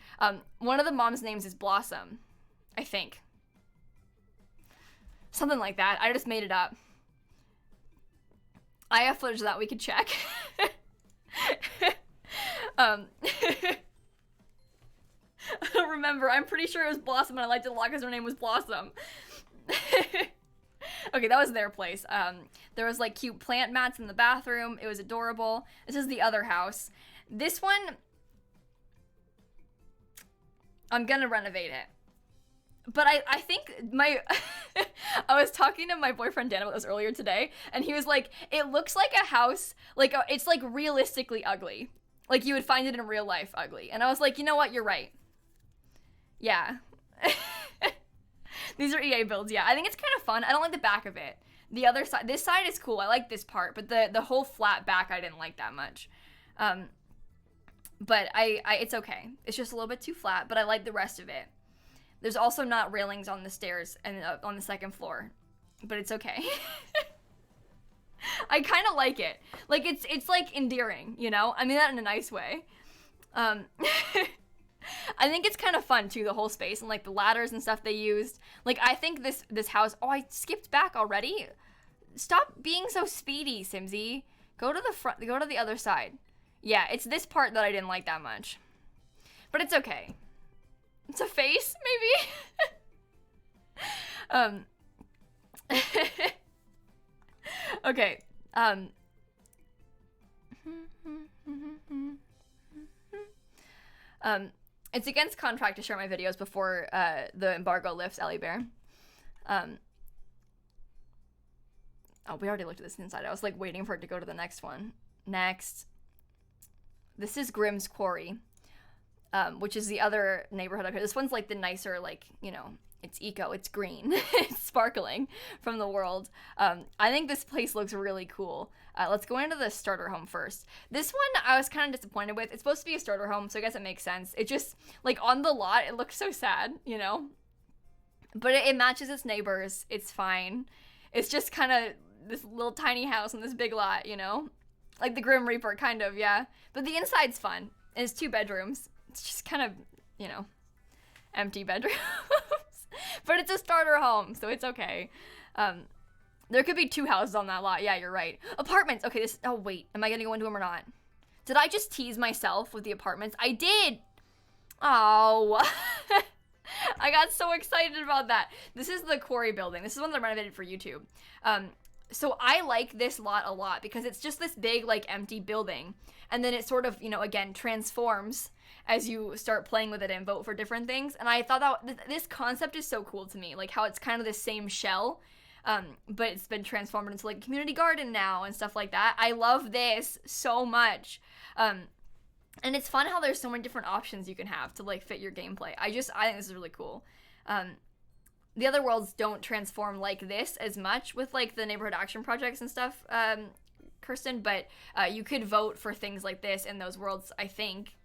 One of the mom's names is Blossom, I think. Something like that. I just made it up. I have footage of that we could check. I don't remember. I'm pretty sure it was Blossom and I liked it a lot because her name was Blossom. Okay, that was their place. There was like cute plant mats in the bathroom. It was adorable. This is the other house. This one, I'm gonna renovate it. But I think I was talking to my boyfriend Dan about this earlier today, and he was like, it looks like a house, like it's like realistically ugly. Like you would find it in real life ugly. And I was like, you know what, you're right. Yeah. These are EA builds, yeah. I think it's kind of fun. I don't like the back of it. The other side, this side is cool. I like this part, but the whole flat back I didn't like that much. But it's okay. It's just a little bit too flat, but I like the rest of it. There's also not railings on the stairs and on the second floor, but it's okay. I kind of like it. Like it's like endearing, you know? I mean that in a nice way. I think it's kind of fun too, the whole space and like the ladders and stuff they used. Like I think this house. Oh, I skipped back already. Stop being so speedy, Simsie. Go to the front. Go to the other side. Yeah, it's this part that I didn't like that much, but it's okay. It's a face, maybe? Okay. It's against contract to share my videos before the embargo lifts, Ellie Bear. Oh, we already looked at this inside. I was like waiting for it to go to the next one. Next. This is Grimm's Quarry. which is the other neighborhood up here. This one's like the nicer, like, you know, it's eco, it's green, it's sparkling from the world. I think this place looks really cool. Let's go into the starter home first. This one I was kind of disappointed with. It's supposed to be a starter home, so I guess it makes sense. It just, like, on the lot, it looks so sad, you know? But it matches its neighbors. It's fine. It's just kind of this little tiny house on this big lot, you know? Like the Grim Reaper, kind of, yeah. But the inside's fun. It's 2 bedrooms. It's just kind of, you know, empty bedrooms. But it's a starter home, so it's okay. There could be 2 houses on that lot. Yeah, you're right. Apartments. Okay, oh, wait. Am I going to go into them or not? Did I just tease myself with the apartments? I did. Oh. I got so excited about that. This is the Quarry building. This is one that I renovated for YouTube. So I like this lot a lot because it's just this big, like, empty building. And then it sort of, you know, again, transforms as you start playing with it and vote for different things. And I thought that this concept is so cool to me, like how it's kind of the same shell, but it's been transformed into like a community garden now and stuff like that. I love this so much. And it's fun how there's so many different options you can have to like fit your gameplay. I think this is really cool. The other worlds don't transform like this as much with like the neighborhood action projects and stuff, Kirsten, but you could vote for things like this in those worlds, I think.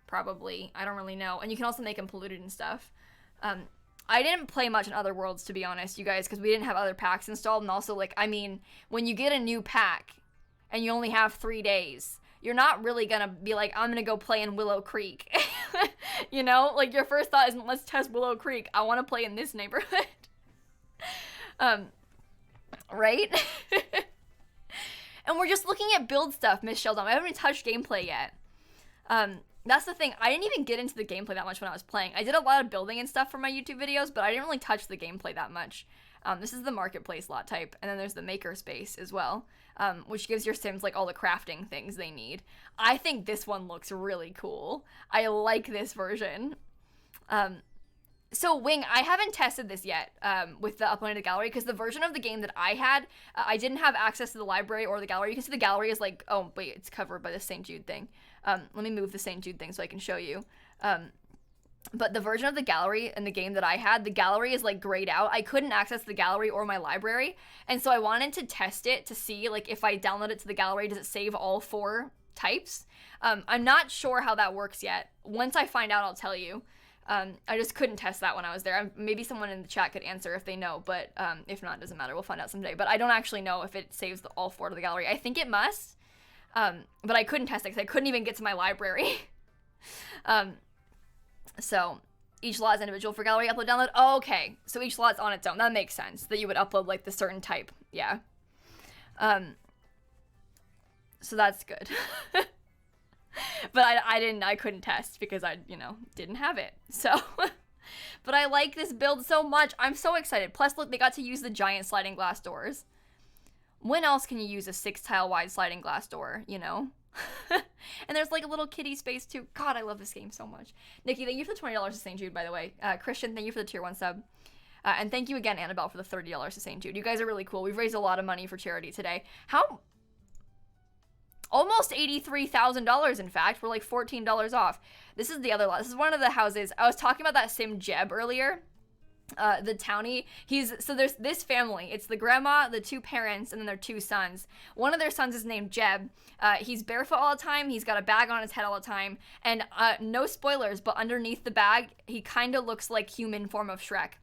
Probably. I don't really know. And you can also make them polluted and stuff. I didn't play much in other worlds, to be honest, you guys, because we didn't have other packs installed. And also, like, I mean, when you get a new pack and you only have 3 days, you're not really gonna be like, I'm gonna go play in Willow Creek. You know? Like, your first thought isn't, let's test Willow Creek. I want to play in this neighborhood. Right? And we're just looking at build stuff, Miss Sheldon. I haven't even touched gameplay yet. That's the thing. I didn't even get into the gameplay that much when I was playing. I did a lot of building and stuff for my YouTube videos, but I didn't really touch the gameplay that much. This is the marketplace lot type, and then there's the maker space as well, which gives your Sims like all the crafting things they need. I think this one looks really cool. I like this version. So Wing, I haven't tested this yet with the uploaded gallery because the version of the game that I had, I didn't have access to the library or the gallery. You can see the gallery is like, oh wait, it's covered by the St. Jude thing. Let me move the St. Jude thing so I can show you. But the version of the gallery in the game that I had, the gallery is like grayed out. I couldn't access the gallery or my library. And so I wanted to test it to see like if I download it to the gallery, does it save all 4 types? I'm not sure how that works yet. Once I find out, I'll tell you. I just couldn't test that when I was there. Maybe someone in the chat could answer if they know, but if not, it doesn't matter. We'll find out someday. But I don't actually know if it saves all 4 to the gallery. I think it must. But I couldn't test it because I couldn't even get to my library. So each lot is individual for gallery upload download. Oh, okay, so each lot's on its own. That makes sense that you would upload like the certain type. Yeah. So that's good. But I couldn't test because I, you know, didn't have it. So, but I like this build so much. I'm so excited. Plus, look, they got to use the giant sliding glass doors. When else can you use a 6-tile wide sliding glass door, you know? And there's like a little kitty space too. God, I love this game so much. Nikki, thank you for the $20 to St. Jude, by the way. Christian, thank you for the tier 1 sub. And thank you again, Annabelle, for the $30 to St. Jude. You guys are really cool. We've raised a lot of money for charity today. Almost $83,000, in fact. We're like $14 off. This is the other lot. This is one of the houses. I was talking about that Sim Jeb earlier. The townie, so there's this family. It's the grandma, the 2 parents, and then their 2 sons. One of their sons is named Jeb. He's barefoot all the time. He's got a bag on his head all the time. And no spoilers, but underneath the bag, he kind of looks like human form of Shrek.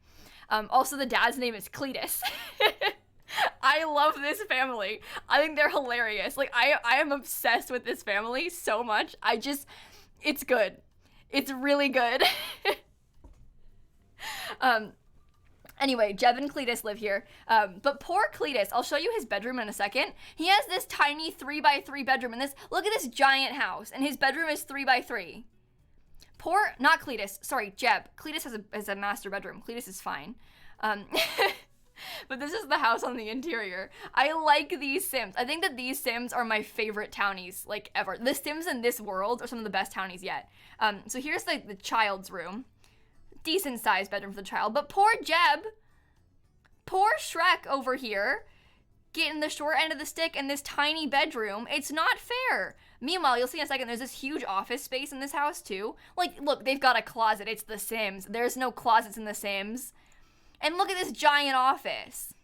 Also, the dad's name is Cletus. I love this family. I think they're hilarious. Like, I am obsessed with this family so much. It's good. It's really good. Anyway, Jeb and Cletus live here. But poor Cletus, I'll show you his bedroom in a second. He has this tiny 3x3 bedroom, and look at this giant house, and his bedroom is 3x3. Not Cletus, sorry, Jeb. Cletus has a master bedroom. Cletus is fine. But this is the house on the interior. I like these Sims. I think that these Sims are my favorite townies, like, ever. The Sims in this world are some of the best townies yet. So here's the child's room. Decent sized bedroom for the child, but poor Jeb, poor Shrek over here, getting the short end of the stick in this tiny bedroom. It's not fair. Meanwhile, you'll see in a second, there's this huge office space in this house too. Like, look, they've got a closet. It's The Sims. There's no closets in The Sims. And look at this giant office.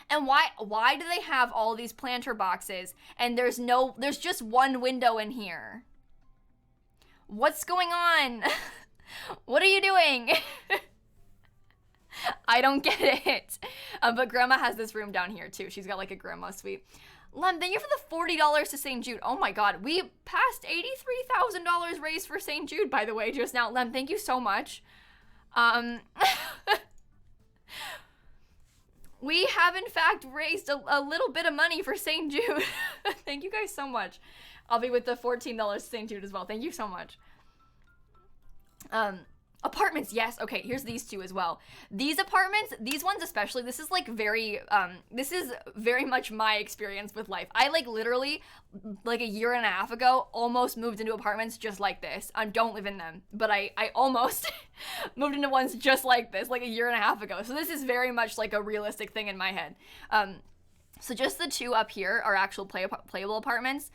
And why do they have all these planter boxes and there's just one window in here? What's going on? What are you doing? I don't get it. But Grandma has this room down here too. She's got like a grandma suite. Lem, thank you for the $40 to St. Jude. Oh my God, we passed $83,000 raised for St. Jude, by the way, just now. Lem, thank you so much. We have in fact raised a little bit of money for St. Jude. Thank you guys so much. I'll be with the $14 to St. Jude as well. Thank you so much. Apartments, yes. Okay, here's these two as well. These apartments, these ones especially, this is like this is very much my experience with life. I like literally, like a year and a half ago, almost moved into apartments just like this. I don't live in them, but I almost moved into ones just like this, like a year and a half ago. So this is very much like a realistic thing in my head. So just the two up here are actual playable apartments.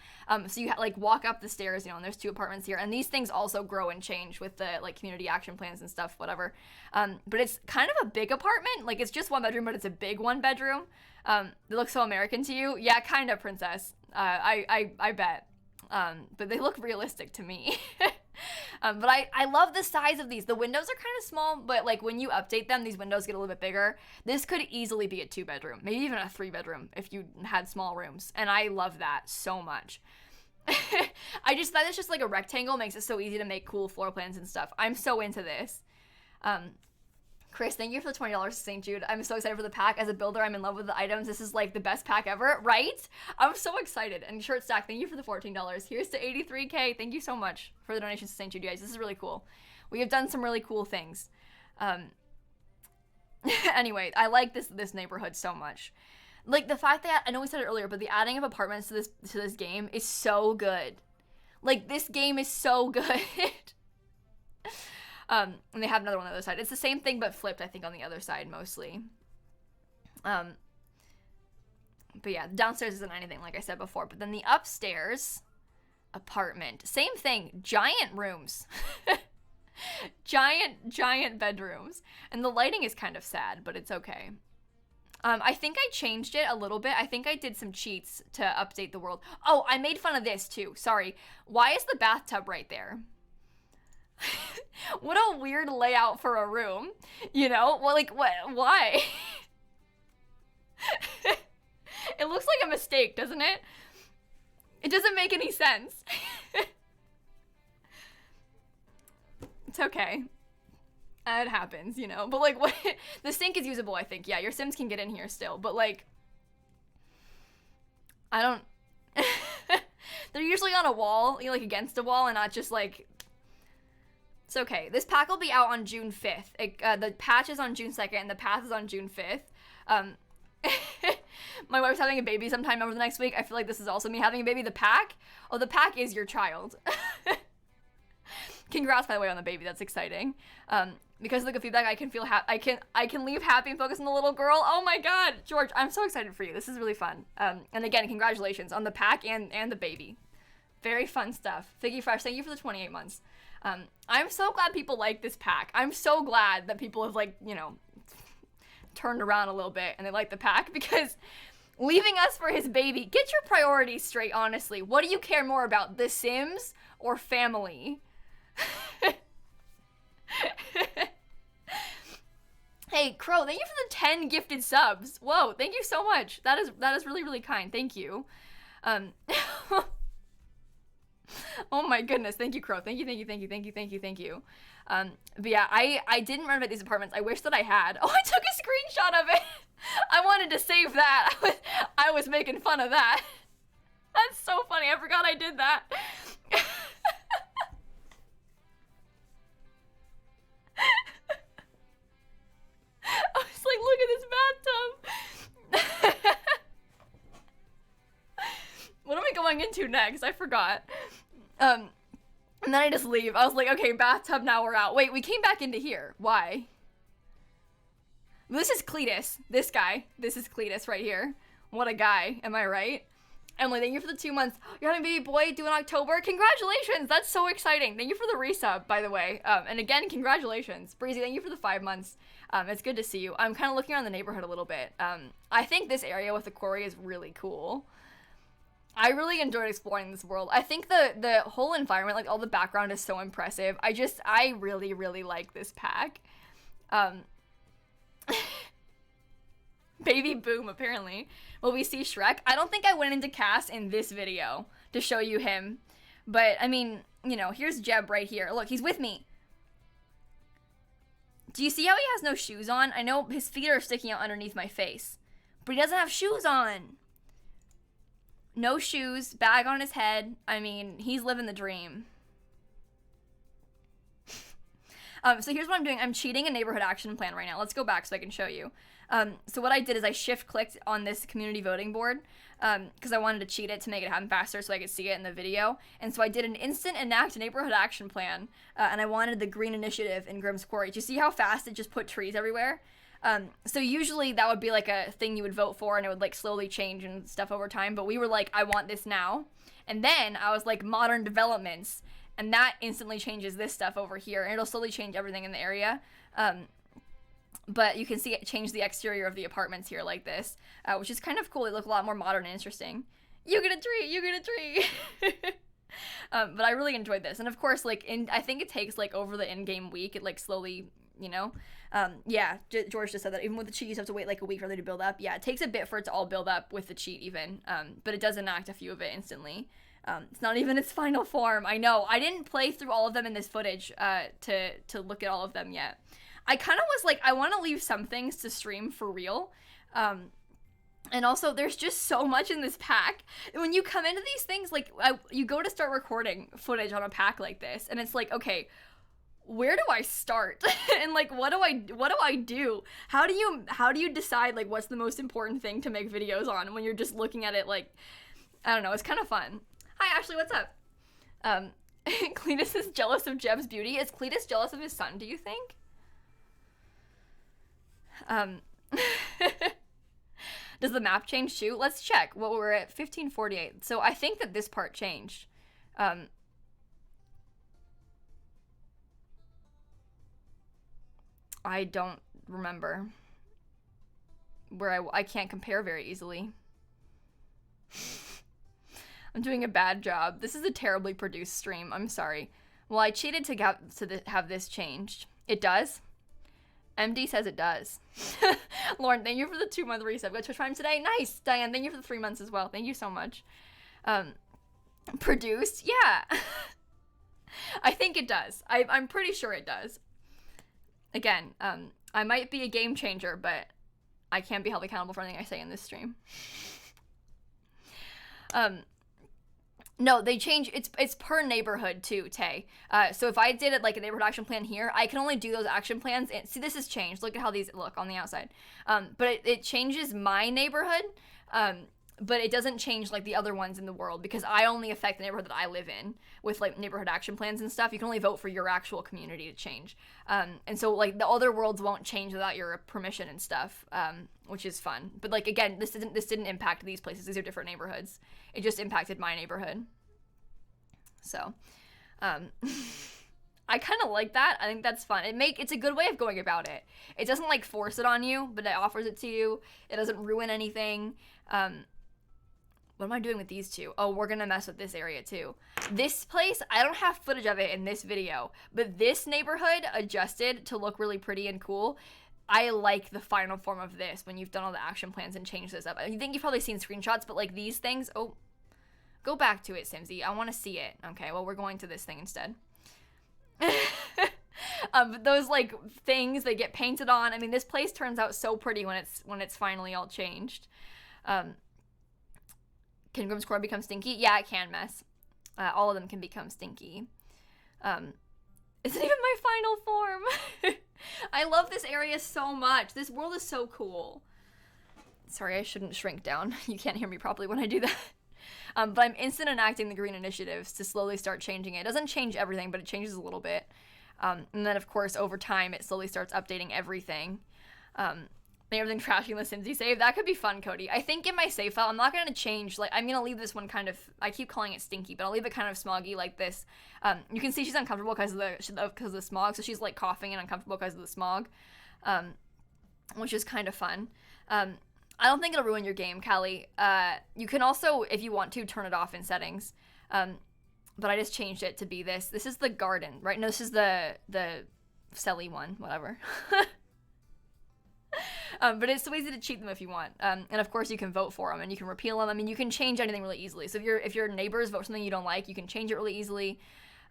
So you like walk up the stairs, you know, and there's two apartments here. And these things also grow and change with the like community action plans and stuff, whatever. But it's kind of a big apartment. Like it's just one bedroom, but it's a big one bedroom. They look so American to you. Yeah, kind of, princess. I bet. But they look realistic to me. But I love the size of these. The windows are kind of small, but like when you update them, these windows get a little bit bigger. This could easily be a 2-bedroom, maybe even a 3-bedroom if you had small rooms. And I love that so much. I just thought it's just like a rectangle makes it so easy to make cool floor plans and stuff. I'm so into this. Chris, thank you for the $20 to St. Jude. I'm so excited for the pack. As a builder, I'm in love with the items. This is like the best pack ever, right? I'm so excited. And Shirt Stack, thank you for the $14. Here's to 83K. Thank you so much for the donations to St. Jude, you guys. This is really cool. We have done some really cool things. Anyway, I like this neighborhood so much. Like the fact that, I know we said it earlier, but the adding of apartments to this game is so good. Like this game is so good. And they have another one on the other side. It's the same thing but flipped, I think, on the other side mostly. But yeah, downstairs isn't anything like I said before. But then the upstairs apartment, same thing, giant rooms. giant bedrooms. And the lighting is kind of sad, but it's okay. I think I changed it a little bit. I think I did some cheats to update the world. Oh, I made fun of this too. Sorry. Why is the bathtub right there? What a weird layout for a room, you know? Well, like, what? Why? It looks like a mistake, doesn't it? It doesn't make any sense. It's okay. It happens, you know? But, like, what? The sink is usable, I think. Yeah, your Sims can get in here still, but, like, I don't... They're usually on a wall, you know, like, against a wall, and not just, like... It's okay. This pack will be out on June 5th. The patch is on June 2nd, and the path is on June 5th. My wife's having a baby sometime over the next week. I feel like this is also me having a baby. The pack? Oh, the pack is your child. Congrats, by the way, on the baby. That's exciting. Because of the good feedback, I can feel I can leave happy and focus on the little girl. Oh my God, George, I'm so excited for you. This is really fun. And again, congratulations on the pack and the baby. Very fun stuff. Figgy Fresh, thank you for the 28 months. I'm so glad people like this pack. I'm so glad that people have, like, you know, turned around a little bit and they like the pack, because leaving us for his baby, get your priorities straight, honestly. What do you care more about, The Sims or family? Hey, Crow, thank you for the 10 gifted subs. Whoa, thank you so much. That is really, really kind. Thank you. Oh my goodness, thank you, Crow. Thank you. But yeah, I didn't renovate these apartments. I wish that I had. Oh, I took a screenshot of it. I wanted to save that. I was making fun of that. That's so funny. I forgot I did that. I was like, look at this bathtub. What am I going into next? I forgot. And then I just leave. I was like, okay, bathtub, now we're out. Wait, we came back into here. Why? This is Cletus. This guy. This is Cletus right here. What a guy. Am I right? Emily, thank you for the 2 months. You're having a baby boy due in October. Congratulations. That's so exciting. Thank you for the resub, by the way. And again, congratulations. Breezy, thank you for the 5 months. It's good to see you. I'm kind of looking around the neighborhood a little bit. I think this area with the quarry is really cool. I really enjoyed exploring this world. I think the whole environment, like all the background is so impressive. I really, really like this pack. Baby boom, apparently. Will we see Shrek? I don't think I went into cast in this video to show you him. But, I mean, you know, here's Jeb right here. Look, he's with me. Do you see how he has no shoes on? I know his feet are sticking out underneath my face. But he doesn't have shoes on. No shoes, bag on his head. I mean, he's living the dream. So here's what I'm doing. I'm cheating a neighborhood action plan right now. Let's go back so I can show you. So what I did is I shift-clicked on this community voting board because I wanted to cheat it to make it happen faster so I could see it in the video. And so I did an instant enact neighborhood action plan, and I wanted the green initiative in Grimm's Quarry. Do you see how fast it just put trees everywhere? So usually that would be like a thing you would vote for, and it would like slowly change and stuff over time. But we were like, I want this now. And then I was like, modern developments. And that instantly changes this stuff over here. And it'll slowly change everything in the area. But you can see it change the exterior of the apartments here like this, which is kind of cool. They look a lot more modern and interesting. You get a tree, you get a tree. But I really enjoyed this. And of course, like, I think it takes like over the in-game week, it like slowly, you know, yeah, George just said that even with the cheat, you have to wait like a week for them to build up. Yeah, it takes a bit for it to all build up with the cheat even, but it does enact a few of it instantly. It's not even its final form. I know. I didn't play through all of them in this footage to look at all of them yet. I kind of was like, I want to leave some things to stream for real. And also, there's just so much in this pack. When you come into these things, like, you go to start recording footage on a pack like this, and it's like, okay, where do I start? And like, what do I do? How do you decide like what's the most important thing to make videos on when you're just looking at it like, I don't know, it's kind of fun. Hi, Ashley, what's up? Cletus is jealous of Jeb's beauty. Is Cletus jealous of his son, do you think? Does the map change too? Let's check. Well, we're at 1548. So I think that this part changed. I don't remember. Where I can't compare very easily. I'm doing a bad job. This is a terribly produced stream. I'm sorry. Well, I cheated to have this changed. It does? MD says it does. Lauren, thank you for the 2-month reset. Got Twitch Prime today. Nice. Diane, thank you for the 3 months as well. Thank you so much. Produced? Yeah. I think it does. I'm pretty sure it does. Again, I might be a game changer, but I can't be held accountable for anything I say in this stream. No, they change, it's per neighborhood too, Tay. So if I did it like a neighborhood action plan here, I can only do those action plans, and see, this has changed. Look at how these look on the outside. But it changes my neighborhood, but it doesn't change like the other ones in the world, because I only affect the neighborhood that I live in with like neighborhood action plans and stuff. You can only vote for your actual community to change. And so like the other worlds won't change without your permission and stuff, which is fun. But like, again, this didn't impact these places. These are different neighborhoods. It just impacted my neighborhood. So, I kind of like that. I think that's fun. It's a good way of going about it. It doesn't like force it on you, but it offers it to you. It doesn't ruin anything. What am I doing with these two? Oh, we're gonna mess with this area too. This place, I don't have footage of it in this video, but this neighborhood adjusted to look really pretty and cool. I like the final form of this when you've done all the action plans and changed this up. I think you've probably seen screenshots, but like these things, oh, go back to it, Simsie. I want to see it. Okay, well, we're going to this thing instead. Those like things, they get painted on. I mean, this place turns out so pretty when it's finally all changed. Can Grimm's Core become stinky? Yeah, it can, Mess. All of them can become stinky. Isn't even my final form. I love this area so much. This world is so cool. Sorry, I shouldn't shrink down. You can't hear me properly when I do that. But I'm instant enacting the green initiatives to slowly start changing it. It doesn't change everything, but it changes a little bit. And then, of course, over time, it slowly starts updating everything. everything trashing the Simsie save. That could be fun, Cody. I think in my save file, I'm not going to change, like, I'm going to leave this one kind of, I keep calling it stinky, but I'll leave it kind of smoggy like this. You can see she's uncomfortable because of the smog, so she's, like, coughing and uncomfortable because of the smog, which is kind of fun. I don't think it'll ruin your game, Callie. You can also, if you want to, turn it off in settings, but I just changed it to be this. This is the garden, right? No, this is the Selly one, whatever. But it's so easy to cheat them if you want. And of course you can vote for them and you can repeal them. I mean, you can change anything really easily. So if your neighbors vote something you don't like, you can change it really easily.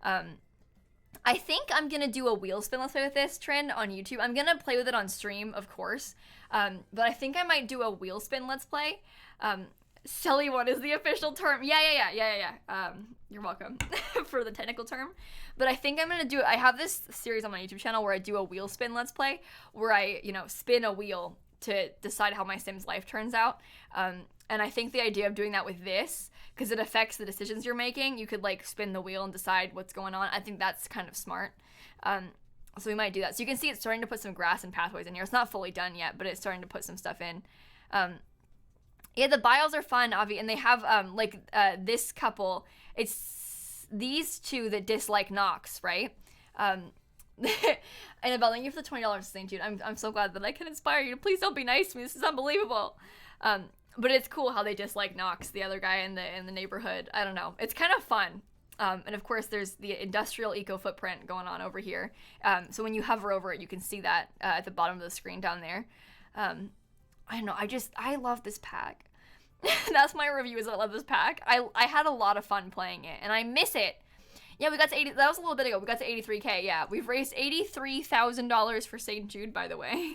I think I'm going to do a wheel spin let's play with this trend on YouTube. I'm going to play with it on stream, of course. But I think I might do a wheel spin let's play. Selly one is the official term. Yeah. You're welcome for the technical term. But I think I'm going to do it. I have this series on my YouTube channel where I do a wheel spin let's play where I, spin a wheel to decide how my Sim's life turns out. And I think the idea of doing that with this, because it affects the decisions you're making, you could like spin the wheel and decide what's going on. I think that's kind of smart. So we might do that. So you can see it's starting to put some grass and pathways in here. It's not fully done yet, but it's starting to put some stuff in. Yeah, the bios are fun, Avi, and they have, this couple, it's these two that dislike Nox, right? Annabelle, thank you for the $20 St. Jude. I'm so glad that I can inspire you. Please don't be nice to me. This is unbelievable. But it's cool how they dislike Nox, the other guy in the neighborhood. I don't know. It's kind of fun. And of course, there's the industrial eco footprint going on over here. So when you hover over it, you can see that at the bottom of the screen down there. I don't know. I love this pack. That's my review, is I love this pack. I had a lot of fun playing it, and I miss it. Yeah, we got to 80. That was a little bit ago. We got to 83K. Yeah, we've raised $83,000 for St. Jude, by the way.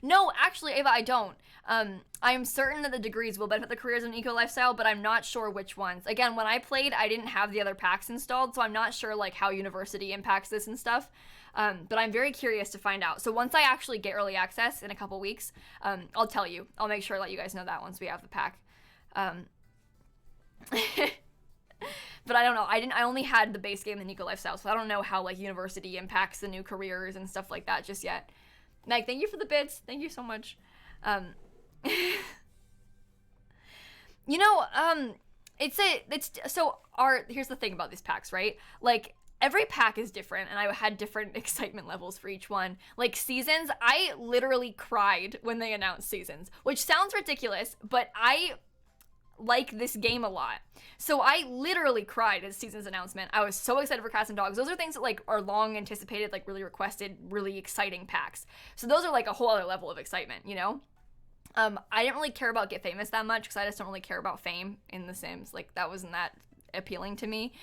No, actually, Ava, I don't. I am certain that the degrees will benefit the careers in eco lifestyle, but I'm not sure which ones. Again, when I played, I didn't have the other packs installed, so I'm not sure like how university impacts this and stuff. But I'm very curious to find out. So once I actually get early access in a couple weeks, I'll tell you. I'll make sure to let you guys know that once we have the pack. But I don't know. I only had the base game, the Eco Lifestyle, so I don't know how like university impacts the new careers and stuff like that just yet. Meg, thank you for the bits. Thank you so much. Here's the thing about these packs, right? Like, every pack is different, and I had different excitement levels for each one. Like, Seasons, I literally cried when they announced Seasons, which sounds ridiculous, but I like this game a lot. So I literally cried at Seasons announcement. I was so excited for Cats and Dogs. Those are things that, like, are long anticipated, like, really requested, really exciting packs. So those are, like, a whole other level of excitement, you know? I didn't really care about Get Famous that much, because I just don't really care about fame in The Sims. Like, that wasn't that appealing to me.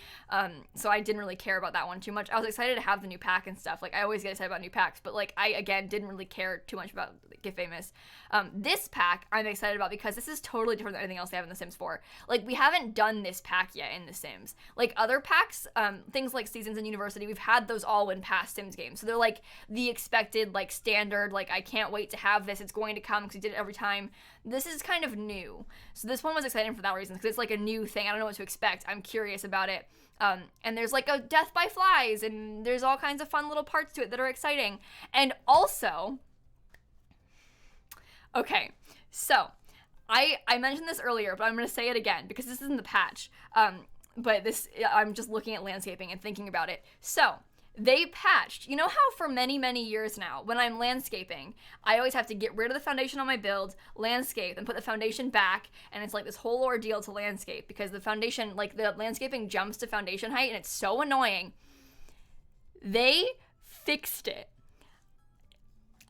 So I didn't really care about that one too much. I was excited to have the new pack and stuff. Like, I always get excited about new packs, but like, I again didn't really care too much about Get Famous. This pack I'm excited about because this is totally different than anything else they have in The Sims 4. Like, we haven't done this pack yet in The Sims. Like, other packs, things like Seasons and University, we've had those all in past Sims games. So they're like the expected, like, standard, like, I can't wait to have this, it's going to come because we did it every time. This is kind of new. So this one was exciting for that reason, because it's like a new thing. I don't know what to expect. I'm curious about it. And there's like a death by flies, and there's all kinds of fun little parts to it that are exciting. And also, okay, so I mentioned this earlier, but I'm going to say it again because this isn't the patch. But I'm just looking at landscaping and thinking about it. So they patched, you know how for many, many years now, when I'm landscaping, I always have to get rid of the foundation on my build, landscape, and put the foundation back, and it's like this whole ordeal to landscape, because the foundation, like, the landscaping jumps to foundation height, and it's so annoying. They fixed it.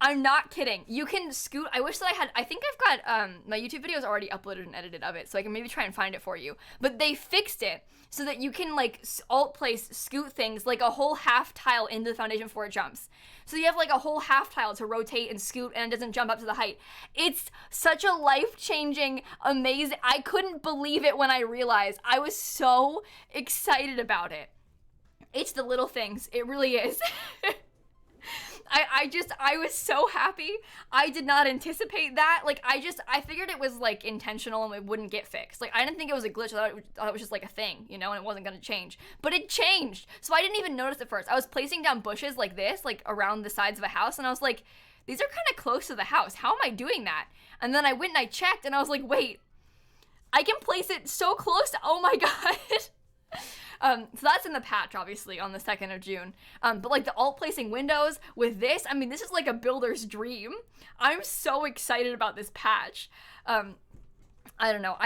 I'm not kidding. You can scoot. I wish that I think I've got, my YouTube videos already uploaded and edited of it, so I can maybe try and find it for you. But they fixed it so that you can, like, alt place scoot things, like a whole half tile into the foundation before it jumps. So you have, like, a whole half tile to rotate and scoot, and it doesn't jump up to the height. It's such a life-changing, amazing, I couldn't believe it when I realized. I was so excited about it. It's the little things. It really is. I was so happy. I did not anticipate that. Like, I figured it was, like, intentional and it wouldn't get fixed. Like, I didn't think it was a glitch. I thought it was just, like, a thing, you know, and it wasn't gonna change. But it changed. So I didn't even notice at first. I was placing down bushes like this, like, around the sides of a house, and I was like, these are kind of close to the house. How am I doing that? And then I went and I checked, and I was like, wait, I can place it so close to, oh my god. So that's in the patch, obviously, on the 2nd of June. But, like, the alt placing windows with this, I mean, this is like a builder's dream. I'm so excited about this patch. I don't know.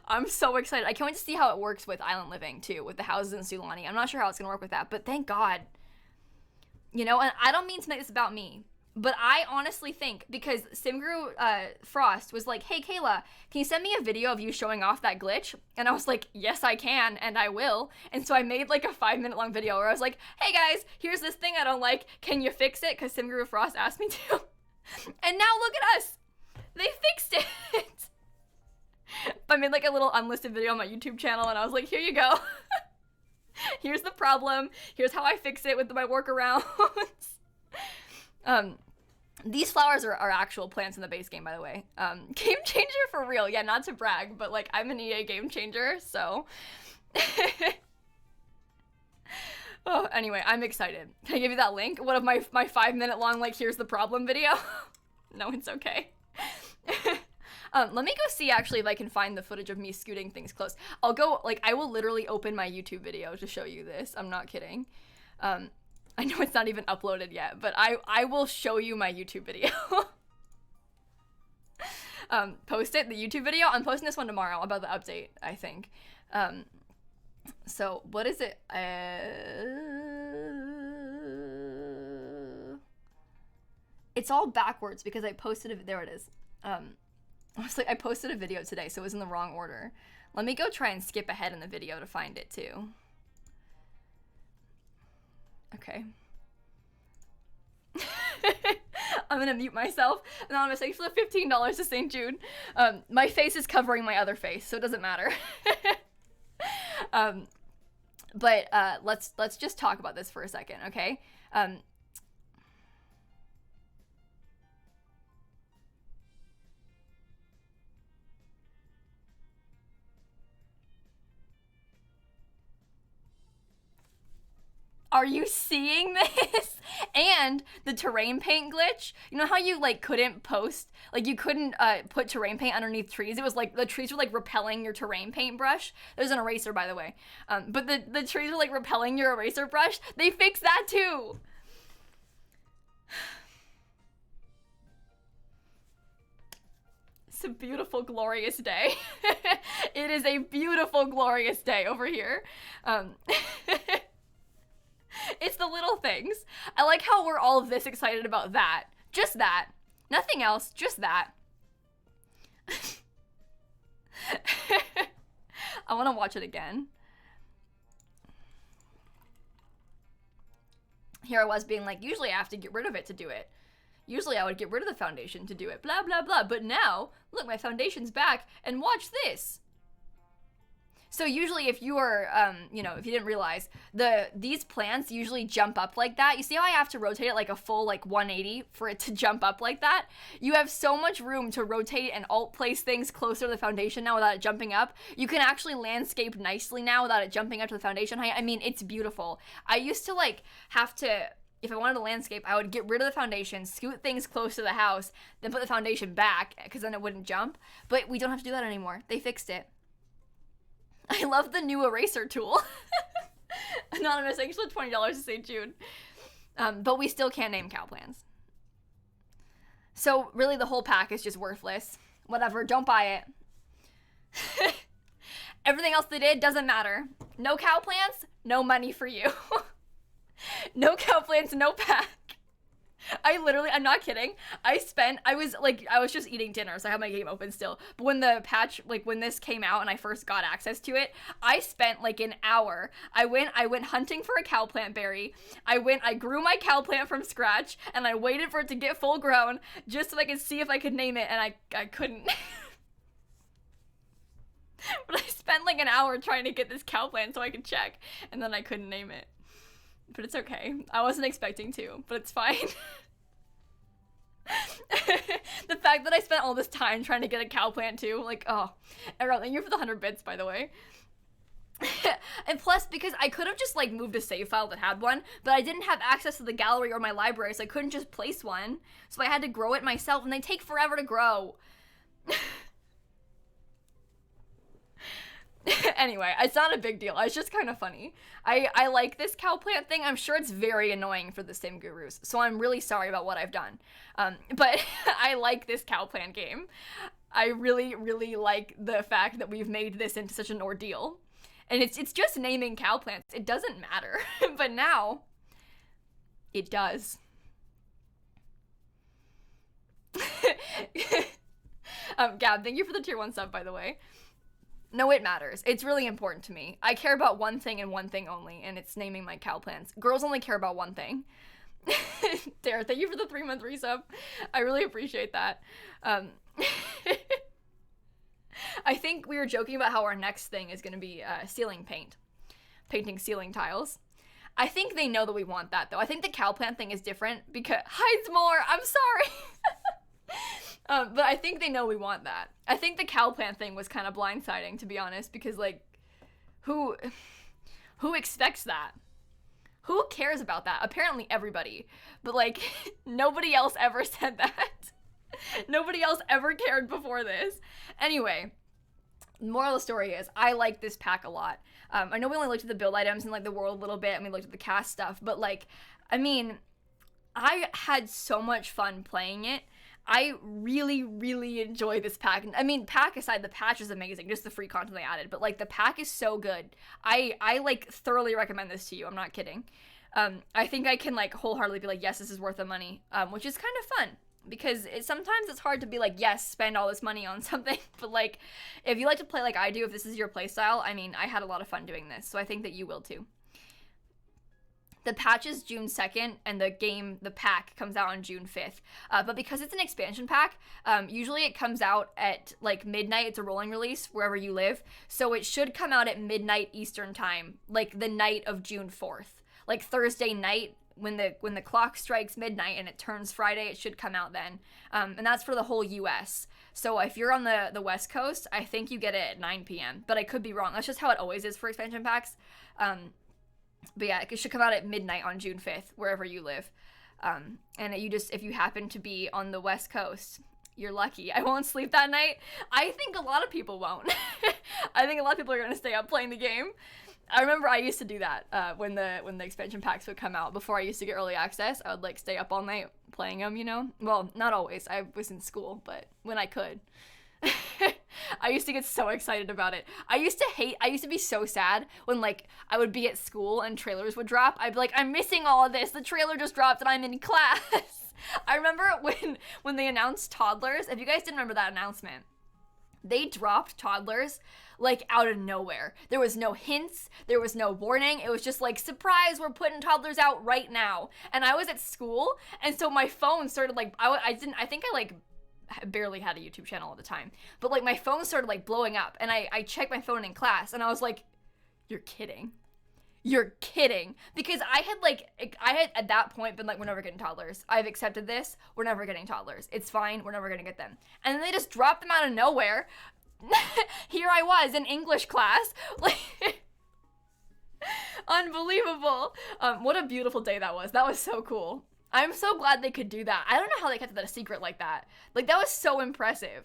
I'm so excited. I can't wait to see how it works with Island Living, too, with the houses in Sulani. I'm not sure how it's going to work with that, but thank God. You know, and I don't mean to make this about me, but I honestly think, because Simguru Frost was like, hey, Kayla, can you send me a video of you showing off that glitch? And I was like, yes, I can, and I will. And so I made like a 5-minute long video where I was like, hey guys, here's this thing I don't like. Can you fix it? Because Simguru Frost asked me to. And now look at us. They fixed it. I made like a little unlisted video on my YouTube channel, and I was like, here you go. Here's the problem. Here's how I fix it with my workarounds. These flowers are actual plants in the base game, by the way. Game changer for real. Yeah, not to brag, but like I'm an EA game changer, so. Oh, anyway, I'm excited. Can I give you that link? One of my 5-minute long, like, here's the problem video? No, it's okay. Let me go see actually if I can find the footage of me scooting things close. I'll go, like, I will literally open my YouTube video to show you this. I'm not kidding. I know it's not even uploaded yet, but I will show you my YouTube video. Post it, the YouTube video. I'm posting this one tomorrow about the update, I think. So what is it? It's all backwards because I posted it. There it is. I posted a video today, so it was in the wrong order. Let me go try and skip ahead in the video to find it too. Okay. I'm gonna mute myself. Anonymous, thanks for the $15 to St. Jude. My face is covering my other face, so it doesn't matter. But let's just talk about this for a second, okay? Are you seeing this? And the terrain paint glitch. You know how you like couldn't post, like you couldn't put terrain paint underneath trees? It was like the trees were like repelling your terrain paint brush. There's an eraser, by the way. But the trees were like repelling your eraser brush. They fixed that too. It's a beautiful, glorious day. It is a beautiful, glorious day over here. It's the little things. I like how we're all this excited about that. Just that. Nothing else, just that. I want to watch it again. Here I was being like, usually I have to get rid of it to do it. Usually I would get rid of the foundation to do it, blah, blah, blah. But now, look, my foundation's back, and watch this. So usually if you are, you know, if you didn't realize, these plants usually jump up like that. You see how I have to rotate it like a full like 180 for it to jump up like that? You have so much room to rotate and alt place things closer to the foundation now without it jumping up. You can actually landscape nicely now without it jumping up to the foundation height. I mean, it's beautiful. I used to like have to, if I wanted to landscape, I would get rid of the foundation, scoot things close to the house, then put the foundation back because then it wouldn't jump. But we don't have to do that anymore. They fixed it. I love the new eraser tool. Anonymous, thanks for $20 to St. Jude. But we still can't name cow plants. So really the whole pack is just worthless. Whatever, don't buy it. Everything else they did doesn't matter. No cow plants, no money for you. No cow plants, no pack. I literally, I'm not kidding. I was just eating dinner, so I have my game open still. But when the patch, like when this came out and I first got access to it, I spent like an hour. I went hunting for a cow plant berry. I grew my cow plant from scratch, and I waited for it to get full grown just so I could see if I could name it, and I couldn't. But I spent like an hour trying to get this cow plant so I could check, and then I couldn't name it. but it's okay. I wasn't expecting to, but it's fine. The fact that I spent all this time trying to get a cow plant too, like, oh. Errol, thank you for the 100 bits, by the way. And plus, because I could have just like moved a save file that had one, but I didn't have access to the gallery or my library, so I couldn't just place one. So I had to grow it myself, and they take forever to grow. Anyway, it's not a big deal. It's just kind of funny. I like this cow plant thing. I'm sure it's very annoying for the sim gurus, so I'm really sorry about what I've done. But I like this cow plant game. I really, really like the fact that we've made this into such an ordeal. And it's just naming cow plants. It doesn't matter. But now, it does. Gab, thank you for the tier 1 sub, by the way. No, it matters. It's really important to me. I care about one thing and one thing only, and it's naming my cow plants. Girls only care about one thing. Dara, thank you for the 3-month resub. I really appreciate that. I think we were joking about how our next thing is going to be ceiling paint. Painting ceiling tiles. I think they know that we want that, though. I think the cow plant thing is different because... Hides more! I'm sorry! But I think they know we want that. I think the cow plant thing was kind of blindsiding, to be honest, because, like, who expects that? Who cares about that? Apparently everybody. But, like, nobody else ever said that. Nobody else ever cared before this. Anyway, the moral of the story is, I like this pack a lot. I know we only looked at the build items and, like, the world a little bit, and we looked at the cast stuff, but, like, I mean, I had so much fun playing it. I really, really enjoy this pack. I mean, pack aside, the patch is amazing, just the free content they added, but, like, the pack is so good. I like, thoroughly recommend this to you, I'm not kidding. I think I can, like, wholeheartedly be like, yes, this is worth the money, which is kind of fun. Because sometimes it's hard to be like, yes, spend all this money on something, but, like, if you like to play like I do, if this is your playstyle, I mean, I had a lot of fun doing this, so I think that you will too. The patch is June 2nd, and the pack comes out on June 5th. But because it's an expansion pack, usually it comes out at, like, midnight. It's a rolling release wherever you live, so it should come out at midnight Eastern time, like, the night of June 4th. Like, Thursday night, when the clock strikes midnight and it turns Friday, it should come out then. And that's for the whole US. So if you're on the West Coast, I think you get it at 9 p.m. But I could be wrong. That's just how it always is for expansion packs. But yeah, it should come out at midnight on June 5th, wherever you live. And if you happen to be on the West Coast, you're lucky. I won't sleep that night. I think a lot of people won't. I think a lot of people are going to stay up playing the game. I remember I used to do that when the expansion packs would come out. Before I used to get early access, I would, like, stay up all night playing them, you know? Well, not always. I was in school, but when I could. I used to get so excited about it. I used to be so sad when, like, I would be at school and trailers would drop. I'd be like, I'm missing all of this. The trailer just dropped and I'm in class. I remember when they announced Toddlers. If you guys didn't remember that announcement, they dropped Toddlers, like, out of nowhere. There was no hints. There was no warning. It was just like, surprise, we're putting Toddlers out right now. And I was at school, and so my phone started, like, I think I, like, barely had a YouTube channel at the time. But, like, my phone started, like, blowing up, and I checked my phone in class, and I was like, you're kidding. You're kidding. Because I had at that point been like, we're never getting Toddlers. I've accepted this. We're never getting Toddlers. It's fine. We're never going to get them. And then they just dropped them out of nowhere. Here I was in English class. Like, unbelievable. What a beautiful day that was. That was so cool. I'm so glad they could do that. I don't know how they kept that a secret like that. Like, that was so impressive.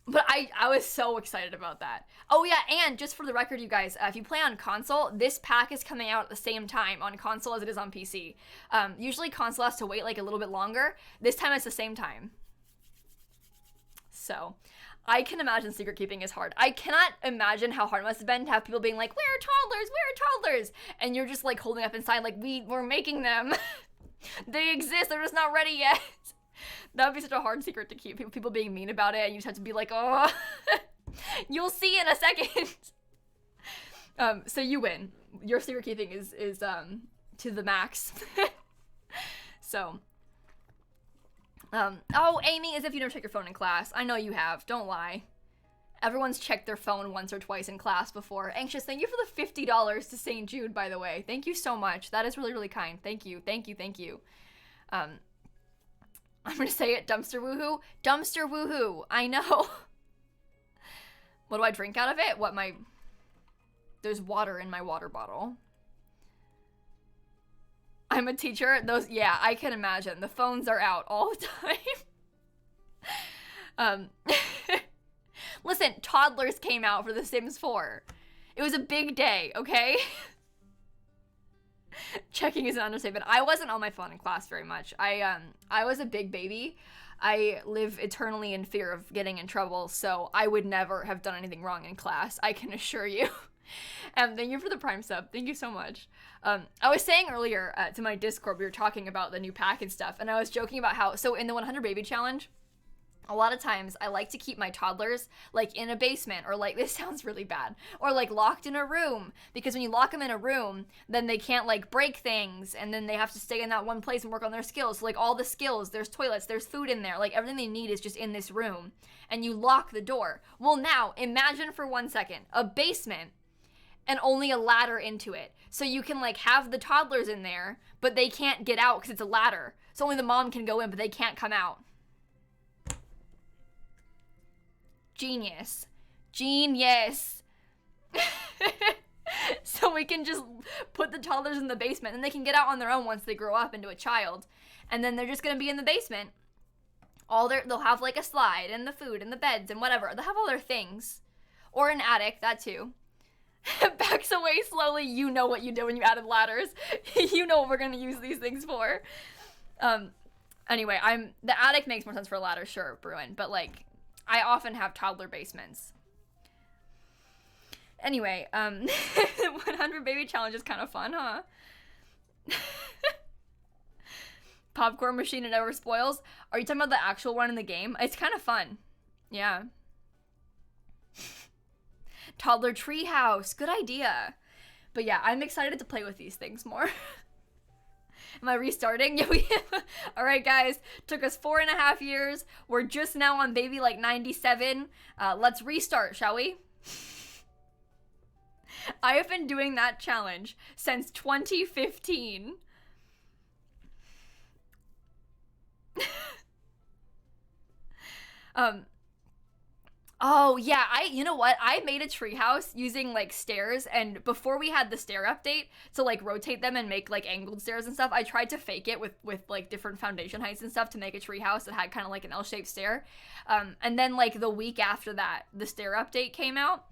But I was so excited about that. Oh yeah, and just for the record, you guys, if you play on console, this pack is coming out at the same time on console as it is on PC. Usually console has to wait, like, a little bit longer. This time it's the same time. So, I can imagine secret keeping is hard. I cannot imagine how hard it must have been to have people being like, where are Toddlers? Where are Toddlers? And you're just, like, holding up inside, like, we're making them. They exist, they're just not ready yet. That would be such a hard secret to keep. People being mean about it, and you just have to be like, oh, you'll see in a second. So you win. Your secret keeping is to the max. So, oh, Amy, as if you never check your phone in class. I know you have. Don't lie. Everyone's checked their phone once or twice in class before. Anxious, thank you for the $50 to St. Jude, by the way. Thank you so much. That is really, really kind. Thank you. Thank you. Thank you. I'm going to say it. Dumpster woohoo. Dumpster woohoo. I know. What do I drink out of it? There's water in my water bottle. I'm a teacher. Yeah, I can imagine. The phones are out all the time. Listen, toddlers came out for The Sims 4. It was a big day, okay? Checking is an understatement. I wasn't on my phone in class very much. I was a big baby. I live eternally in fear of getting in trouble, so I would never have done anything wrong in class, I can assure you. Thank you for the Prime sub. Thank you so much. I was saying earlier to my Discord, we were talking about the new pack and stuff, and I was joking about how, so in the 100 Baby Challenge, a lot of times I like to keep my toddlers like in a basement, or like, this sounds really bad, or like locked in a room, because when you lock them in a room, then they can't like break things, and then they have to stay in that one place and work on their skills. So like all the skills, there's toilets, there's food in there, like everything they need is just in this room, and you lock the door. Well, now imagine for 1 second a basement and only a ladder into it. So you can like have the toddlers in there, but they can't get out because it's a ladder. So only the mom can go in, but they can't come out. Genius. Genius. So we can just put the toddlers in the basement, and they can get out on their own once they grow up into a child. And then they're just gonna be in the basement. They'll have like a slide and the food and the beds and whatever. They'll have all their things. Or an attic, that too. Backs away slowly. You know what you did when you added ladders. You know what we're gonna use these things for. Anyway, the attic makes more sense for a ladder, sure, Bruin, but like, I often have toddler basements. Anyway, 100 Baby Challenge is kind of fun, huh? Popcorn machine, it never spoils. Are you talking about the actual one in the game? It's kind of fun. Yeah. Toddler treehouse. Good idea. But yeah, I'm excited to play with these things more. Am I restarting? Yeah, we all right, guys. Took us 4.5 years. We're just now on baby like 97. Let's restart, shall we? I have been doing that challenge since 2015. Oh yeah, you know what? I made a treehouse using like stairs, and before we had the stair update to like rotate them and make like angled stairs and stuff, I tried to fake it with like different foundation heights and stuff to make a treehouse that had kind of like an L-shaped stair. And then like the week after that, the stair update came out.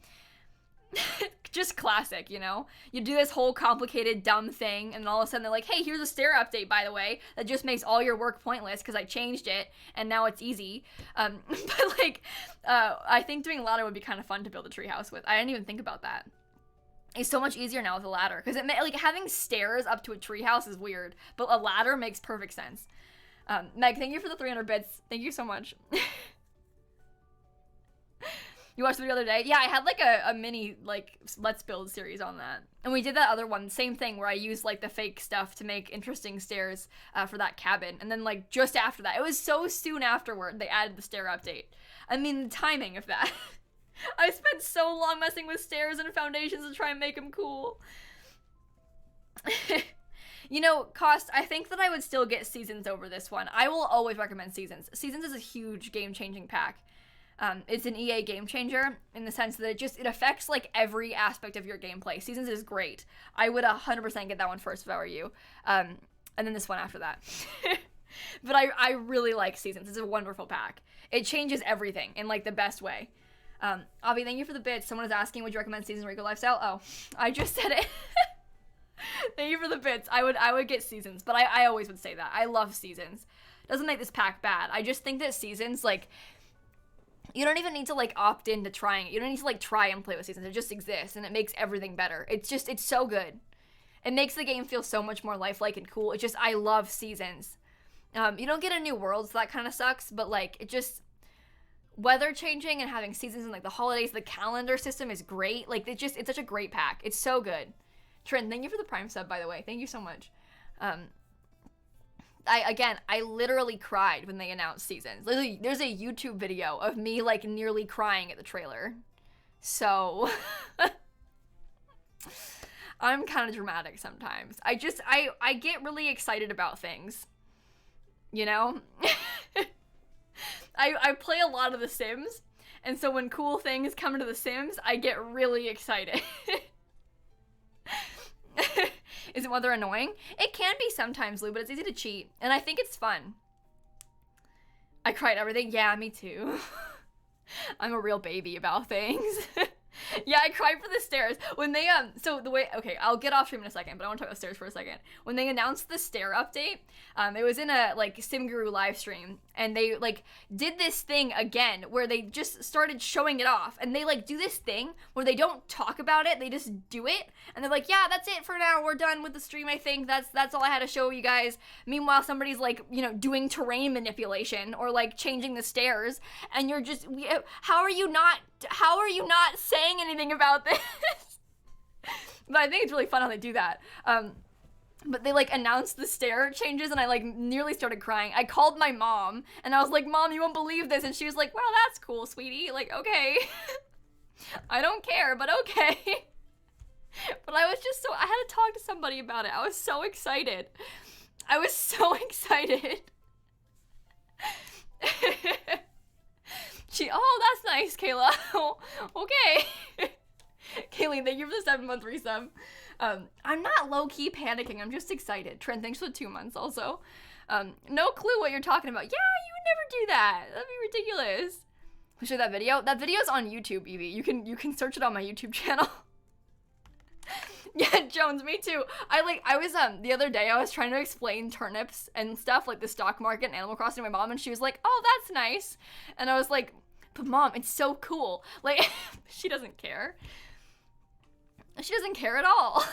Just classic, you know? You do this whole complicated, dumb thing, and all of a sudden they're like, hey, here's a stair update, by the way, that just makes all your work pointless because I changed it, and now it's easy. But, like, I think doing a ladder would be kind of fun to build a treehouse with. I didn't even think about that. It's so much easier now with a ladder, because like, having stairs up to a treehouse is weird, but a ladder makes perfect sense. Meg, thank you for the 300 bits. Thank you so much. You watched the video the other day? Yeah, I had like a mini like let's build series on that. And we did that other one, same thing, where I used like the fake stuff to make interesting stairs for that cabin. And then like just after that, it was so soon afterward, they added the stair update. I mean, the timing of that. I spent so long messing with stairs and foundations to try and make them cool. You know, Cost, I think that I would still get Seasons over this one. I will always recommend Seasons. Seasons is a huge game-changing pack. It's an EA game changer in the sense that it affects like every aspect of your gameplay. Seasons is great. I would 100% get that one first if I were you. And then this one after that. But I really like Seasons. It's a wonderful pack. It changes everything in like the best way. Avi, thank you for the bits. Someone is asking, would you recommend Seasons or Eco Lifestyle? Oh, I just said it. Thank you for the bits. I would get Seasons, but I always would say that. I love Seasons. Doesn't make this pack bad. I just think that Seasons, like, you don't even need to like opt into trying it. You don't need to like try and play with Seasons. It just exists and it makes everything better. It's so good. It makes the game feel so much more lifelike and cool. I love Seasons. You don't get a new world, so that kind of sucks, but like it just, weather changing and having seasons and like the holidays, the calendar system is great. Like it's such a great pack. It's so good. Trent, thank you for the Prime sub, by the way. Thank you so much. I literally cried when they announced seasons. Literally, there's a YouTube video of me like nearly crying at the trailer. So I'm kind of dramatic sometimes. I get really excited about things. You know? I play a lot of The Sims, and so when cool things come to The Sims, I get really excited. Isn't weather annoying? It can be sometimes, Lou, but it's easy to cheat, and I think it's fun. I cried everything. Yeah, me too. I'm a real baby about things. Yeah, I cried for the stairs when they so the way, okay, I'll get off stream in a second, but I want to talk about stairs for a second. When they announced the stair update, it was in a like SimGuru live stream, and they like did this thing again where they just started showing it off, and they like do this thing where they don't talk about it, they just do it, and they're like, yeah, that's it for now, we're done with the stream. I think that's all I had to show you guys. Meanwhile, somebody's like, you know, doing terrain manipulation or like changing the stairs, and you're just, how are you not saying anything about this? But I think it's really fun how they do that. But they like announced the stair changes, and I like nearly started crying. I called my mom and I was like, Mom, you won't believe this. And she was like, well, that's cool, sweetie. Like, okay. I don't care, but okay. But I was just I had to talk to somebody about it. I was so excited. Oh, that's nice, Kayla. Okay. Kaylee, thank you for the 7-month resub. I'm not low-key panicking. I'm just excited. Trent, thanks for the 2 months also. No clue what you're talking about. Yeah, you would never do that. That'd be ridiculous. We show that video. That video's on YouTube, Evie. You can search it on my YouTube channel. Yeah, Jones, me too. I was the other day I was trying to explain turnips and stuff, like the stock market and Animal Crossing to my mom, and she was like, oh, that's nice. And I was like, but Mom, it's so cool. Like, she doesn't care. She doesn't care at all.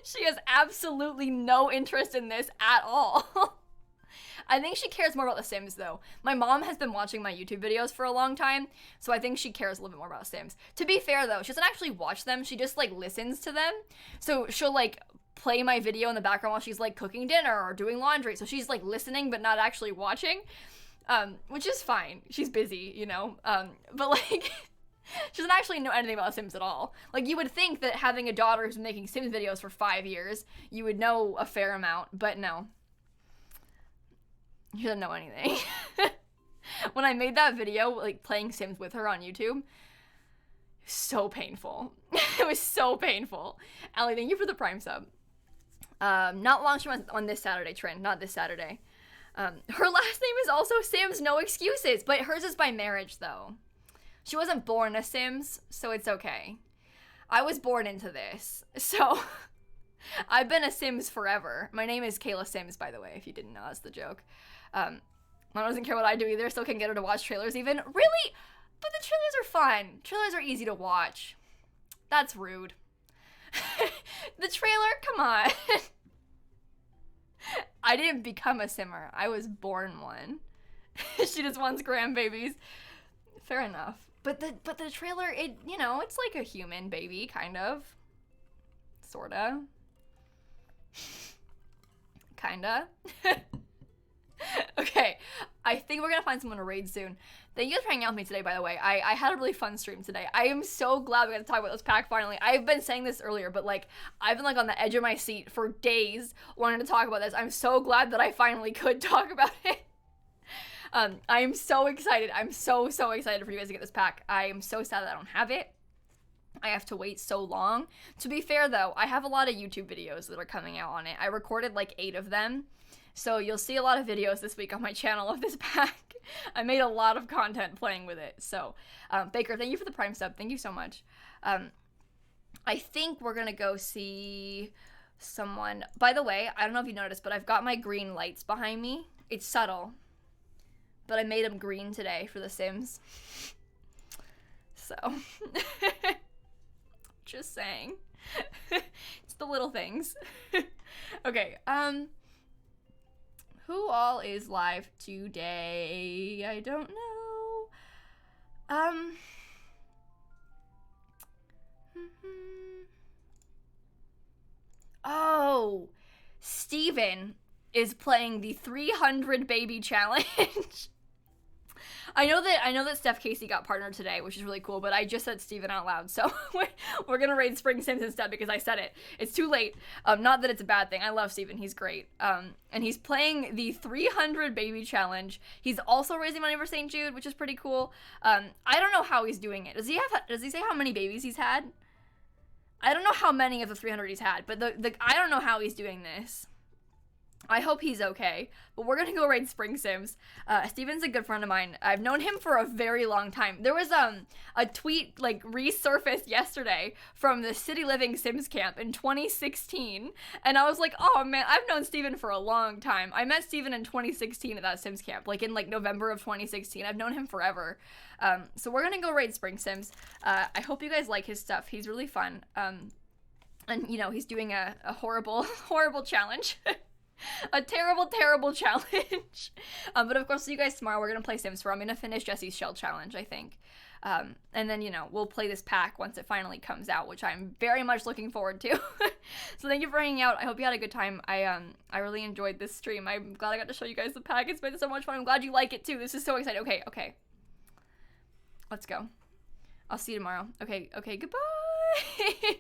She has absolutely no interest in this at all. I think she cares more about The Sims, though. My mom has been watching my YouTube videos for a long time, so I think she cares a little bit more about Sims. To be fair, though, she doesn't actually watch them. She just, like, listens to them. So she'll, like, play my video in the background while she's, like, cooking dinner or doing laundry. So she's, like, listening but not actually watching, which is fine. She's busy, you know? But, like... She doesn't actually know anything about Sims at all. Like, you would think that having a daughter who's been making Sims videos for 5 years, you would know a fair amount, but no. She doesn't know anything. When I made that video, like, playing Sims with her on YouTube, it was so painful. It was so painful. Allie, thank you for the Prime sub. Not launching on this Saturday, Trent. Not this Saturday. Her last name is also Sims, no excuses, but hers is by marriage, though. She wasn't born a Sims, so it's okay. I was born into this, so I've been a Sims forever. My name is Kayla Sims, by the way, if you didn't know, that's the joke. Mom doesn't care what I do either, still can't get her to watch trailers even. Really? But the trailers are fun. Trailers are easy to watch. That's rude. The trailer? Come on. I didn't become a Simmer. I was born one. She just wants grandbabies. Fair enough. But the trailer, it, you know, it's like a human baby, kind of. Sorta. Kinda. Okay, I think we're gonna find someone to raid soon. Thank you guys for hanging out with me today, by the way. I had a really fun stream today. I am so glad we got to talk about this pack finally. I've been saying this earlier, but like, I've been like on the edge of my seat for days wanting to talk about this. I'm so glad that I finally could talk about it. I am so excited. I'm so excited for you guys to get this pack. I am so sad that I don't have it. I have to wait so long. To be fair, though, I have a lot of YouTube videos that are coming out on it. I recorded like 8 of them. So you'll see a lot of videos this week on my channel of this pack. I made a lot of content playing with it. So, Baker, thank you for the Prime sub. Thank you so much. I think we're going to go see someone. By the way, I don't know if you noticed, but I've got my green lights behind me. It's subtle. But I made them green today for The Sims. So, just saying. It's the little things. Okay, who all is live today? I don't know. Oh, Steven. is playing the 300 baby challenge. I know that Steph Casey got partnered today, which is really cool, but I just said Steven out loud, so we're gonna raid Spring Sims instead because I said it. It's too late. Not that it's a bad thing. I love Steven. He's great. And he's playing the 300 baby challenge. He's also raising money for St. Jude, which is pretty cool. I don't know how he's doing it. Does he say how many babies he's had? I don't know how many of the 300 he's had, but I don't know how he's doing this. I hope he's okay, but we're gonna go raid Spring Sims. Steven's a good friend of mine. I've known him for a very long time. There was a tweet like resurfaced yesterday from the City Living Sims camp in 2016, and I was like, oh man, I've known Steven for a long time. I met Steven in 2016 at that Sims camp, like in like November of 2016. I've known him forever. So we're gonna go raid Spring Sims. I hope you guys like his stuff. He's really fun. And you know, he's doing a horrible, horrible challenge. A terrible, terrible challenge. But of course, see you guys tomorrow. We're gonna play Sims 4. I'm gonna finish Jesse's shell challenge, I think. And then, you know, we'll play this pack once it finally comes out, which I'm very much looking forward to. So thank you for hanging out. I hope you had a good time. I really enjoyed this stream. I'm glad I got to show you guys the pack. It's been so much fun. I'm glad you like it too. This is so exciting. Okay. Let's go. I'll see you tomorrow. Okay, goodbye.